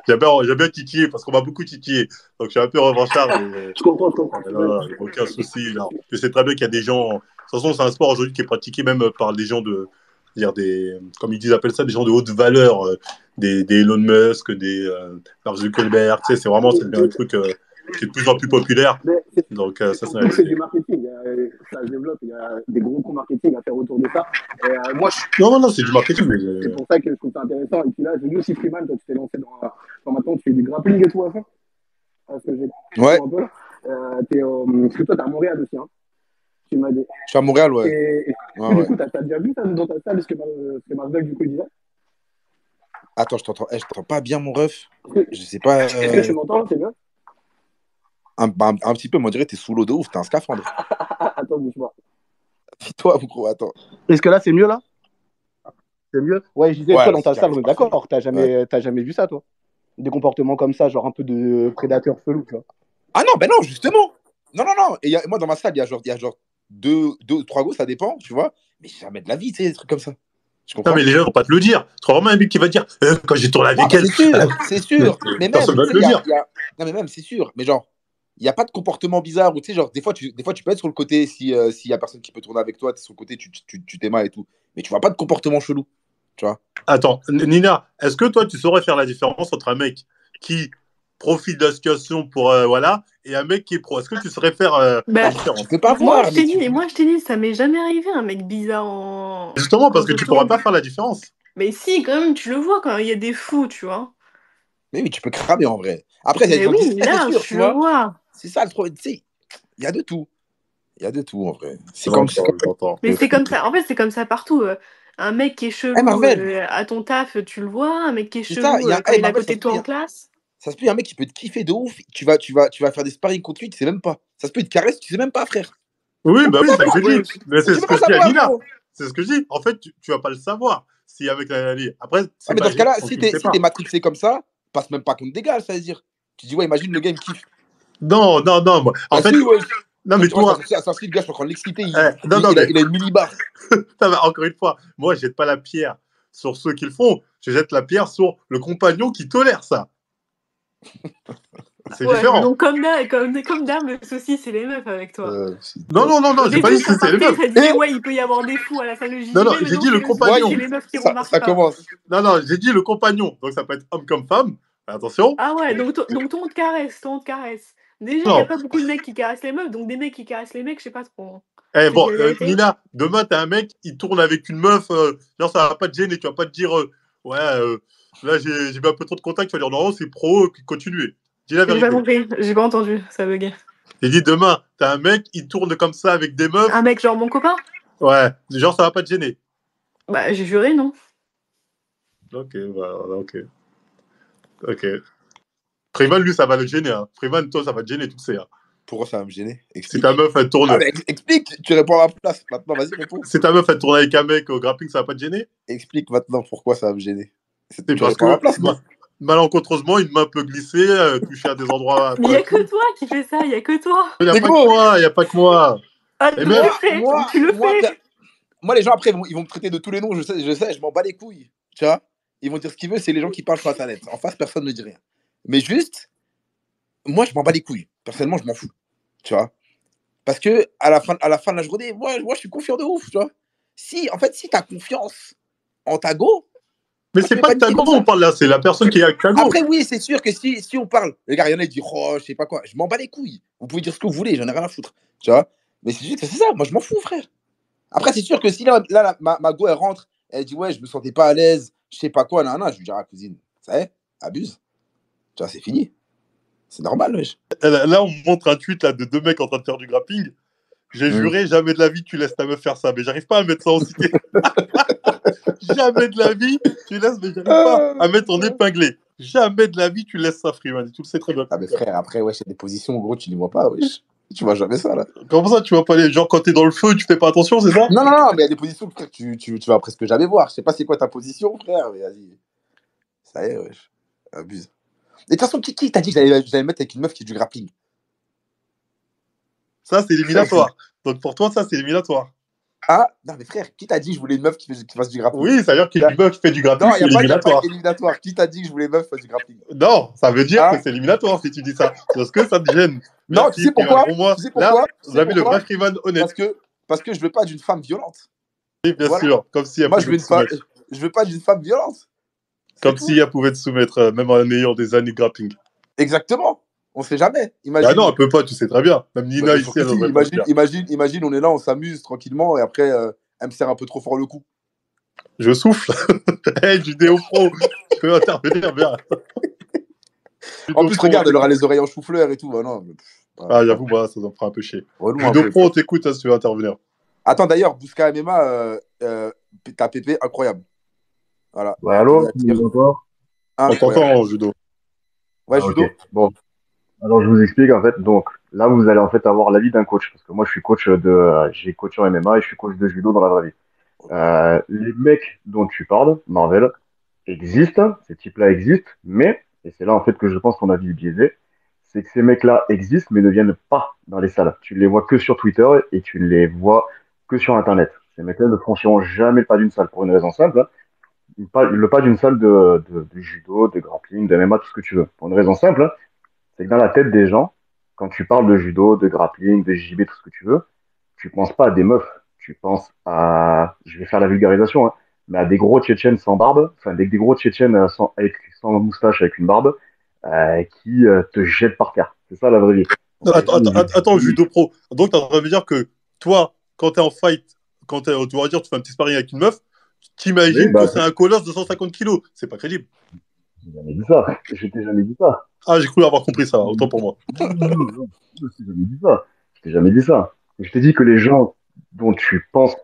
j'aime bien titiller, parce qu'on m'a beaucoup titillé. Donc je suis un peu revanchard, mais Je comprends, je comprends. non, non, il n'y a aucun souci. Non. Je sais très bien qu'il y a des gens. De toute façon, c'est un sport aujourd'hui qui est pratiqué même par des gens de. Dire des, comme ils disent, appellent ça des gens de haute valeur, des Elon Musk, des Mark Zuckerberg. Tu sais, c'est vraiment c'est un truc qui est de plus en plus populaire. Mais Donc, c'est ça, surtout que c'est du marketing. Ça se développe, il y a des gros coups marketing à faire autour de ça. Et moi, non, non, non, c'est du marketing. Mais, c'est pour ça que je trouve ça intéressant. Et puis là, j'ai vu aussi Freeman, toi, tu t'es lancé dans maintenant, tu fais du grappling et tout à fond. Parce que j'ai Ouais, un peu là. Parce que toi, t'es à Montréal aussi, hein. Tu m'as dit. je suis à Montréal, ouais. Et Ouais, du ouais. coup, t'as déjà vu ça, dans ta salle ce que Marvel, du coup, il disait? Attends, je t'entends pas bien, mon ref. Je sais pas. Est-ce que tu m'entends? C'est bien? Un petit peu, moi, on dirait que t'es sous l'eau de ouf, t'as un scaphandre. Attends, bouge pas. Dis-toi, gros, attends. Est-ce que là, c'est mieux, là? C'est mieux? Ouais, je disais, Ouais, toi, là, dans c'est ta salle, carré, on c'est est parfait. d'accord. Ouais. T'as jamais vu ça, toi? Des comportements comme ça, genre un peu de prédateur chelou, tu vois. Ah non, ben non, justement. Non, non, non. Et moi, dans ma salle, il y a genre deux, trois gosses, ça dépend, tu vois. Mais jamais de la vie, tu sais, des trucs comme ça. Tu non, mais comprends? les gens ne vont pas te le dire. Tu auras vraiment un mec qui va te dire quand j'ai tourné Ah, avec bah elle. c'est sûr, c'est sûr. Mais Personne même, ne va tu te sais, le dire. non, mais même, c'est sûr. Mais genre, il n'y a pas de comportement bizarre où, tu sais, genre, des fois, tu peux être sur le côté si s'il y a personne qui peut tourner avec toi, tu es sur le côté, tu t'aimes et tout. Mais tu vois pas de comportement chelou, tu vois. Attends, Nina, est-ce que toi, tu saurais faire la différence entre un mec qui profite de la situation pour voilà et un mec qui est pro? Est-ce que tu saurais faire la Bah, Tu différence? peux pas voir, mais tu. moi, je t'ai dit, ça m'est jamais arrivé, un mec bizarre en... Justement, quand parce que je tu pourras tourne. pas faire la différence. Mais si, quand même, tu le vois quand il y a des fous, tu vois. Mais oui, tu peux cramer en vrai. Après, il y a des Mais gens oui, discrets, c'est là, sûr, tu tu le vois. vois. C'est ça le problème. Tu sais, il y a de tout. Il y a de tout en vrai. C'est J'entends, comme j'entends. Mais c'est comme ça, en fait, c'est comme ça partout. Un mec qui est Eh chelou Marvel, à ton taf, tu le vois. Un mec qui est c'est ça. chelou quand Hey, il est à Marvel, côté de toi en classe. ça se peut, il y a un mec qui peut te kiffer de ouf. Tu vas faire des sparring contre lui, tu sais même pas. Ça se peut, il te caresse, tu sais même pas, frère. Oui, bah oui, c'est ce que je Ouais, dis. Mais Mais c'est tu ce peux que pas je dis à savoir, Nina. gros. C'est ce que je dis. En fait, tu vas pas le savoir si avec la Ali. Après, Ah, c'est mais dans ce magique cas-là, quand si tu le sais t'es pas. matrixé comme ça, passe même pas contre des gars, ça veut dire. Tu dis, ouais, imagine le gars, il me kiffe. Non, non, non. En Bah fait, si, ouais. non, Ouais, mais tu vois, toi, ça sorti, le gars, je suis en train de l'exciter, non, non, mais il a une millibar. non, mais encore une fois, moi, je jette pas la pierre sur ceux qui le font. Je jette la pierre sur le compagnon qui tolère ça. C'est Ouais, différent. donc comme d'hab, le souci, c'est les meufs avec toi. C'est Non, top. non, non, non, Au j'ai pas dit début, que ça c'était les partait, meufs. ça disait, ouais, il peut y avoir des fous à la salle de Non, non, JJB. j'ai Maintenant, dit le c'est le souci, Ouais, c'est compagnon. les meufs qui remarquent ça pas. commence. Non, non, j'ai dit le compagnon. Donc, ça peut être homme comme femme. Attention. Ah ouais, donc toi, on te caresse, toi, on te caresse. Déjà, il n'y a Non. pas beaucoup de mecs qui caressent les meufs, donc des mecs qui caressent les mecs, je sais pas trop. Eh, Je te dis bon, la vérité. Nina, demain, t'as un mec, il tourne avec une meuf. Genre, ça va pas te gêner. Tu vas pas te dire, ouais, là, j'ai vu un peu trop de contact. Tu vas dire, non, c'est pro, continuez. Dis la J'ai pas vérité. compris, j'ai pas entendu, ça buguait. J'ai dit, demain, t'as un mec, il tourne comme ça avec des meufs. Un mec genre mon copain? Ouais, genre, ça va pas te gêner. Bah, j'ai juré, non. Ok, voilà, ok. Ok. Freeman, lui, ça va le gêner. Hein. Freeman, toi, ça va te gêner, tu le sais. Hein. Pourquoi ça va me gêner? Si Explique. ta meuf, elle tourne. Ah, mais explique, tu réponds à ma place. Maintenant, vas-y, réponds. Si ta meuf, elle tourne avec un mec au grappling, ça va pas te gêner? Explique maintenant pourquoi ça va me gêner. C'est Tu parce réponds à ma que, place, non? malencontreusement, une main peut glisser, toucher à des endroits Mais il y a que pointus. toi qui fais ça, il y a que toi. Il n'y a Mais pas que gros, moi, il n'y a pas que moi. Ah, Et donc même, tu le fais, tu le fais. moi, les gens après, ils vont me traiter de tous les noms, je m'en bats les couilles. Tu vois? Ils vont dire ce qu'ils veulent, c'est les gens qui parlent sur Internet. En face, personne ne dit rien. Mais juste, moi, je m'en bats les couilles. Personnellement, je m'en fous. Tu vois? Parce que à la fin de la journée, moi, je suis confiant de ouf, tu vois? En fait, si tu as confiance en ta go, mais moi, tu c'est peux pas de paniquer Tago, comme on ça. parle là, c'est la personne qui est avec Tago. Après, oui, c'est sûr que si on parle, les gars, il y en a qui disent, oh, je sais pas quoi, je m'en bats les couilles. Vous pouvez dire ce que vous voulez, j'en ai rien à foutre. Tu vois? Mais c'est juste que c'est ça, moi, je m'en fous, frère. Après, c'est sûr que si ma go, elle rentre, elle dit, ouais, je me sentais pas à l'aise, je sais pas quoi, non, non, je lui dirai à la cousine, ça y est, abuse. Tu vois, c'est fini. C'est normal, wesh. Là, on me montre un tweet là, de deux mecs en train de faire du grappling. J'ai juré, jamais de la vie tu laisses ta meuf faire ça. Mais j'arrive pas à mettre ça en cité. Jamais de la vie tu laisses, mais j'arrive pas à mettre en épinglé. Jamais de la vie tu laisses ça, Freeman. Tu le sais très bien. Ah, mais frère, après, wesh, il y a des positions, gros, tu les vois pas, wesh. Tu vois jamais ça, là. Comment ça, tu vois pas les. Genre, quand t'es dans le feu, tu fais pas attention, c'est ça? Non, non, non, mais il y a des positions, frère, tu vas presque jamais voir. Je sais pas c'est quoi ta position, frère, mais vas-y. Ça y est, wesh. Abuse. Et de toute façon, qui t'a dit que j'allais me mettre avec une meuf qui fait du grappling? Ça, c'est éliminatoire. Donc pour toi, ça, c'est éliminatoire. Ah, non, mais frère, qui t'a dit que je voulais une meuf qui fasse du grappling? Oui, ça veut dire qu'il y a une meuf qui fait du grappling, Non, c'est il n'y a éliminatoire. pas éliminatoire. Qui t'a dit que je voulais une meuf qui fasse du grappling? Non, ça veut dire que c'est éliminatoire si tu dis ça. Parce que ça te gêne. Non, tu sais pourquoi? Pour moi, tu sais pourquoi? Là, vous avez le vrai Freeman honnête. Parce que je veux pas d'une femme violente. Oui, bien sûr. Comme si elle Moi, pouvait je veux pas d'une femme violente. Comme si elle pouvait te soumettre, même en ayant des années de grappling. Exactement. On sait jamais. Imagine... Ah non, elle peut pas, tu sais très bien. Même Nina ici, elle imagine, on est là, on s'amuse tranquillement et après, elle me serre un peu trop fort le coup. Je souffle. Hey, Judéo Pro, je peux intervenir bien. En plus, regarde, elle aura les oreilles en chou-fleur et tout. Bah, non, ah, j'avoue, bah, ça en fera un peu chier. Judéo Pro, on t'écoute si tu veux intervenir. Attends, d'ailleurs, Bouska MMA, ta PP incroyable. Voilà. Ouais, allô, encore on t'entend en judo. Ouais, judo. Okay. Bon. Alors, je vous explique, en fait. Donc, là, vous allez, en fait, avoir l'avis d'un coach. Parce que moi, je suis coach j'ai coaché en MMA et je suis coach de judo dans la vraie vie. Les mecs dont tu parles, Marvel, existent. Ces types-là existent. Mais, et c'est là, en fait, que je pense qu'on a vu biaisé, c'est que ces mecs-là existent, mais ne viennent pas dans les salles. Tu les vois que sur Twitter et tu les vois que sur Internet. Ces mecs-là ne franchiront jamais le pas d'une salle pour une raison simple. Hein. Le pas d'une salle de judo, de grappling, de MMA, tout ce que tu veux. Pour une raison simple, hein, c'est que dans la tête des gens, quand tu parles de judo, de grappling, de JB, tout ce que tu veux, tu penses pas à des meufs. Tu penses à, je vais faire la vulgarisation, hein, mais à des gros Tchétchènes sans barbe, enfin des gros Tchétchènes sans moustache avec une barbe, qui te jettent par terre. C'est ça la vraie vie. Attends, Judo Pro. Donc, tu es en train de me dire que toi, quand tu es en fight, tu vas dire tu fais un petit sparring avec une meuf, t'imagines que c'est un colosse de 150 kilos. C'est pas crédible. Je t'ai jamais dit ça. Je t'ai jamais dit ça. Ah, j'ai cru avoir compris ça. Autant pour moi. Non, je t'ai jamais dit ça. Je t'ai jamais dit ça. Je t'ai dit que les gens dont tu penses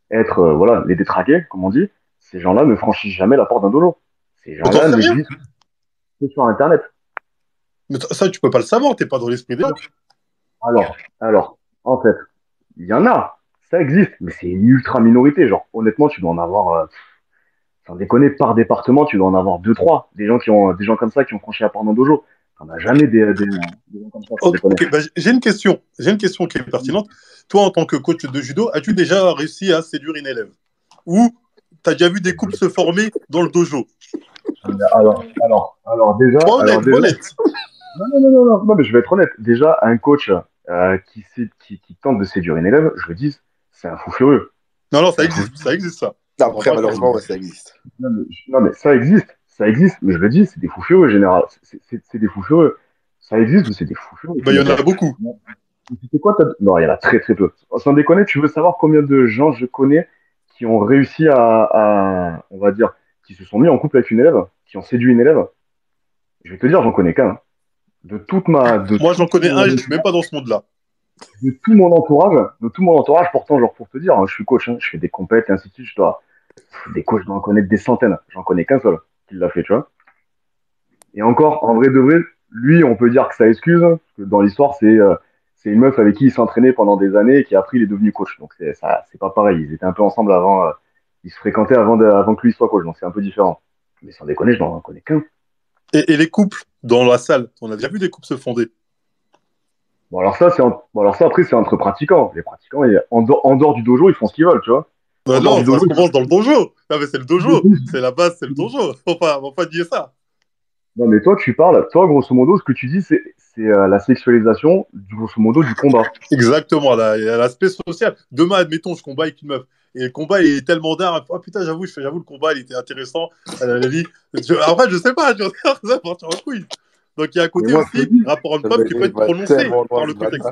être, voilà, les détraqués, comme on dit, ces gens-là ne franchissent jamais la porte d'un dojo. Ces gens-là n'existent que sur Internet. Mais ça, tu peux pas le savoir. T'es pas dans l'esprit des gens. Alors, en fait, il y en a. Ça existe, mais c'est une ultra minorité. Genre, honnêtement, tu dois en avoir, sans déconner, par département, tu dois en avoir 2-3. Des gens comme ça qui ont franchi la porte d'un dojo. T'en as jamais des gens comme ça. Okay, bah, j'ai une question qui est pertinente. Toi, en tant que coach de judo, as-tu déjà réussi à séduire une élève? Ou t'as déjà vu des couples se former dans le dojo? Alors, déjà. Honnête. Non, mais je vais être honnête. Déjà, un coach qui tente de séduire une élève, je le dis, c'est un fou furieux. Non, ça existe ça. Non, après, malheureusement, ça existe. Non, mais ça existe, mais je le dis, c'est des fous furieux, général. C'est des fous furieux. Ça existe, mais c'est des fous furieux. Bah, il y en a beaucoup. C'est quoi Non, il y en a très très peu. Sans déconner, tu veux savoir combien de gens je connais qui ont réussi on va dire, qui se sont mis en couple avec une élève, qui ont séduit une élève? Je vais te dire, j'en connais qu'un. Moi, j'en connais un, je suis même pas dans ce monde-là. De tout mon entourage, pourtant, genre, pour te dire, hein, je suis coach, hein, je fais des compètes et ainsi de suite, des coachs, je dois en connaître des centaines. J'en connais qu'un seul qui l'a fait, tu vois. Et encore, en vrai de vrai, lui, on peut dire que ça excuse, parce que dans l'histoire, c'est une meuf avec qui il s'entraînait pendant des années et qui après, il est devenu coach. Donc, c'est pas pareil. Ils étaient un peu ensemble avant, ils se fréquentaient avant que lui soit coach, donc c'est un peu différent. Mais sans déconner, je n'en connais qu'un. Et les couples dans la salle, on a déjà vu des couples se fonder? Bon, alors ça, après, c'est entre pratiquants. Les pratiquants, en dehors du dojo, ils font ce qu'ils veulent, tu vois. Non, ça commence dans le dojo. Non, mais c'est le dojo. C'est la base, c'est le dojo. Faut pas nier ça. Non, mais toi, grosso modo, ce que tu dis, c'est la sexualisation, grosso modo, du combat. Exactement, il y a l'aspect social. Demain, admettons, je combat avec une meuf. Et le combat, il est tellement d'art. Ah putain, j'avoue, le combat, il était intéressant. Après, je sais pas, ça va partir en couille. Donc, il y a un côté aussi, rapport homme-femme, qui peut être prononcé par le contexte.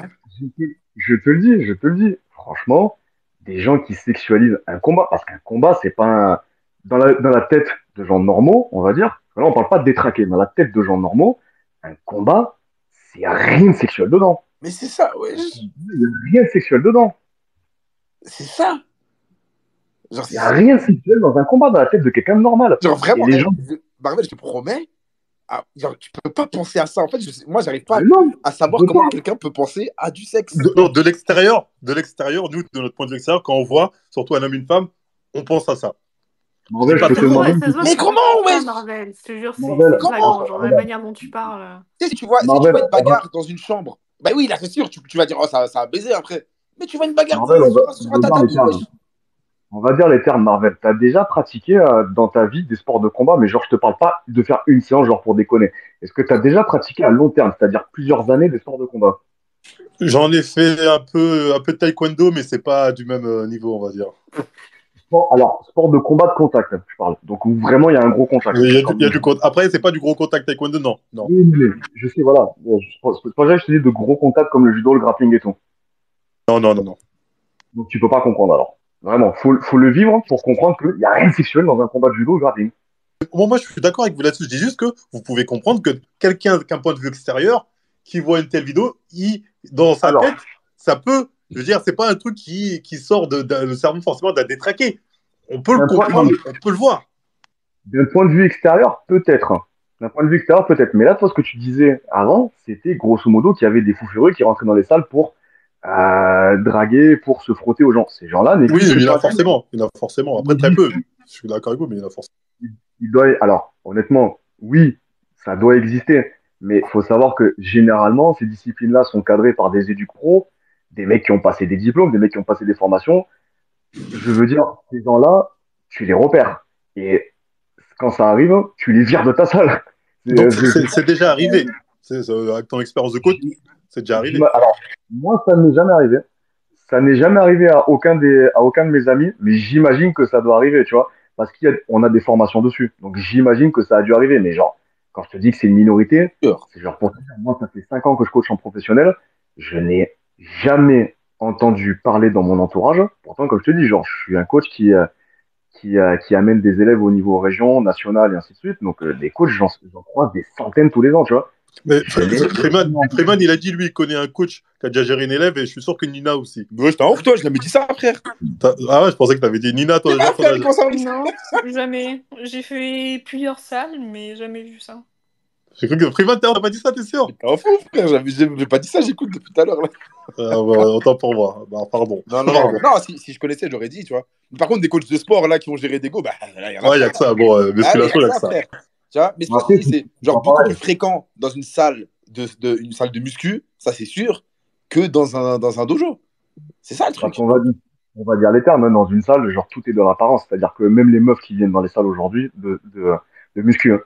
Je te le dis. Franchement, des gens qui sexualisent un combat, parce qu'un combat, c'est pas dans la tête de gens normaux, on va dire. Là, on parle pas de détraquer. Dans la tête de gens normaux, un combat, il n'y a rien de sexuel dedans. Mais c'est ça, ouais. Il n'y a rien de sexuel dedans. C'est ça. Genre, Il n'y a rien de sexuel dans un combat dans la tête de quelqu'un de normal. genre Et vraiment, les gens. Marvel, je te promets, genre, tu peux pas penser à ça. En fait, moi, j'arrive pas Mais non, à savoir je comment pas. quelqu'un peut penser à du sexe. Non, de l'extérieur, nous, de notre point de vue extérieur, quand on voit surtout un homme et une femme, on pense à ça. Marvel, pas je peux te tout le monde. demander. Ça se voit Mais que tu comment, penses pas, wesh? Marvel. Je te jure, Marvel, c'est flagrant. Comment? Genre, la manière dont tu parles. Tu sais, si tu vois Marvel, une bagarre dans une chambre, bah oui, là, c'est sûr, tu vas dire, oh, ça a baisé après. Mais tu vois une bagarre Marvel, sur on un va dire les tatami, termes. wesh. On va dire les termes, Marvel. T'as déjà pratiqué dans ta vie des sports de combat, mais genre, je te parle pas de faire une séance, genre pour déconner. Est-ce que t'as déjà pratiqué à long terme, c'est-à-dire plusieurs années des sports de combat? J'en ai fait un peu de taekwondo, mais c'est pas du même niveau, on va dire. Bon, alors, sport de combat de contact, je parle. Donc, où vraiment il y a un gros contact. Il y a, Comme le jeu. Après, c'est pas du gros contact taekwondo, non. Non, Oui, mais je sais, voilà. C'est pas je te dis de gros contacts comme le judo, le grappling et tout. non. Donc, tu peux pas comprendre alors. Vraiment, faut le vivre pour comprendre qu'il n'y a rien de sexuel dans un combat de judo ou de grappling. Moi, je suis d'accord avec vous là-dessus. Je dis juste que vous pouvez comprendre que quelqu'un qu'un point de vue extérieur qui voit une telle vidéo, dans sa Alors, tête, ça peut. Je veux dire, c'est pas un truc qui sort le cerveau forcément d'un détraqué. On peut le non, comprendre, mais on peut le voir. d'un point de vue extérieur, peut-être. D'un point de vue extérieur, peut-être. Mais là, toi, ce que tu disais avant, c'était grosso modo qu'il y avait des fous furieux qui rentraient dans les salles pour draguer, pour se frotter aux gens. Ces gens-là Oui, n'existent il y en pas. a forcément. Il y en a forcément. Après, très peu. Je suis d'accord avec vous, mais il y en a forcément. Alors, honnêtement, oui, ça doit exister. Mais il faut savoir que généralement, ces disciplines-là sont cadrées par des éducs pros, des mecs qui ont passé des diplômes, des mecs qui ont passé des formations. Je veux dire, ces gens-là, tu les repères. Et quand ça arrive, tu les vires de ta salle. Donc, C'est c'est déjà arrivé. Avec ton expérience de coach, c'est déjà arrivé. Alors, moi, ça ne m'est jamais arrivé. Ça n'est jamais arrivé à aucun de mes amis, mais j'imagine que ça doit arriver, tu vois, parce qu'on a des formations dessus. Donc, j'imagine que ça a dû arriver. Mais genre, quand je te dis que c'est une minorité, Sûr. c'est genre pour te dire, moi, ça fait 5 ans que je coach en professionnel. Je n'ai jamais entendu parler dans mon entourage. Pourtant, comme je te dis, genre, je suis un coach qui amène des élèves au niveau région, national et ainsi de suite. Donc, des coachs, j'en croise des centaines tous les ans, tu vois. Mais Je l'ai Freeman, il a dit, lui, il connaît un coach qui a déjà géré une élève et je suis sûr que Nina aussi. Ouais, je t'en ouf, toi, je l'avais dit ça, frère. Ah ouais, je pensais que tu avais dit Nina, toi, C'est déjà, pas, frère, comment ça va. Non, jamais. J'ai fait plusieurs salles, mais jamais vu ça. J'ai cru que Freeman, t'as pas dit ça, t'es sûr? T'es un fou, frère. J'ai pas dit ça, j'écoute depuis tout à l'heure. Là. Autant pour moi. Bah, pardon. Non, non, si je connaissais, j'aurais dit, tu vois. Par contre, des coachs de sport là qui ont géré des go, bah, là, il y en a. Ouais, il y a que ça. Bon, Ah, mais musculation, il y a que ça. frère. Tu vois, mais Après, je c'est genre beaucoup plus fréquent dans une salle une salle de muscu, ça c'est sûr, que dans un dojo. C'est ça le parce truc. on va dire les termes, hein, dans une salle, genre tout est de l'apparence. C'est-à-dire que même les meufs qui viennent dans les salles aujourd'hui de muscu, hein,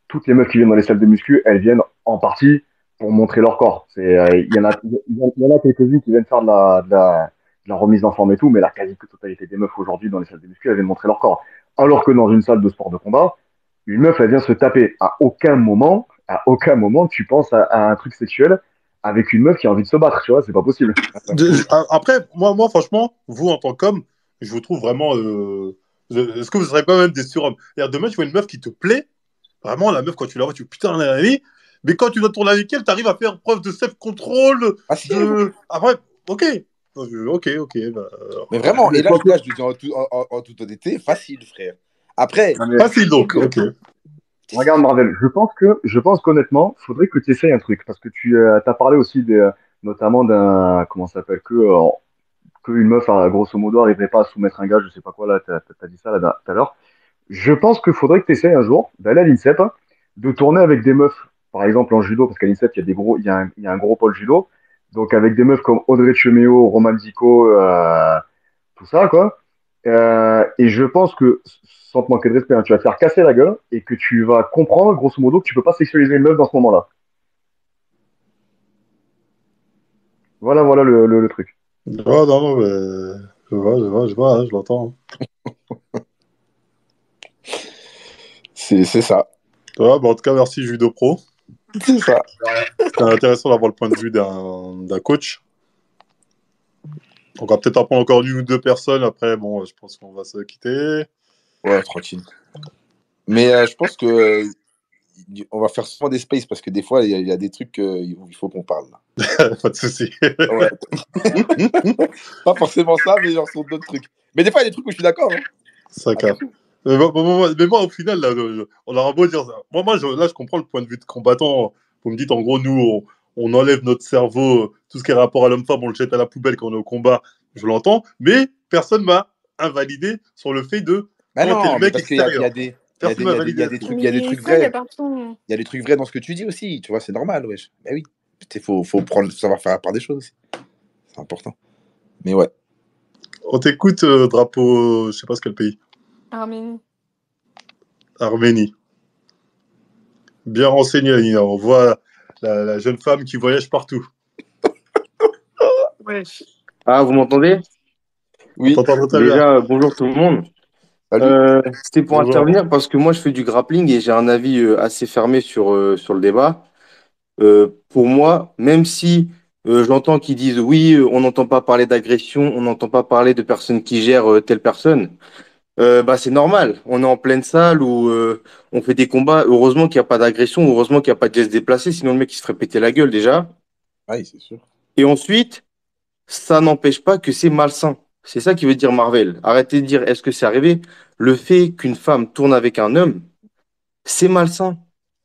toutes les meufs qui viennent dans les salles de muscu, elles viennent en partie pour montrer leur corps. Il y en a quelques-unes qui viennent faire de la remise en forme et tout, mais la quasi-totalité des meufs aujourd'hui dans les salles de muscu, elles viennent montrer leur corps. Alors que dans une salle de sport de combat, une meuf, elle vient se taper. À aucun moment, tu penses à un truc sexuel avec une meuf qui a envie de se battre, tu vois, c'est pas possible. Après, moi, franchement, vous, en tant qu'homme, je vous trouve vraiment. Est-ce que vous ne serez pas même des surhommes? Demain, tu vois une meuf qui te plaît. Vraiment, la meuf, quand tu la vois, tu dis putain, mais quand tu dois tourner avec elle, tu arrives à faire preuve de self-control. Ah si. Après, ok. Ok. Bah, Mais vraiment, et là, je te dis en toute honnêteté, facile, frère. Après, facile donc, ok. Regarde Marvel, je pense qu'honnêtement, faudrait que tu essayes un truc parce que tu as parlé aussi notamment d'un comment ça s'appelle que une meuf grosso modo arriverait pas à soumettre un gars, je sais pas quoi là, t'as dit ça là tout à l'heure. Je pense qu'il faudrait que tu essayes un jour d'aller à l'INSEP, hein, de tourner avec des meufs, par exemple en judo, parce qu'à l'INSEP il y a des gros, il y a un gros pôle judo, donc avec des meufs comme Audrey Cheméo, Roman Zico, tout ça quoi. Et je pense que, sans te manquer de respect, hein, tu vas te faire casser la gueule et que tu vas comprendre, grosso modo, que tu peux pas sexualiser une meuf dans ce moment-là. Voilà le truc. Non, mais je vois, hein, je l'entends. c'est ça. Ouais, bah, en tout cas, merci Judo Pro. C'est ça. C'était intéressant d'avoir le point de vue d'un coach. On va peut-être apprendre encore une ou deux personnes. Après, bon, je pense qu'on va se quitter. Ouais, tranquille. Mais je pense que on va faire souvent des spaces parce que des fois, il y a des trucs il faut qu'on parle. Là. Pas de souci. Ouais. Pas forcément ça, mais genre sur d'autres trucs. Mais des fois, il y a des trucs où je suis d'accord. Hein. Ça capte. Mais moi, au final, là, on aura beau dire ça. Là, je comprends le point de vue de combattant. Vous me dites, en gros, nous, on enlève notre cerveau, tout ce qui est rapport à l'homme-femme, on le jette à la poubelle quand on est au combat. Je l'entends. Mais personne m'a invalidé sur le fait de. Bah quand t'es non, le mais mec parce qu'il y a extérieur. des. Personne m'a validé. Il y a des trucs ça, il y vrais. a partout. Il y a des trucs vrais dans ce que tu dis aussi, tu vois, c'est normal, wesh. Bah oui, il faut savoir faire la part des choses aussi. C'est important. Mais ouais. On t'écoute, drapeau, je sais pas ce quel pays. Arménie. Arménie. Bien renseigné, Nina. On voit la jeune femme qui voyage partout. Ouais. Ah, vous m'entendez? Oui. On t'entend très bien. Déjà, bonjour tout le monde. Salut. C'était pour Bonjour. intervenir parce que moi, je fais du grappling et j'ai un avis assez fermé sur le débat. Pour moi, même si j'entends qu'ils disent oui, on n'entend pas parler d'agression, on n'entend pas parler de personnes qui gèrent telle personne, bah, c'est normal. On est en pleine salle où on fait des combats. Heureusement qu'il n'y a pas d'agression, heureusement qu'il n'y a pas de gestes déplacés, sinon le mec il se ferait péter la gueule déjà. Oui, c'est sûr. Et ensuite, ça n'empêche pas que c'est malsain. C'est ça qui veut dire Marvel. Arrêtez de dire est-ce que c'est arrivé. Le fait qu'une femme tourne avec un homme, c'est malsain.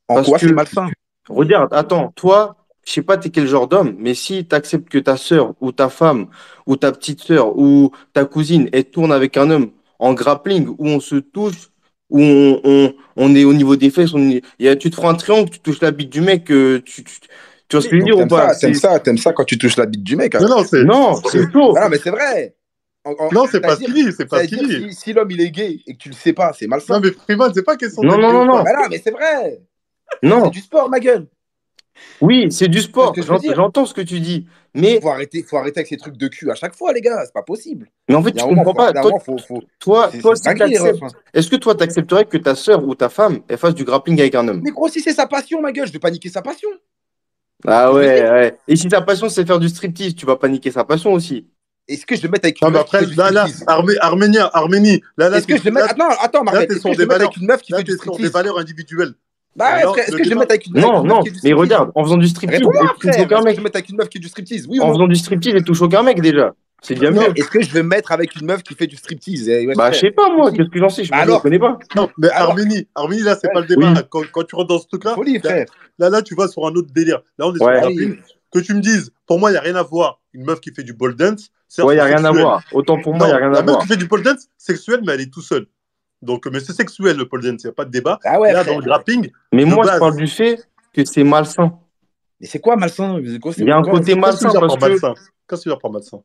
En Parce quoi que, c'est malsain? regarde, attends, toi, je sais pas t'es quel genre d'homme, mais si tu acceptes que ta sœur ou ta femme ou ta petite sœur ou ta cousine, elle tourne avec un homme en grappling où on se touche, où on est au niveau des fesses, tu te feras un triangle, tu touches la bite du mec, tu vois ce que je veux Donc dire ou pas? t'aimes ça quand tu touches la bite du mec. Non, c'est. Non, c'est chaud. Ah non, mais c'est vrai. Non, c'est pas ce C'est-à-dire- qu'il dit. C'est pas ce qu'il C'est-à-dire dit. si l'homme il est gay et que tu le sais pas, c'est malsain. Non, mais Freeman, c'est pas question Non, d'être non, gay ou non, pas. non. Bah non, mais c'est vrai. Non, C'est du sport, ma gueule. oui, c'est du sport. C'est ce que je veux dire. J'entends ce que tu dis. Mais, Faut arrêter avec ces trucs de cul à chaque fois, les gars. C'est pas possible. mais en fait, Il y a tu un moment, comprends pas. il y a un Toi, moment, toi, c'est toi, une si dinguerie, les t'acceptes, refs, hein. est-ce que toi, t'accepterais que ta sœur ou ta femme, elle fasse du grappling avec un homme? Mais gros, si c'est sa passion, ma gueule, je vais pas niquer sa passion. Ah Je veux ouais, dire. ouais. Et si ta passion, c'est faire du striptease, tu vas paniquer sa passion aussi. Est-ce que je vais mettre avec Non, une mais meuf qui après, fait du là, striptease? Arménie. Là, Est-ce que je vais mettre. Attends, là, Marvel. t'es Est-ce sur que je des vais mettre valeurs. avec une meuf qui Là, fait du t'es sur des striptease? valeurs individuelles. Bah, Là, frère, est-ce le que je vais débat- mettre avec une Non, meuf non. qui fait du Mais striptease? regarde, en faisant du striptease, Réponds-moi, elle touche frère. aucun Est-ce que je mec. vais mettre avec une meuf qui fait du striptease? Oui ou En non? faisant du striptease, elle touche aucun mec déjà. C'est déjà Non, mieux. Est-ce que je vais mettre avec une meuf qui fait du striptease? Eh, ouais, Bah, je frère. sais pas, moi, qu'est-ce que j'en sais? Je Bah ne alors, connais pas. non, mais alors, Arménie, là, c'est ouais, pas le débat. Oui, Quand tu rentres dans ce truc-là, folie, frère. là, tu vas sur un autre délire. Là, on est sur le ouais. grappling. Allez. Que tu me dises, pour moi, il n'y a rien à voir. Une meuf qui fait du pole dance, certes, Ouais, il n'y c'est a rien à sexuel. voir. Autant pour moi, il n'y a Non, rien la à meuf voir. qui fait du pole dance, sexuel, mais elle est tout seule. Donc, mais c'est sexuel, le pole dance, il n'y a pas de débat. Ah ouais, Là, frère. dans le grappling, Mais de moi, je base. parle du fait que c'est malsain. Mais c'est quoi malsain? Il y a un côté Qu'est-ce que tu malsain veux dire parce par que malsain? Qu'est-ce que tu veux dire par malsain?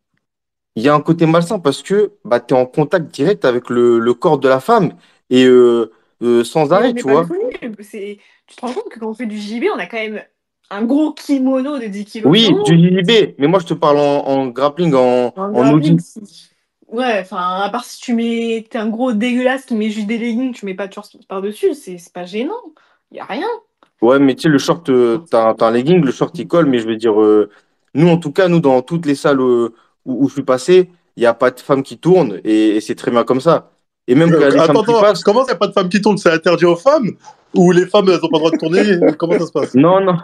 il y a un côté malsain parce que bah, tu es en contact direct avec le corps de la femme et sans Mais on arrêt, n'est tu pas vois. des Tu te rends compte que quand on fait du JB, on a quand même un gros kimono de 10 kilos Oui, sur du nous. JJB, mais moi je te parle en grappling, En en grappling, Audi. ouais, enfin, à part si t'es un gros dégueulasse qui met juste des leggings, tu mets pas de shorts par-dessus, c'est pas gênant. Y a rien. Ouais, mais tu sais, le short, t'as un legging, le short il colle, mais je veux dire, nous en tout cas, nous dans toutes les salles où je suis passé, il n'y a pas de femmes qui tournent et c'est très bien comme ça. Et même quand il y a des femmes qui Attends, passent, comment ça, y a pas de femmes qui tournent? C'est interdit aux femmes? Ou les femmes, elles n'ont pas le droit de tourner? Comment ça se passe? non, non,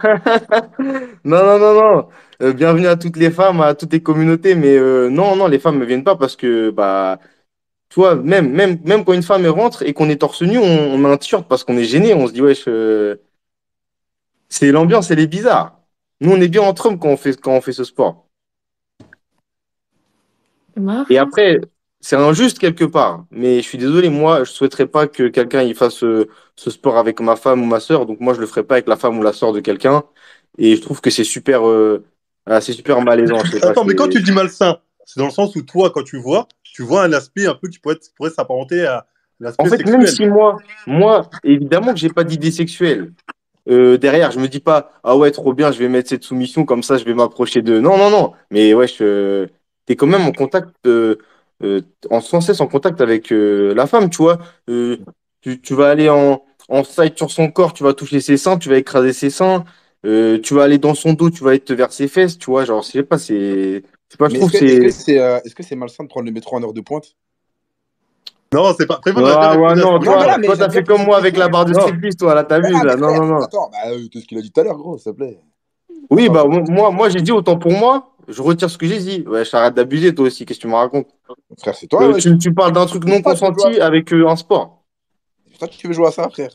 non, non, non, non. Bienvenue à toutes les femmes, à toutes les communautés, mais non, non, les femmes ne viennent pas parce que, bah, tu vois, même quand une femme elle rentre et qu'on est torse nu, on met un t-shirt parce qu'on est gêné, on se dit, wesh, c'est l'ambiance, elle est bizarre. Nous, on est bien entre hommes quand on fait ce sport. Et après, c'est injuste quelque part, mais je suis désolé, moi, je souhaiterais pas que quelqu'un il fasse ce sport avec ma femme ou ma sœur, donc moi, je le ferai pas avec la femme ou la sœur de quelqu'un, et je trouve que c'est super malaisant, je sais pas, Attends, mais quand tu dis malsain, c'est dans le sens où toi, quand tu vois un aspect un peu qui pourrait s'apparenter à l'aspect En fait, sexuel. même si moi, évidemment que j'ai pas d'idée sexuelle. Derrière, je me dis pas, ah ouais, trop bien, je vais mettre cette soumission, comme ça, je vais m'approcher d'eux. Non, non, non. Mais ouais, t'es quand même en contact, sans cesse en contact avec la femme, tu vois. Tu vas aller en side sur son corps, tu vas toucher ses seins, tu vas écraser ses seins. Tu vas aller dans son dos, tu vas être vers ses fesses, tu vois. Genre, je sais pas, je sais pas, je Mais trouve est-ce que que c'est. est-ce que c'est malsain de prendre le métro en heure de pointe? Non, c'est pas. Préman n'a Ah jamais ouais, répondu à non, ce Non, mais là, toi, mais toi, j'aime t'as bien fait comme poser moi des avec questions. la barre de Non. cycliste, toi, là, t'as Mais vu, là, là. mais Non, non, frère, non. attends, c'est ce qu'il a dit tout à l'heure, gros, s'il te plaît. Oui, Attends, bah, attends. moi, j'ai dit autant pour moi, je retire ce que j'ai dit. Ouais, j'arrête d'abuser, toi aussi, qu'est-ce que tu me racontes? Frère, c'est toi, ouais. Tu parles d'un truc non Toi, tu veux jouer à consenti ça. avec un sport. Toi, tu veux jouer à ça, frère.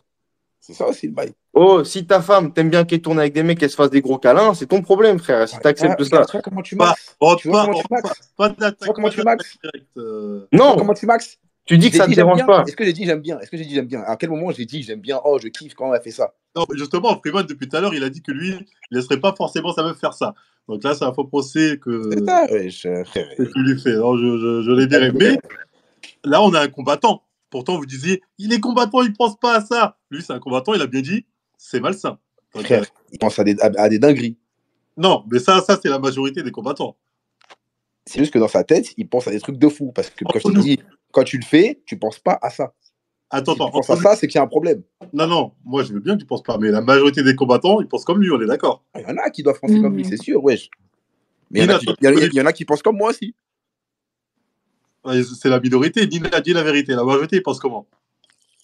C'est ça aussi le bail. Oh, si ta femme t'aime bien qu'elle tourne avec des mecs, qu'elle se fasse des gros câlins, c'est ton problème, frère. Si t'acceptes ça. Regarde, tu vois comment tu Pas, maxes. on Tu vois pas, comment on tu maxes. pas Tu vois d'attaque, comment pas tu d'attaque maxes. directe. Tu vois Non, comment tu maxes. tu dis Je que t'ai ça te dit j'aime dérange bien. pas. Est-ce que j'ai dit j'aime bien? Est-ce que j'ai dit j'aime bien? À quel moment j'ai dit j'aime bien? Oh, je kiffe quand elle fait ça. Non, justement, Freeman, depuis tout à l'heure, il a dit que lui, il laisserait pas forcément sa meuf faire ça. Donc là, c'est un faux procès C'est que ça, ouais, frère. qu'il lui fait. Non, je les dirais. Mais là, on a un combattant. Pourtant, vous disiez, il est combattant, il pense pas à ça. Lui, c'est un combattant, il a bien dit, c'est malsain. Donc, Frère, il pense à des dingueries. non, mais ça c'est la majorité des combattants. C'est juste que dans sa tête, il pense à des trucs de fou. Parce que quand je te dis, quand tu le fais, tu penses pas à ça. Attends, Si tu attends. penses à ça, c'est qu'il y a un problème. Non, non, moi je veux bien que tu penses pas, mais la majorité des combattants, ils pensent comme lui, on est d'accord. Il y en a qui doivent penser comme lui, c'est sûr, wesh. Mais Nina, il y en a qui pensent comme moi aussi. c'est la minorité. Nina dit la vérité. La majorité, ils pensent comment?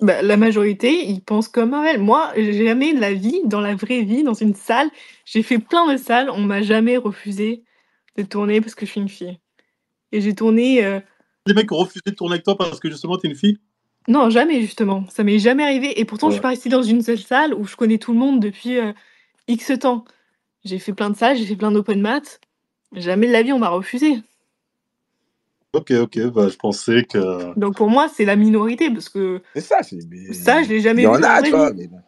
Bah, la majorité, ils pensent comme elle. Moi, j'ai jamais de la vie, dans la vraie vie, dans une salle, j'ai fait plein de salles, on m'a jamais refusé de tourner parce que je suis une fille. Et j'ai tourné. Les mecs ont refusé de tourner avec toi parce que justement, t'es une fille? Non, jamais, justement. Ça m'est jamais arrivé. Et pourtant, je suis Ouais. pas restée dans une seule salle où je connais tout le monde depuis X temps. J'ai fait plein de salles, j'ai fait plein d'open mat. Jamais de la vie, on m'a refusé. Ok, bah, je pensais que. Donc pour moi, c'est la minorité parce que C'est ça. ça, je l'ai jamais Il y vu en dans la a, vraie tu vois. vie. Mais bon.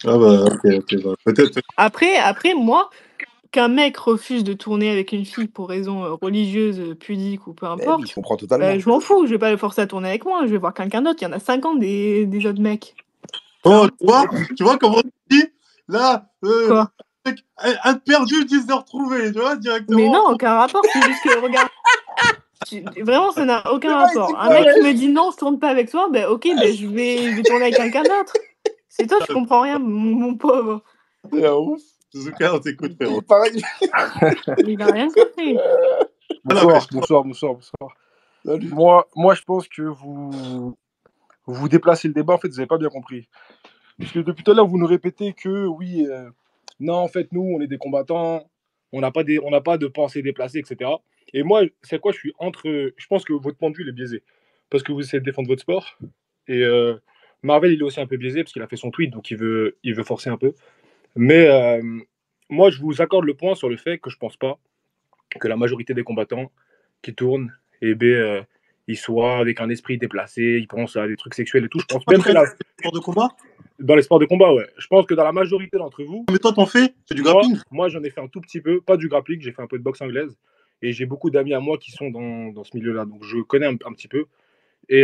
Ah bah, ok, bah, peut-être. Après, moi, qu'un mec refuse de tourner avec une fille pour raison religieuse, pudique ou peu Mais oui, je importe, comprends totalement. je m'en fous, je vais pas le forcer à tourner avec moi, je vais voir quelqu'un d'autre. Il y en a 50 des autres mecs. Oh, tu vois comment tu dis? Là, Quoi? un de perdu, 10 de retrouvé, tu vois, Mais directement. non, aucun rapport, c'est juste que, regarde, vraiment, ça n'a aucun Mais rapport. c'est Un quoi, mec qui wesh? me dit non, je tourne pas avec toi, ben ok, ben je vais tourner avec quelqu'un d'autre. C'est toi, tu comprends rien, mon pauvre. C'est un ouf. Suzuka, on t'écoute, frérot. Pareil. Il a rien compris. Bonsoir. Salut. Moi, je pense que vous déplacez le débat. En fait, vous n'avez pas bien compris. Parce que depuis tout à l'heure, vous nous répétez que oui, non, en fait, nous, on est des combattants, on n'a pas de pensée déplacée, etc. Et moi, c'est quoi? Je pense que votre point de vue, il est biaisé. Parce que vous essayez de défendre votre sport. Et Marvel, il est aussi un peu biaisé parce qu'il a fait son tweet, donc il veut forcer un peu. Mais moi, je vous accorde le point sur le fait que je pense pas que la majorité des combattants qui tournent, ils soient avec un esprit déplacé, ils pensent à des trucs sexuels et tout. Je pense même que Sport de combat? dans les sports de combat, ouais. Je pense que dans la majorité d'entre vous, Mais toi, t'en fais? C'est du grappling? moi j'en ai fait un tout petit peu, pas du grappling, j'ai fait un peu de boxe anglaise. Et j'ai beaucoup d'amis à moi qui sont dans ce milieu-là, donc je connais un petit peu. Et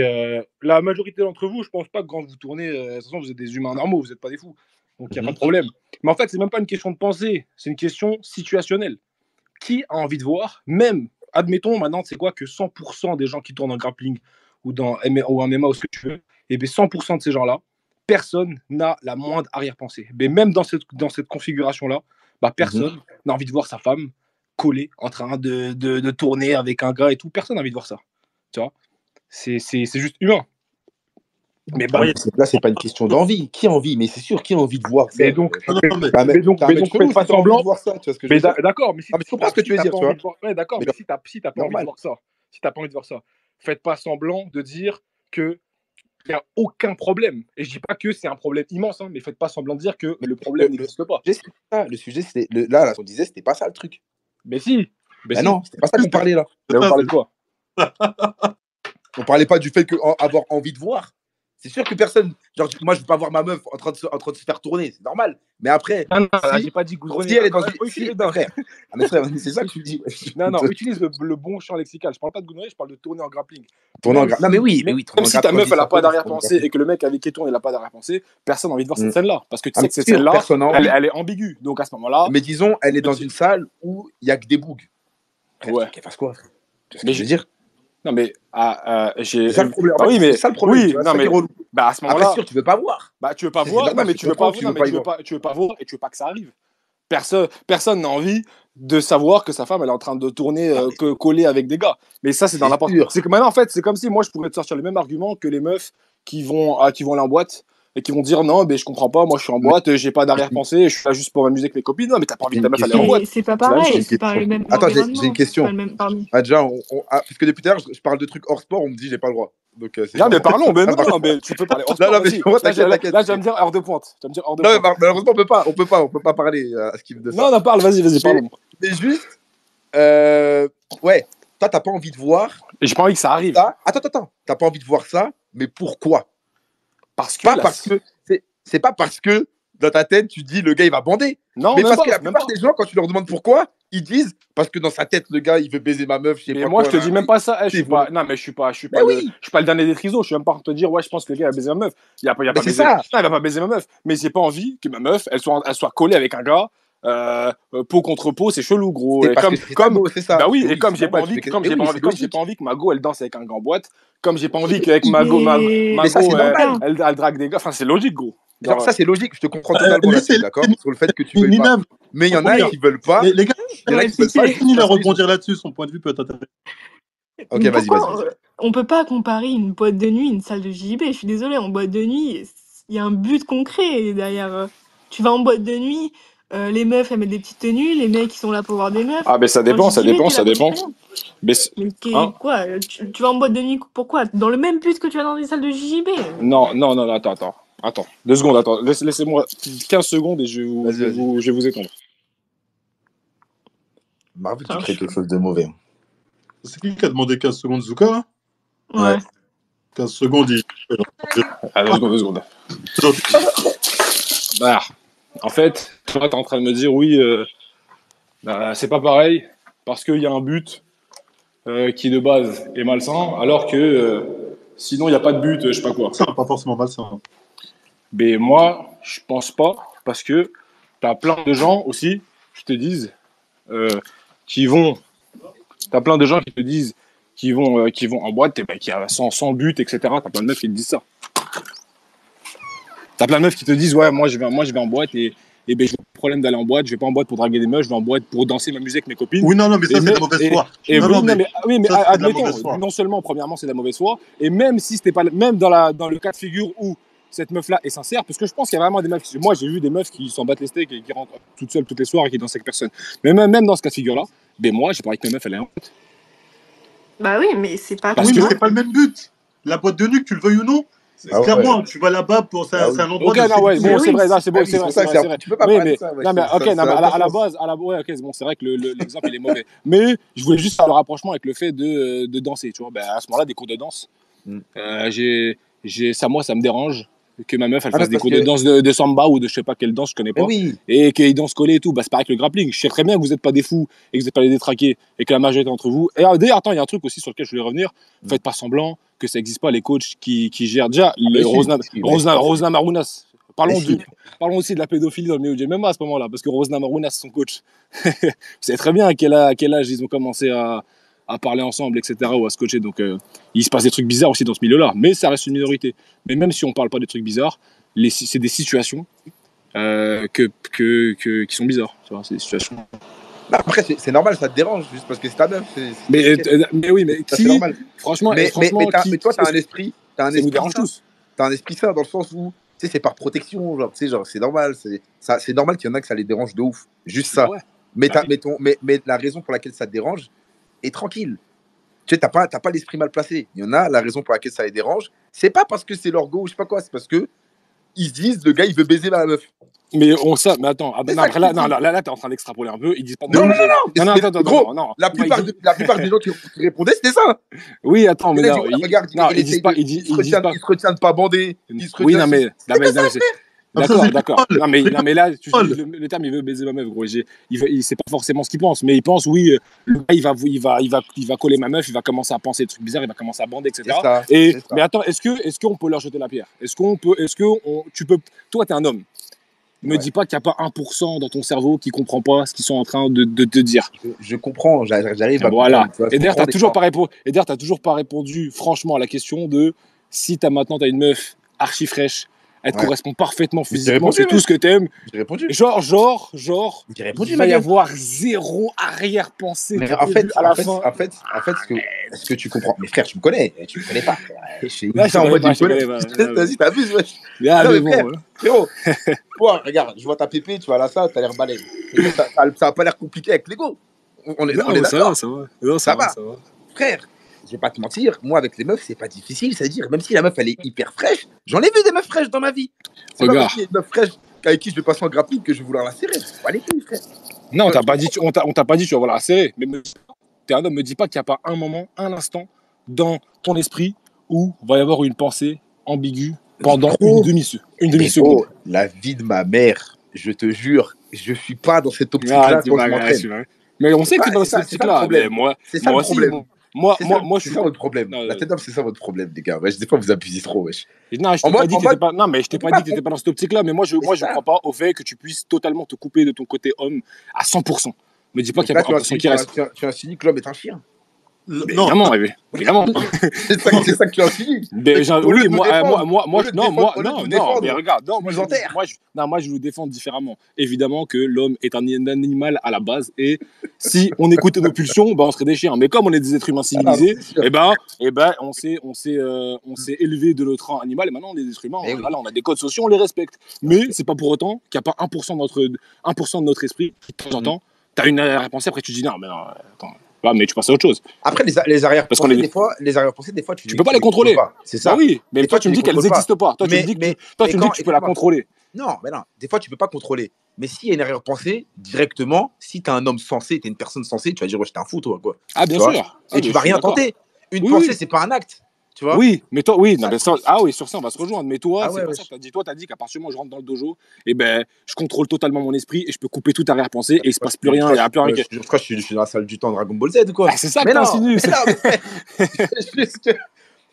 la majorité d'entre vous, je pense pas que quand vous tournez, de toute façon, vous êtes des humains normaux, vous n'êtes pas des fous. Donc il n'y a pas de problème. Mais en fait, c'est même pas une question de pensée, c'est une question situationnelle. Qui a envie de voir, même, admettons maintenant, c'est quoi, que 100% des gens qui tournent en grappling ou en MMA ou ce que tu veux, et bien 100% de ces gens-là, personne n'a la moindre arrière-pensée. Mais même dans cette configuration-là, personne n'a envie de voir sa femme collée en train de tourner avec un gars et tout. Personne n'a envie de voir ça. Tu vois, c'est juste humain. Mais là, c'est pas une question d'envie. Qui a envie? Mais c'est sûr, qui a envie de voir ça? Mais donc, faites pas semblant de voir ça. Tu vois ce que je veux dire? D'accord, mais si je comprends ce que tu veux dire, tu vois. Ouais, d'accord, mais si t'as pas envie de voir ça, faites pas semblant de dire que il n'y a aucun problème. Et je dis pas que c'est un problème immense, hein, mais faites pas semblant de dire que le problème n'existe pas. Le sujet, c'était là, on disait, c'était pas ça le truc. Mais si. Non, c'était pas ça qu'on parlait là. Mais vous parlez de quoi? On parlait pas du fait qu'avoir envie de voir. C'est sûr que personne. Genre, moi, je veux pas voir ma meuf en train de se faire tourner, c'est normal. Mais après. Non, j'ai pas dit goudronner. Si elle est dans une. Frère, c'est ça que tu dis. Non, utilise le bon champ lexical. Je parle pas de goudronner, je parle de tourner en grappling. Non, mais oui. Même si ta meuf, elle a pas d'arrière-pensée et que le mec avec qui tourne, il a pas d'arrière-pensée, personne n'a envie de voir cette scène-là. Parce que tu sais que cette scène-là, elle est ambiguë. Donc à ce moment-là. Mais disons, elle est dans une salle où il y a que des bougs. Ouais. Qu'elle fasse quoi? Tu sais ce que je veux dire? Non, mais j'ai. C'est ça le problème. Oui, mais c'est ça le problème. Oui, non, mais à ce moment-là. Après, sûr, tu veux pas voir. Tu veux pas voir. Non, mais tu veux pas voir et tu veux pas que ça arrive. Personne n'a envie de savoir que sa femme elle est en train de tourner collée avec des gars. Mais ça c'est dans C'est n'importe. sûr. C'est que maintenant en fait c'est comme si moi je pourrais te sortir le même argument que les meufs qui vont aller en boîte et qui vont dire non mais je comprends pas, moi je suis en boîte, j'ai pas d'arrière-pensée, je suis là juste pour m'amuser avec mes copines. Non mais t'as pas envie J'ai que ta une meuf elle est en question. boîte. Mais c'est pas C'est la même pareil, chose. c'est pas le même Attends, j'ai une environnement. C'est pas question. le même. Pardon. Ah, déjà, parce que depuis tout à l'heure, je parle de trucs hors sport, on me dit j'ai pas le droit. Donc, c'est Non mais bon. parlons, mais Ah, non, par- mais tu peux parler hors Non, sport, non, mais vas-y. moi, t'inquiète, t'inquiète. Là, tu vas me dire heure de pointe. Tu vas me dire heure de Non, mais pointe. malheureusement, on peut pas parler à ce de ça. Non, non, parle, vas-y, parle. Mais juste, ouais, toi, t'as pas envie de voir Et j'ai pas envie que ça arrive. ça. Attends, t'as pas envie de voir ça, mais pourquoi? Parce que Pas là, parce que c'est pas parce que dans ta tête, tu dis le gars il va bander. non, Mais même parce pas, que la même plupart pas. des gens, quand tu leur demandes pourquoi, ils disent parce que dans sa tête, le gars il veut baiser ma meuf, je sais Mais pas moi, quoi. je te dis même pas ça. Eh, je C'est suis pas. bon. Non, mais je suis pas Mais le. oui. Je suis pas le dernier des trisos. Je suis même pas en train de te dire, ouais, je pense que le gars a baisé ma meuf. Il a pas Mais c'est baisé. ça. Non, il va pas baiser ma meuf. Mais j'ai pas envie que ma meuf, elle soit collée avec un gars. Peau contre peau, c'est chelou, gros. C'est Et parce que c'est ta go, c'est ça. bah oui, Mais et comme c'est j'ai pas normal, envie, tu fais comme que- j'ai mais pas oui, envie, c'est comme j'ai logique. pas envie que Mago elle danse avec un gars en boîte, comme j'ai pas envie qu'avec Mago, Mais ça, c'est normal. elle drague des gars. Enfin, c'est logique, gros. Genre, Genre, ça, c'est logique. Je te comprends totalement là-dessus, Laissez d'accord? Sur le fait que tu veuilles pas. Nina, Mais il y en a rebondir. qui veulent pas. Les gars, Il y en a Ouais, qui veulent pas. c'est- juste Nina parce qu'ils rebondir là-dessus, son point de vue peut être intéressant. Ok, vas-y, Pourquoi vas-y. on peut pas comparer une boîte de nuit, une salle de JB? Je suis désolée, en boîte de nuit, il y a un but concret derrière. Tu vas en boîte de nuit, les meufs elles mettent des petites tenues, les mecs ils sont là pour voir des meufs. ah, mais ça Dans le dépend, ça JB, dépend, t'es ça là pour dépend. rien. Mais Mais hein? quoi? Tu vas en boîte de nuit, pourquoi? Dans le même but que tu vas dans des salles de JB. Non, attends. 2 secondes, attends. Laissez-moi 15 secondes et je vais vous étendre. Marvel, tu Ah, crées je- quelque chose de mauvais. C'est qui a demandé 15 secondes, Zuka, là Ouais. 15 secondes, il... Ah, 2 secondes. Bah, en fait, toi, t'es en train de me dire, oui, c'est pas pareil, parce qu'il y a un but qui, de base, est malsain, alors que sinon, il n'y a pas de but, je sais pas quoi. Ça, pas forcément malsain. Mais moi, je pense pas, parce que t'as plein de gens aussi qui te disent qui vont. T'as plein de gens qui te disent qui vont en boîte, et ben, qui a sans but, etc. T'as plein de meufs qui te disent ça. T'as plein de meufs qui te disent ouais, moi je vais en boîte et ben j'ai pas de problème d'aller en boîte, je vais pas en boîte pour draguer des meufs, je vais en boîte pour danser, m'amuser avec mes copines. Oui, non, mais ça, c'est de la mauvaise foi. Et Non, oui, non, oui, mais ça, c'est de la admettons, mauvaise foi. non seulement, premièrement, c'est de la mauvaise foi, et même si c'était pas, même dans le cas de figure où cette meuf-là est sincère, parce que je pense qu'il y a vraiment des meufs, moi j'ai vu des meufs qui s'en battent les steaks et qui rentrent toutes seules toutes les soirs et qui dansent avec personne. Mais même dans ce cas de figure-là, ben moi, j'ai pas envie que mes meufs, elle est en boîte. Bah oui, mais c'est pas Parce Oui, comme mais ça. c'est pas le même but. La boîte de nuit, que tu le veuilles ou non, Ah ouais. clairement, tu vas là-bas pour ça, Ah oui. c'est un endroit Ok, de non, ouais, séduction. bon, c'est oui, vrai, là, c'est Ah bon, oui, c'est c'est vrai, pour ça c'est que vrai, c'est vrai. tu peux pas Oui, parler mais, de ça. Ouais, non, mais, ça- ok, ça- non, mais ça a à la pas de sens. base, ouais, ok, bon, c'est vrai que l'exemple, il est mauvais. Mais je voulais juste faire le rapprochement avec le fait de danser, tu vois. Ben, à ce moment-là, des cours de danse, Mm. moi, ça me dérange que ma meuf, elle Ah, fasse mais des parce cours que- de danse de samba ou de je sais pas quelle danse, je connais Mais pas, oui. et qu'ils dansent collés et tout. Bah, c'est pareil avec le grappling. Je sais très bien que vous n'êtes pas des fous et que vous n'êtes pas des détraqués et que la majorité d'entre vous. Et d'ailleurs, attends, il y a un truc aussi sur lequel je voulais revenir. Faites pas semblant que ça n'existe pas, les coachs qui gèrent. Déjà, mais le si, si, Rosna Marounas. Mais si. Parlons aussi de la pédophilie dans le milieu du MMA à ce moment-là, parce que Rosna Marounas, c'est son coach. Vous savez très bien à quel âge ils ont commencé à parler ensemble, etc., ou à se coacher. Donc, il se passe des trucs bizarres aussi dans ce milieu-là, mais ça reste une minorité. Mais même si on parle pas des trucs bizarres, c'est des situations qui sont bizarres. Tu vois, c'est des situations. Bah, après, c'est normal, ça te dérange juste parce que c'est ta meuf. Mais oui, mais Ça, qui, c'est normal. franchement, Mais qui, toi, t'as un esprit. T'as un ça nous esprit dérange sain. tous. T'as un esprit sain dans le sens où, tu sais, c'est par protection. Genre, tu sais, genre, c'est normal. C'est normal qu'il y en a que ça les dérange de ouf. Juste ça. Ouais. Mais, Bah mais la raison pour laquelle ça te dérange est tranquille. Tu sais, t'as pas l'esprit mal placé. Il y en a, la raison pour laquelle ça les dérange, c'est pas parce que c'est leur go ou je sais pas quoi, c'est parce que ils se disent, le gars, il veut baiser ma meuf. Mais on sait, mais attends, C'est non, ça après, que là, je non, dis. là, t'es en train d'extrapoler un peu. Ils disent pas Non, non, attends, gros, non. la plupart des gens qui répondaient, c'était ça. Oui, attends, mais Il a non, dit, regarde, non, il ils disent pas, ils se disent pas. retient de pas bander. Il se Oui, retient non, mais, c'est que ça, frère. d'accord. Non, mais là, tu Paul. dis le terme, il veut baiser ma meuf, gros. C'est pas forcément ce qu'il pense, mais il pense, oui, le gars, il va coller ma meuf, il va commencer à penser des trucs bizarres, il va commencer à bander, etc. C'est ça, Et, c'est ça. mais attends, est-ce qu'on peut leur jeter la pierre? Toi, t'es un homme. Me Ouais. dis pas qu'il n'y a pas 1% dans ton cerveau qui comprend pas ce qu'ils sont en train de te dire. Je comprends, j'arrive à Voilà. comprendre. Tu vois, Et d'ailleurs, je comprends t'as toujours pas répondu franchement à la question de si t'as une meuf archi fraîche elle te Ouais. correspond parfaitement Mais j'ai physiquement, répondu, c'est tout mec. ce que t'aimes. J'ai répondu. Genre, J'ai répondu, il ma va y gueule. avoir zéro arrière-pensée Mais du en début fait, à la en fait, fin. en fait, en fait, ce que tu comprends. Mais frère, tu me connais. Tu me connais pas, frère. Il Là, dit ça en mode, il me je te connaît. connais pas. Vas-y, t'abuses, wesh. Ah, Non, mais mais frère, bon. frérot. Toi, regarde, je vois ta pépé, tu vas à la salle, t'as l'air balèze. Et toi, ça a pas l'air compliqué avec l'ego. On est Non, ça va, d'accord. ça va. Non, Ça va. ça va. Frère, je vais pas te mentir, moi avec les meufs, c'est pas difficile, c'est-à-dire, même si la meuf elle est hyper fraîche, j'en ai vu des meufs fraîches dans ma vie. C'est pas Regarde. parce qu'il y a une meuf fraîche avec qui je vais passer en grappling que je vais vouloir la serrer. Pas les couilles, frère. Non, on t'a pas dit, on t'a pas dit tu vas voir la serrer. Mais t'es un homme, me dis pas qu'il n'y a pas un moment, un instant dans ton esprit où va y avoir une pensée ambiguë pendant une demi-seconde. Oh, la vie de ma mère, je te jure, je suis pas dans cette optique-là quand je m'entraîne. Mais on sait que t'es pas dans C'est ça cette optique-là. Mais moi, c'est ça le aussi, problème. moi, C'est ça votre problème. Non, La tête d'homme, c'est ça votre problème, les gars. Wesh, des fois, vous abusez trop, wesh. Non, je t'ai pas dit que t'étais pas. Non, mais je t'ai pas dit que t'étais pas dans cette optique-là. Mais moi, je crois pas au fait que tu puisses totalement te couper de ton côté homme à 100%. Me dis pas qu'il y a pas 1% qui reste. Tu insinues que l'homme est un chien. Évidemment, évidemment. C'est ça que tu insinues. Oui, non, mais regarde, moi je vous défends différemment. Évidemment que l'homme est un animal à la base et si on écoutait nos pulsions, on serait des chiens. Mais comme on est des êtres humains civilisés, on s'est élevé de notre rang animal et maintenant on est des êtres humains. Voilà, on a des codes sociaux, on les respecte. Mais c'est pas pour autant qu'il n'y a pas 1% de notre esprit qui de temps en temps, t'as une arrière-pensée, après tu dis non, mais non, attends. Ah, mais tu passes à autre chose. Après, les arrière-pensées, des fois, tu peux pas les contrôler. C'est ça. Oui, mais toi, tu me dis qu'elles n'existent pas. Toi, tu me dis que tu peux la contrôler. Non, mais non. Des fois, tu peux pas contrôler. Mais s'il y a une arrière-pensée, directement, si tu es un homme sensé, tu es une personne sensée, tu vas dire, ouais, t'es un fou, toi, quoi. Ah, bien sûr. Et tu vas rien tenter. Une pensée, c'est pas un acte. Tu vois. Oui, mais toi, oui, sur ça, on va se rejoindre. Mais toi, c'est pas ça. T'as dit qu'à partir du moment où je rentre dans le dojo, je contrôle totalement mon esprit et je peux couper toute arrière-pensée et il se passe plus rien. Il y a plus rien. Je crois que je suis dans la salle du temps Dragon Ball Z ou quoi. C'est ça que t'insinues.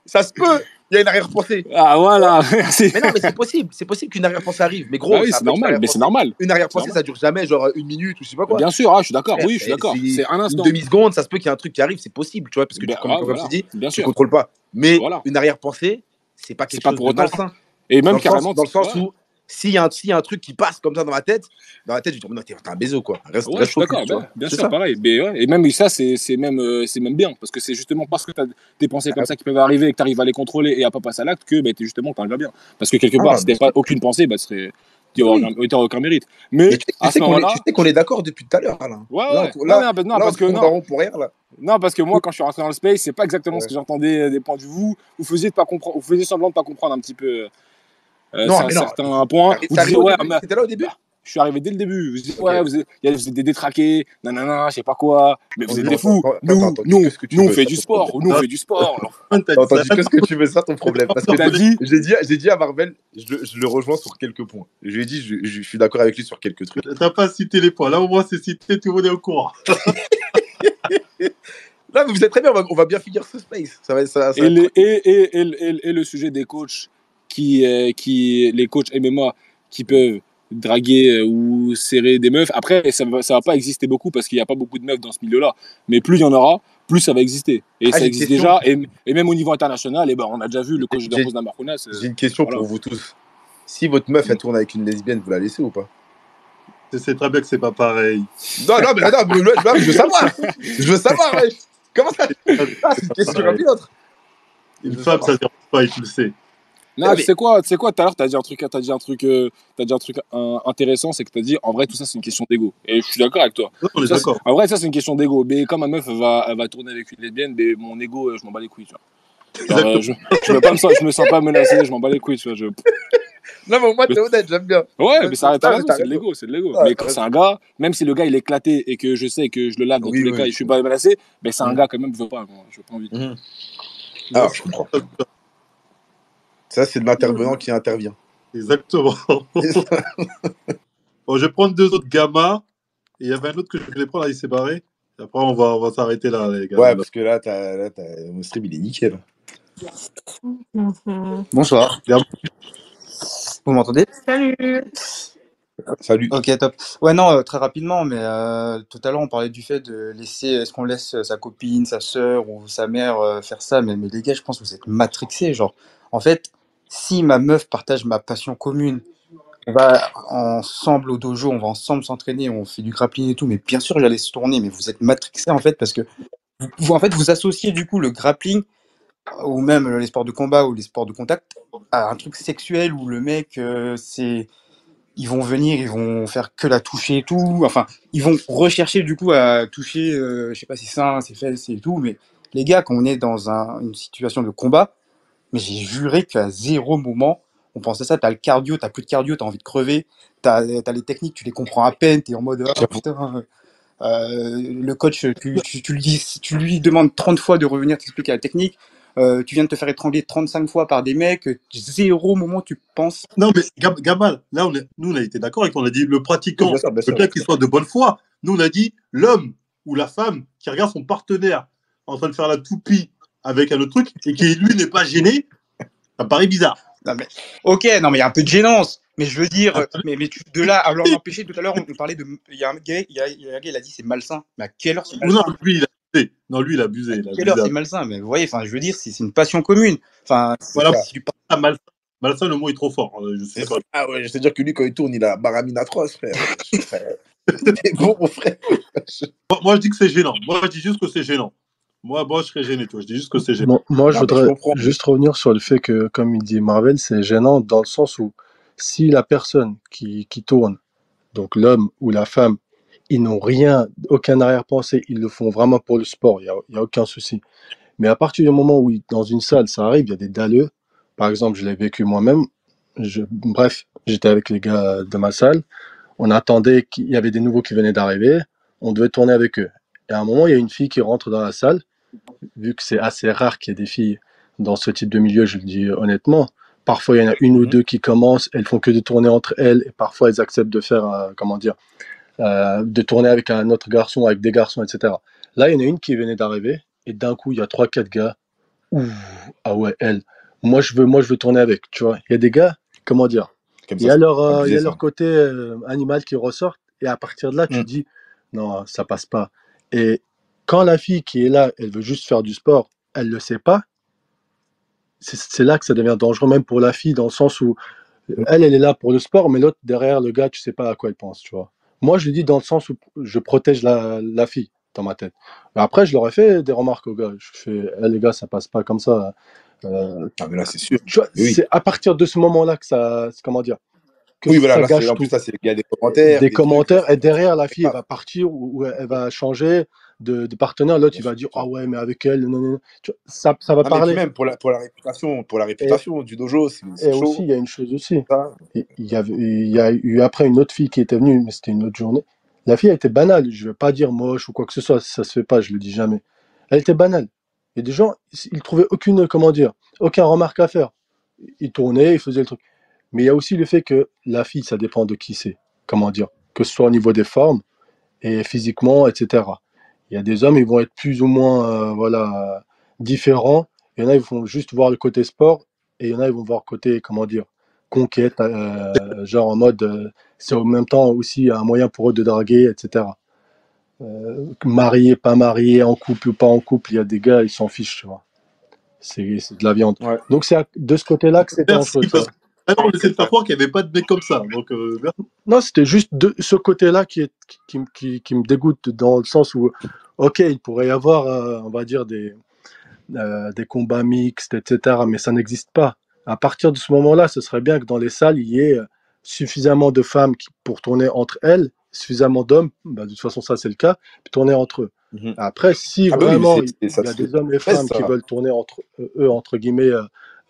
Ça se peut. Il y a une arrière-pensée. Ah voilà, merci. Mais non, mais c'est possible. C'est possible qu'une arrière-pensée arrive. Mais gros, oui, c'est normal. Mais c'est normal. Une arrière-pensée, ça dure jamais, genre une minute ou je sais pas quoi. Bien sûr, je suis d'accord. Oui, je suis d'accord. C'est un instant. Une demi-seconde, ça se peut qu'il y ait un truc qui arrive, c'est possible, tu vois, parce que comme tu dis, tu contrôles pas. Mais une arrière-pensée, c'est pas quelque chose de malsain. Et même carrément. Dans le sens où, s'il y a un truc qui passe comme ça dans ma tête, je vais dire, non, t'es un baiser, quoi. Reste je suis d'accord, bien sûr, pareil. Et même ça, c'est même bien, parce que c'est justement parce que tu as des pensées comme ça qui peuvent arriver et que tu arrives à les contrôler et à pas passer à l'acte que justement, tu arrives bien. Parce que quelque part, si tu pas aucune pensée, tu n'auras aucun mérite. Mais tu sais qu'on est d'accord depuis tout à l'heure, Alain. Non, parce que non. Pour rien, là. Non, parce que moi, quand je suis rentré dans le space, c'est pas exactement ce que j'entendais des points de vue. Vous faisiez semblant de pas comprendre un petit peu. Certains points. C'était là au début. Je suis arrivé dès le début. Vous dites, vous êtes des détraqués, nanana, je sais pas quoi. Mais vous êtes des fous. Nous, on fait du sport. Nous, on fait du sport. Qu'est-ce que tu veux, ça, ton problème? Parce que j'ai dit à Marvel, je le rejoins sur quelques points. Je lui ai dit, je suis d'accord avec lui sur quelques trucs. T'as pas cité les points. Là, au moins, c'est cité, tout le monde est au courant. Là, mais vous êtes très bien, on va bien finir ce space. Et le sujet des coachs, les coachs MMA qui peuvent draguer ou serrer des meufs. Après, ça va pas exister beaucoup parce qu'il n'y a pas beaucoup de meufs dans ce milieu-là. Mais plus il y en aura, plus ça va exister. Et ça existe déjà. Et même au niveau international, on a déjà vu le coach de Rose Namajunas. J'ai une question pour vous tous. Si votre meuf, elle tourne avec une lesbienne, vous la laissez ou pas? Je sais très bien que c'est pas pareil. Non, mais je veux savoir. Je veux savoir, ouais. Comment ça? C'est une question comme une autre. Une femme, ça ne dérange pas et tu le sais. Non, tu sais quoi, tout à l'heure, t'as dit un truc intéressant, c'est que t'as dit, en vrai, tout ça, c'est une question d'ego. Et je suis d'accord avec toi. On est d'accord. En vrai, ça, c'est une question d'ego. Mais quand ma meuf, elle va tourner avec une lesbienne, mais mon ego, je m'en bats les couilles, tu vois. Alors, je me sens pas menacé, je m'en bats les couilles, tu vois. Non, mais moi, t'es honnête, j'aime bien. Ouais, mais ça arrête à c'est de l'ego, mais quand c'est un gars, même si le gars, il est éclaté et que je sais que je le lave dans tous les cas et je suis pas menacé, mais c'est un gars quand même, je veux pas envie. Ah, je comprends. Ça, c'est de l'intervenant qui intervient. Exactement. Bon, je vais prendre deux autres gammas. Et il y avait un autre que je voulais prendre, là, il s'est barré. Et après, on va s'arrêter là, les gars. Ouais, parce que là, mon stream, il est nickel. Bonsoir. Vous m'entendez? Salut. Ok, top. Ouais, non, très rapidement, mais tout à l'heure, on parlait du fait de laisser, est-ce qu'on laisse sa copine, sa sœur ou sa mère faire ça, mais les gars, je pense que vous êtes matrixés, genre. En fait, Si ma meuf partage ma passion commune, on va ensemble au dojo, on va ensemble s'entraîner, on fait du grappling et tout, mais bien sûr, j'allais se tourner, mais vous êtes matrixé en fait, parce que en fait, vous associez du coup le grappling ou même les sports de combat ou les sports de contact à un truc sexuel où le mec, ils vont venir, ils vont faire que la toucher et tout. Enfin, ils vont rechercher du coup à toucher, je sais pas, ses seins, ses fesses et tout. Mais les gars, quand on est dans une situation de combat, mais j'ai juré qu'à zéro moment, on pense à ça. T'as le cardio, t'as plus de cardio, t'as envie de crever. T'as les techniques, tu les comprends à peine. T'es en mode, ah putain. Le coach, tu lui demandes 30 fois de revenir t'expliquer la technique. Tu viens de te faire étrangler 35 fois par des mecs. Zéro moment tu penses. Non, mais Gabal, là, nous, on a été d'accord et on a dit le Oui, pratiquant, bien sûr, bien le sûr. gars qui soit de bonne foi. Nous, on a dit l'homme ou la femme qui regarde son partenaire en train de faire la toupie avec un autre truc et qui, lui, n'est pas gêné, ça me paraît bizarre. Non, mais, ok, non, mais il y a un peu de gênance. Mais je veux dire, mais de là à l'empêcher, tout à l'heure, on parlait de. Il y a un gars, il a dit c'est malsain. Mais à quelle heure c'est Ou non, malsain? lui, il a abusé. Non, lui, il a abusé. À Il a quelle heure abusé. c'est malsain? Mais vous voyez, enfin, je veux dire, c'est une passion commune. Enfin, Voilà, si tu parles. ah, malsain. Malsain, le mot est trop fort. Je sais pas. Ah ouais, je te dire que lui, quand il tourne, il a baramine atroce, frère. Frère. T'es bon, mon frère. Moi, je dis que c'est gênant. Moi, je dis juste que c'est gênant. Moi, je serais gêné, toi. Je dis juste que c'est gênant. Moi, je Non, mais je voudrais comprends. juste revenir sur le fait que, comme il dit Marvel, c'est gênant dans le sens où si la personne qui tourne, donc l'homme ou la femme, ils n'ont rien, aucun arrière-pensée, ils le font vraiment pour le sport, il y a aucun souci. Mais à partir du moment où dans une salle, ça arrive, il y a des dalleux. Par exemple, je l'ai vécu moi-même. Bref, j'étais avec les gars de ma salle. On attendait qu'il y avait des nouveaux qui venaient d'arriver. On devait tourner avec eux. Et à un moment, il y a une fille qui rentre dans la salle. Vu que c'est assez rare qu'il y ait des filles dans ce type de milieu, je le dis honnêtement. Parfois, il y en a une ou deux qui commencent, elles font que de tourner entre elles, et parfois, elles acceptent de faire, comment dire, de tourner avec un autre garçon, avec des garçons, etc. Là, il y en a une qui venait d'arriver, et d'un coup, il y a 3-4 gars. Ouh, ah ouais, elle. Moi, je veux tourner avec, tu vois. Il y a des gars, comment dire, Comme il y ça, a c'est leur, il y abusé, a ça. leur côté animal qui ressort, et à partir de là, tu dis, non, ça passe pas. Et quand la fille qui est là, elle veut juste faire du sport, elle le sait pas, c'est là que ça devient dangereux, même pour la fille, dans le sens où elle est là pour le sport, mais l'autre, derrière le gars, tu sais pas à quoi elle pense, tu vois. Moi, je le dis dans le sens où je protège la fille dans ma tête. Mais après, je leur ai fait des remarques aux gars. Je fais, eh, les gars, ça passe pas comme ça. Ah, mais là, c'est sûr. Tu vois, Oui. c'est à partir de ce moment-là que ça, comment dire, que Oui, voilà, ça là, gâche en plus, tout. là, il y a des commentaires, Des des trucs. commentaires, et derrière, la C'est fille, elle grave. va partir ou elle va changer de partenaire. L'autre, Bien il va sûr, dire, bien ah sûr. ouais, mais avec elle, non, non, non. Tu vois, ça va Non, mais puis parler. même pour la Et, réputation du dojo, et c'est aussi, chaud. il y a une chose aussi. Ça. Il y a eu après une autre fille qui était venue, mais c'était une autre journée. La fille, elle était banale. Je ne vais pas dire moche ou quoi que ce soit, ça se fait pas, je le dis jamais. Elle était banale. Et des gens, ils trouvaient aucune, comment dire, aucun remarque à faire. Ils tournaient, ils faisaient le truc. Mais il y a aussi le fait que la fille, ça dépend de qui c'est. Comment dire, que ce soit au niveau des formes et physiquement, etc. Il y a des hommes, ils vont être plus ou moins, voilà, différents. Il y en a, ils vont juste voir le côté sport, et il y en a, ils vont voir le côté, comment dire, conquête, genre en mode, c'est en même temps aussi un moyen pour eux de draguer, etc. Marié, pas marié, en couple ou pas en couple, il y a des gars, ils s'en fichent, tu vois. C'est de la viande. Ouais. Donc c'est de ce côté-là que c'est dangereux, Merci, tu vois. parce que alors, on essaie de faire croire qu'il n'y avait pas de mecs comme ça. Donc, merci. Non, c'était juste de ce côté-là qui me dégoûte, dans le sens où, ok, il pourrait y avoir, on va dire, des combats mixtes, etc., mais ça n'existe pas. À partir de ce moment-là, ce serait bien que dans les salles, il y ait suffisamment de femmes pour tourner entre elles, suffisamment d'hommes, bah, de toute façon, ça c'est le cas, puis tourner entre eux. Mhm. Après, si Ah bah oui, mais vraiment ça il y a se des hommes et fait, femmes qui ça. veulent tourner entre eux, entre guillemets,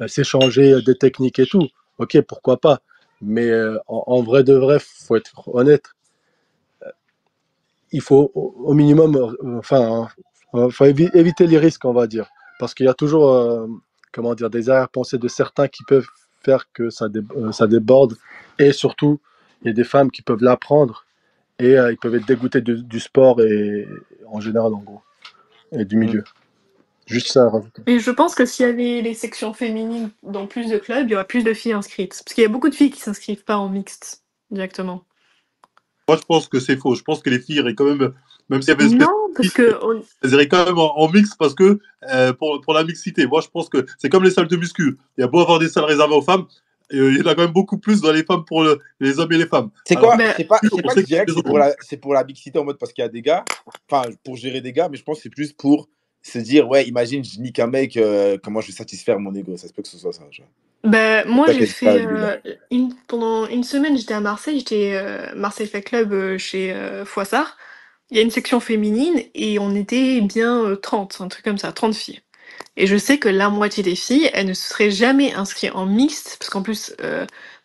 s'échanger des techniques et tout, ok, pourquoi pas. Mais en vrai de vrai, faut être honnête, il faut au minimum, enfin, faut éviter les risques, on va dire, parce qu'il y a toujours, comment dire, des arrière-pensées de certains qui peuvent faire que ça déborde, et surtout, il y a des femmes qui peuvent l'apprendre, et ils peuvent être dégoûtés du sport, et en général, en gros, et du milieu. Juste ça à rajouter. Mais je pense que s'il y avait les sections féminines dans plus de clubs, il y aurait plus de filles inscrites. Parce qu'il y a beaucoup de filles qui s'inscrivent pas en mixte directement. Moi, je pense que c'est faux. Je pense que les filles iraient quand même s'il y avait une espèce Non, de parce mix, que elles iraient quand même en mix parce que pour la mixité. Moi, je pense que c'est comme les salles de muscu. Il y a beau avoir des salles réservées aux femmes, il y en a quand même beaucoup plus dans les femmes pour les hommes et les femmes. C'est Alors, quoi? ben, C'est pas on que sait je dirais que les hommes. c'est pour la mixité en mode parce qu'il y a des gars, enfin pour gérer des gars, mais je pense que c'est plus pour se dire ouais, imagine je nique un mec, comment je vais satisfaire mon ego. Ça se peut que ce soit ça. Tu vois. ben, C'est moi ça j'ai qu'elle dit pas fait avec des gars. pendant une semaine, j'étais à Marseille, j'étais Marseille Fait Club chez Foissard. Il y a une section féminine et on était bien 30, un truc comme ça, 30 filles. Et je sais que la moitié des filles, elles ne se seraient jamais inscrites en mixte, parce qu'en plus,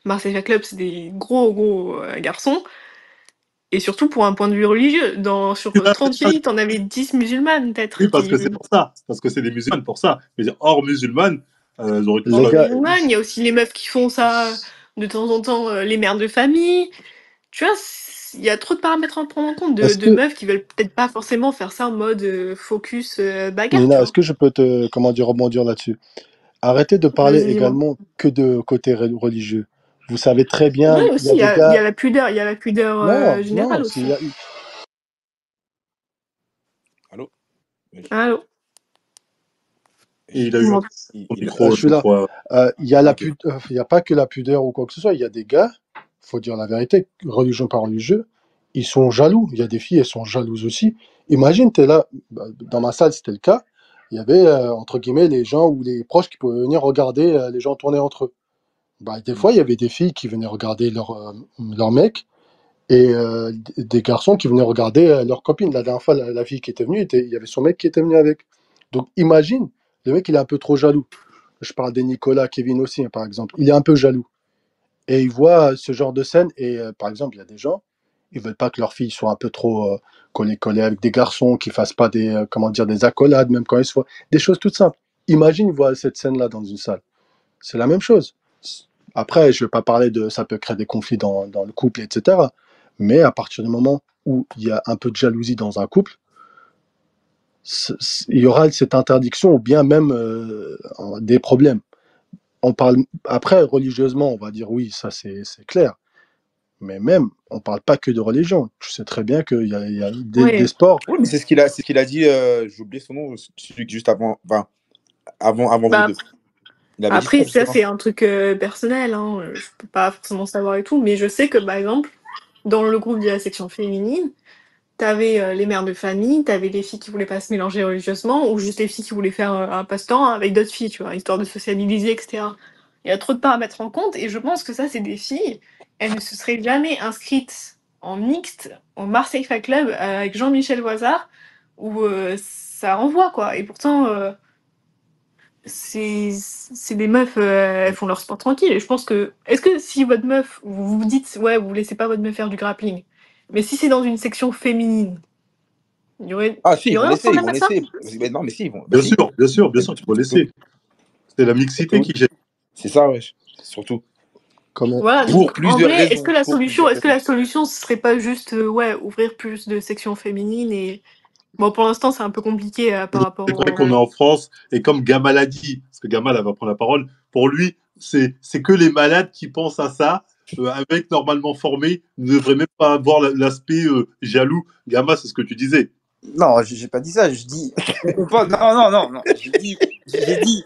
Marseille Fait Club, c'est des gros garçons. Et surtout pour un point de vue religieux. Sur 30 filles, t'en avais 10 musulmanes, peut-être. Oui, parce que c'est pour ça. Parce que c'est des musulmanes pour ça. Mais hors musulmanes, elles auraient tous Les Hors gars, musulmanes, il y a aussi les meufs qui font ça de temps en temps, les mères de famille. Tu vois, il y a trop de paramètres à prendre en compte est-ce de que, meufs qui veulent peut-être pas forcément faire ça en mode focus bagarre, tu Nina, est-ce vois. que je peux te, comment dire, rebondir là-dessus? Arrêtez de parler Vas-y, dis-moi. également que de côté religieux. Vous savez très bien, Ouais, il y aussi, a des il y gars. a la pudeur, il y a la pudeur Non, générale non, aussi. Allô? Allô? Et il a Tu eu m'entends? son micro Je suis cette là. fois. Il y a Ok. il y a pas que la pudeur ou quoi que ce soit. Il y a des gars, faut dire la vérité, religion par religieux, ils sont jaloux. Il y a des filles, elles sont jalouses aussi. Imagine, tu es là, bah, dans ma salle, c'était le cas. Il y avait, entre guillemets, les gens ou les proches qui pouvaient venir regarder les gens tourner entre eux. Bah, des fois, il y avait des filles qui venaient regarder leur mec et des garçons qui venaient regarder leur copine. La dernière fois, la fille qui était venue, il y avait son mec qui était venu avec. Donc, imagine, le mec, il est un peu trop jaloux. Je parle des Nicolas, Kevin aussi, hein, par exemple. Il est un peu jaloux. Et il voit ce genre de scène. Et par exemple, il y a des gens, ils veulent pas que leur fille soit un peu trop collée avec des garçons, qu'ils fassent pas des, comment dire, des accolades, même quand ils se voient. Des choses toutes simples. Imagine voir cette scène-là dans une salle. C'est la même chose. Après, je vais pas parler de ça peut créer des conflits dans le couple, etc. Mais à partir du moment où il y a un peu de jalousie dans un couple, il y aura cette interdiction ou bien même des problèmes. On parle après religieusement, on va dire oui, ça c'est clair. Mais même, on parle pas que de religion. Tu sais très bien qu'il y a des Ouais. sports. Oui, mais c'est ce qu'il a dit. J'ai oublié son nom, celui qui juste avant, enfin, avant vous Bah, deux. Il avait dit ça après, ça, justement. c'est un truc personnel, hein. Je peux pas forcément savoir et tout, mais je sais que, par exemple, dans le groupe de la section féminine, t'avais les mères de famille, t'avais les filles qui voulaient pas se mélanger religieusement, ou juste les filles qui voulaient faire un passe-temps avec d'autres filles, tu vois, histoire de sociabiliser, etc. Il y a trop de paramètres en compte, et je pense que ça, c'est des filles, elles ne se seraient jamais inscrites en mixte au Marseille Fa Club avec Jean-Michel Voisard, où ça renvoie, quoi. Et pourtant, c'est des meufs, elles font leur sport tranquille. Et je pense que. Est-ce que si votre meuf, vous vous dites, ouais, vous laissez pas votre meuf faire du grappling, mais si c'est dans une section féminine, Ah, si, il y ils vont aurait un laisser, ils problème vont avec ça? laisser. Mais non, mais si, ils vont. Bah Bien si. sûr, bien sûr, il faut laisser. C'est la mixité Surtout. qui gêne. C'est ça, ouais. Surtout. Comme, Voilà, Pour donc en plusieurs vrai, raisons. Pour plusieurs est-ce que raisons. la solution, ce serait pas juste, ouais, ouvrir plus de sections féminines et. Bon, pour l'instant, c'est un peu compliqué par rapport C'est vrai au. qu'on est en France, et comme Gamal a dit, parce que Gamal elle va prendre la parole, pour lui, c'est que les malades qui pensent à ça, un mec normalement formé ne devrait même pas avoir l'aspect jaloux. Gamal, c'est ce que tu disais. Non, j'ai pas dit ça. Je dis. Non. J'ai dit.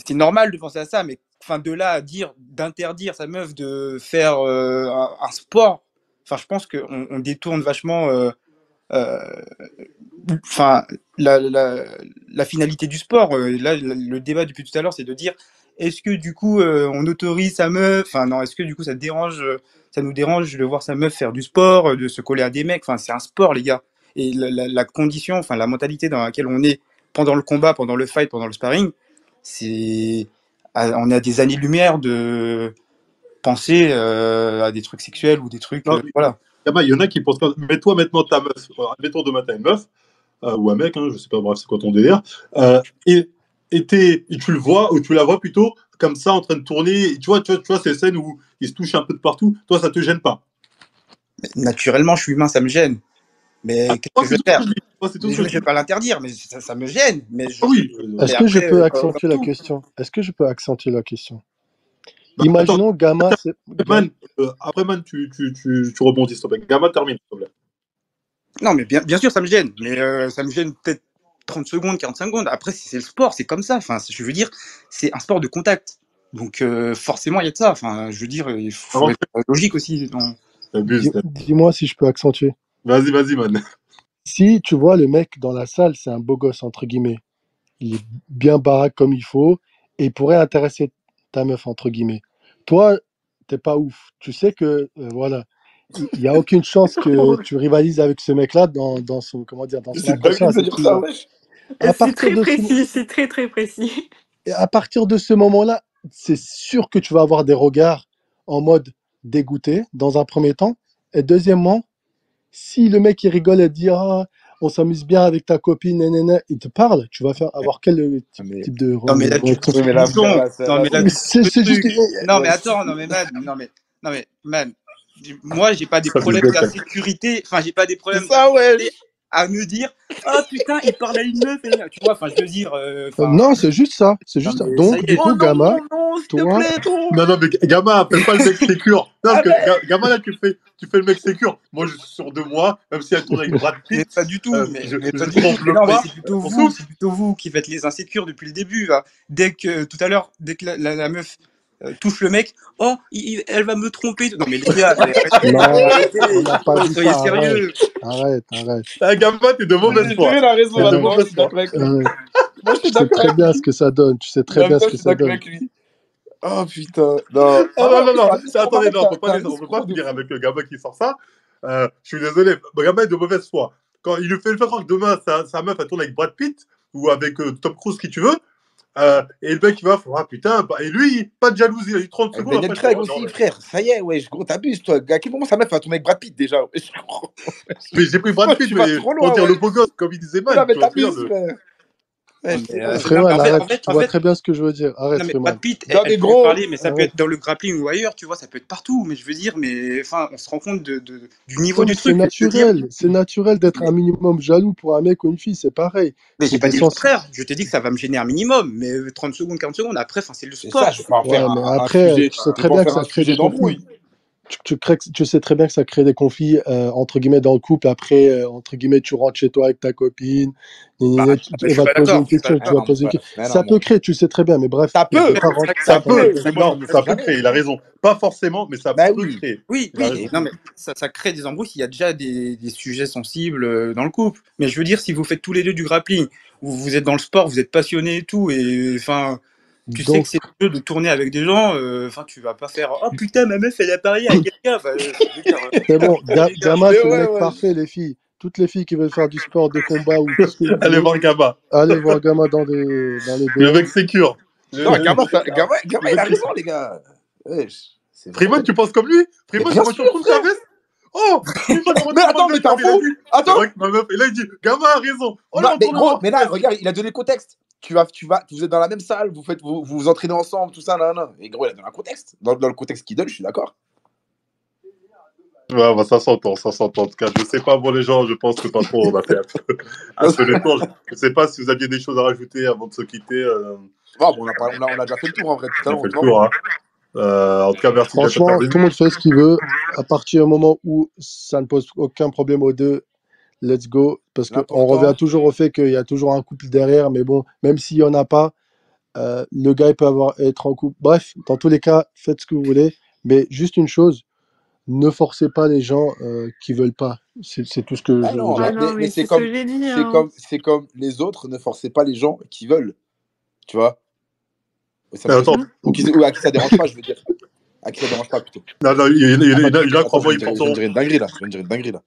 C'est normal de penser à ça, mais enfin, de là à dire d'interdire sa meuf de faire un sport, enfin, je pense qu'on détourne vachement. Euh, enfin, la finalité du sport. Là, le débat depuis tout à l'heure, c'est de dire est-ce que du coup, on autorise sa meuf, enfin non, est-ce que du coup, ça nous dérange de voir sa meuf faire du sport, de se coller à des mecs. Enfin, c'est un sport, les gars. Et la condition, enfin, la mentalité dans laquelle on est pendant le combat, pendant le fight, pendant le sparring, c'est, on a des années-lumière de penser à des trucs sexuels ou des trucs, Non, voilà. Gamal, il y en a qui pensent pas. Mets-toi maintenant ta meuf. Mettons demain t'as une meuf, ou un mec, hein, je sais pas, bref, c'est quoi ton délire. Et tu le vois, ou tu la vois plutôt comme ça en train de tourner. Et tu vois ces scènes où ils se touchent un peu de partout. Toi, ça te gêne pas. Naturellement, je suis humain, ça me gêne. Mais qu'est-ce Moi, que je c'est vais tout ce faire? que je dis. Moi, c'est tout ce Je que ne je vais dis. pas l'interdire, mais ça me gêne. Ah oui. Est-ce Mais que je après, peux comme accentuer la tout. question? Est-ce que je peux accentuer la question? Imaginons Gamma, Man, après, man, tu rebondis, s'il te plaît. Gamma, termine, s'il te plaît. Non, mais bien sûr, ça me gêne. Mais ça me gêne peut-être 30 secondes, 45 secondes. Après, c'est le sport, c'est comme ça. Enfin, je veux dire, c'est un sport de contact. Donc, forcément, il y a de ça. Enfin, je veux dire, il faut être logique aussi. Dis-moi si je peux accentuer. Vas-y, man. Si tu vois le mec dans la salle, c'est un beau gosse, entre guillemets. Il est bien baraque comme il faut et il pourrait intéresser ta meuf, entre guillemets. Toi, t'es pas ouf. Tu sais que, voilà, il n'y a aucune chance que tu rivalises avec ce mec-là dans son, comment dire, dans son C'est dingue inconscient. de dire ça, wesh. C'est très précis, c'est très très précis. Et à partir de ce moment-là, c'est sûr que tu vas avoir des regards en mode dégoûté, dans un premier temps. Et deuxièmement, si le mec il rigole et dit ah, on s'amuse bien avec ta copine, nanana, il te parle, tu vas avoir quel type de Non, mais là, tu réponse? te Non, mais là, tu C'est juste. Non, mais attends, non, mais man, moi, j'ai pas des problèmes d'insécurité. Enfin, j'ai pas des problèmes d'insécurité à me dire, oh putain, il parle à une meuf. Et... Tu vois, enfin, je veux dire. Non, c'est juste ça. C'est juste ça. Donc, du coup, Gamma, toi. Non, mais Gamma, appelle pas le mec sécure. Non, parce que Gamma, là, tu fais le mec sécure. Moi, je suis sûr de moi, même si elle tourne avec Brad Pitt. Mais pas du tout. Mais je pas du tout. tremble Non, mais pas. c'est plutôt vous qui faites les insécures depuis le début. Là. Dès que, tout à l'heure, dès que la meuf touche le mec, oh, elle va me tromper. Non, mais les gars, arrêtez, on n'a pas dit soyez ça. sérieux. Arrête. Gamma, t'es de mauvaise foi. Il a raison là-dedans, je suis d'accord avec lui. Moi, je suis tu sais d'accord très avec bien lui. ce que ça donne. Tu sais très bien ce que ça donne. Oh putain, non. Non. Attendez, non, on peut pas finir avec le Gamma qui sort ça. Je suis désolé, Gamma est de mauvaise foi. Quand il lui fait le faire croire que demain, sa meuf, elle tourne avec Brad Pitt ou avec Tom Cruise, qui tu veux. Et le mec, il va faire, ah putain, et lui, pas de jalousie, il a eu 30 secondes. Daniel Craig aussi, frère, ça y est, wesh, gros, t'abuses, toi. À quel moment sa meuf va tourner avec Brad Pitt déjà? Mais j'ai pris Brad Pitt, mais pour dire le beau gosse, comme il disait, man. Non, mais t'abuses, frère. Freeman, arrête, tu vois très bien ce que je veux dire. Arrête, non, mais Freeman. Brad Pitt, elle peut en parler, mais ça peut être dans le grappling ou ailleurs, tu vois, ça peut être partout. Mais je veux dire, mais enfin, on se rend compte du niveau du truc. C'est naturel d'être un minimum jaloux pour un mec ou une fille, c'est pareil. Mais j'ai pas dit le contraire, je t'ai dit que ça va me gêner un minimum, mais 30 secondes, 40 secondes, après, c'est le sport. Ça, je peux en faire mais après, tu sais très bien que ça crée des conflits. Tu sais très bien que ça crée des conflits entre guillemets dans le couple. Après, entre guillemets, tu rentres chez toi avec ta copine, elle va te poser une question, tu vas poser une question. Ça peut créer, tu sais très bien, mais bref. Ça peut créer, il a raison. Pas forcément, mais ça peut créer. Oui, non, mais ça crée des embrouilles s'il y a déjà des sujets sensibles dans le couple. Mais je veux dire, si vous faites tous les deux du grappling, vous êtes dans le sport, vous êtes passionnés et tout, et enfin. Tu sais que c'est le jeu de tourner avec des gens, enfin tu vas pas faire oh putain ma meuf elle a parié avec quelqu'un. C'est bon, Gamma c'est le mec parfait les filles. Toutes les filles qui veulent faire du sport de combat ou allez voir Gamma. Allez voir Gamma dans les le mec sécure. Non, Gamma il a raison les gars. Freeman tu penses comme lui? Freeman comment tu retrouves ta veste? Oh mais attends mais t'es un fou. Attends. Et là il dit Gamma a raison. Oh, non, mais gros, mais là regarde il a donné le contexte. Vous êtes dans la même salle, vous vous entraînez ensemble, tout ça, non. Et gros, il a donné un contexte. Dans le contexte qu'il donne, je suis d'accord. Ouais, bah, ça s'entend. En tout cas, je sais pas, pour les gens, je pense que pas trop, on a fait un peu le tour. Je sais pas si vous aviez des choses à rajouter avant de se quitter. Bon, on a déjà fait le tour, en vrai, tout à l'heure. On a fait le tour, hein. En tout cas, merci. Franchement, tout le monde fait ce qu'il veut. À partir du moment où ça ne pose aucun problème aux deux, let's go, parce qu'on revient toujours au fait qu'il y a toujours un couple derrière, mais bon, même s'il n'y en a pas, le gars il peut être en couple. Bref, dans tous les cas, faites ce que vous voulez, mais juste une chose, ne forcez pas les gens qui veulent pas. C'est tout ce que je veux dire. Mais c'est comme les autres, ne forcez pas les gens qui veulent, tu vois. Ou à qui ça dérange pas, je veux dire. À qui ça dérange pas plutôt. Non, il a crois-moi, il pense. Je dirais une dinguerie là.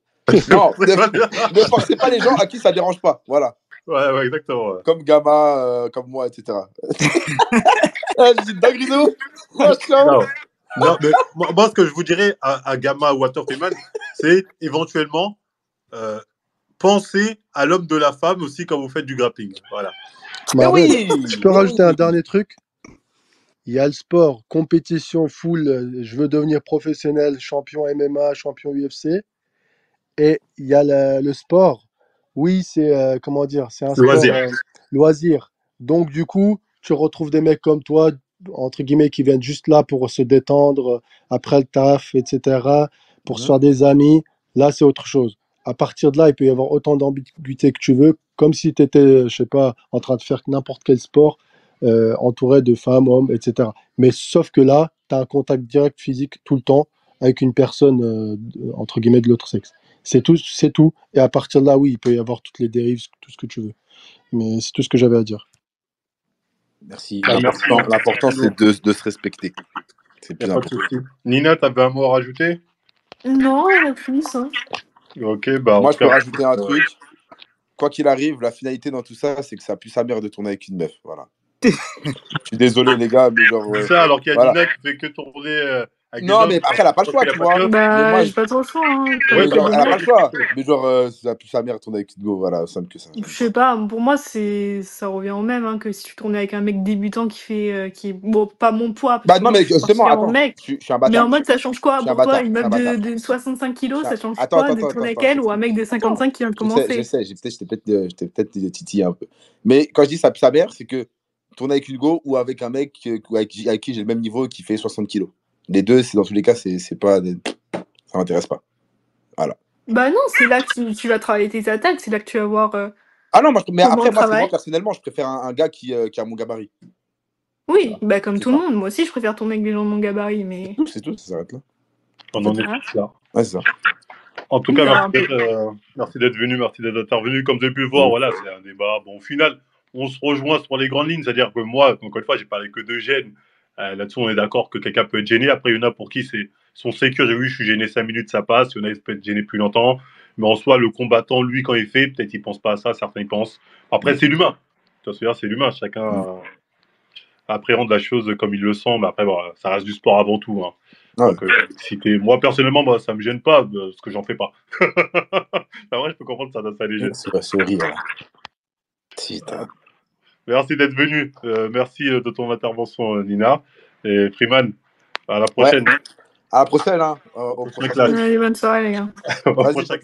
Non, ne forcez pas les gens à qui ça dérange pas. Voilà. Ouais, exactement. Ouais. Comme Gamma, comme moi, etc. Je dis dinguerie de ouf. Non, mais moi, ce que je vous dirais à Gamma ou à Freeman, c'est éventuellement penser à l'homme de la femme aussi quand vous faites du grappling. Voilà. Je peux rajouter un dernier truc. Il y a le sport, compétition, full, je veux devenir professionnel, champion MMA, champion UFC. Et il y a le sport. Oui, c'est comment dire, c'est un sport loisir. Donc du coup, tu retrouves des mecs comme toi, entre guillemets, qui viennent juste là pour se détendre après le taf, etc., pour se Mhm. faire des amis, là, c'est autre chose. À partir de là, il peut y avoir autant d'ambiguïté que tu veux, comme si tu étais, je sais pas, en train de faire n'importe quel sport, entouré de femmes, hommes, etc. Mais sauf que là, tu as un contact direct physique tout le temps avec une personne, entre guillemets, de l'autre sexe. C'est tout, c'est tout. Et à partir de là, oui, il peut y avoir toutes les dérives, tout ce que tu veux. Mais c'est tout ce que j'avais à dire. Merci. Bah, merci. L'important, c'est de se respecter. C'est Y plus a pas de important. souci. Nina, t'avais un mot à rajouter? Non, rien de plus. Hein. Ok, bah en Moi, tout je peux cas, rajouter un truc. Quoi qu'il arrive, la finalité dans tout ça, c'est que ça pue sa mère de tourner avec une meuf. Voilà. Je suis désolé, les gars, mais genre, dis ça alors qu'il y a voilà. Nina qui fait que tourner avec des Non, hommes mais après, elle a pas le parce choix, qu'il a tu pas de vois. gosse. Mais moi, Bah, j'ai pas trop le choix. Hein. Comme Ouais, mais je te genre, elle a disais. pas le choix. Mais genre, ça pue sa mère de tourner avec une go. Voilà, simple que ça. Je sais pas, pour moi, ça revient au même hein, que si tu tournais avec un mec débutant qui est bon, pas mon poids, parce Bah, que non, moi mais je suis justement, particulièrement attends. mec, Je suis un mais en bâtard. mode ça change Je quoi suis un pour toi, bâtard. une Je suis meuf un bâtard. de 65 kilos, ça change Attends, quoi attends, de attends, tourner avec attends, je elle ou un t'explique. mec de 55 qui vient de commencer? Je sais, j'étais peut-être titillé un peu. Mais quand je dis ça pue sa mère, c'est que tourner avec une go ou avec un mec avec qui j'ai le même niveau et qui fait 60 kilos. Les deux, c'est dans tous les cas, c'est pas. Ça m'intéresse pas. Voilà. Bah non, c'est là que tu vas travailler tes attaques, c'est là que tu vas voir Ah non, mais comment après, on moi, moi, travaille. personnellement, je préfère un gars qui a mon gabarit. Oui, bah comme C'est tout le ça. monde, moi aussi je préfère tourner avec des gens de mon gabarit, mais C'est tout, ça s'arrête là. On en est voilà. tous là. Ouais, c'est ça. En tout Oui, cas, ça va un peu. merci d'être venu, merci d'être intervenu. Comme vous avez pu le voir, voilà, c'est un débat. Bon, au final, on se rejoint sur les grandes lignes. C'est-à-dire que moi, encore une fois, j'ai parlé que de gêne. Là-dessus, on est d'accord que quelqu'un peut être gêné. Après, il y en a pour qui c'est son sécure. J'ai vu, je suis gêné 5 minutes, ça passe. Il y en a qui peut être gêné plus longtemps. Mais en soi, le combattant, lui, quand il fait, peut-être il pense pas à ça, certains y pensent. Après, c'est l'humain. Tu vois, c'est-à-dire, c'est l'humain. Chacun appréhende la chose comme il le sent. Mais après, voilà, ça reste du sport avant tout. Hein. Ouais. Donc, moi, personnellement, moi, ça me gêne pas, parce que j'en fais pas. Enfin, ouais, je peux comprendre ça, ça les gêne. C'est rire, là. Putain. Merci d'être venu. Merci de ton intervention, Nina. Et Freeman, à la prochaine. Ouais. À la prochaine, hein. Au prochain prochain clash. Allez, bonne soirée les gars. Au Vas-y. prochain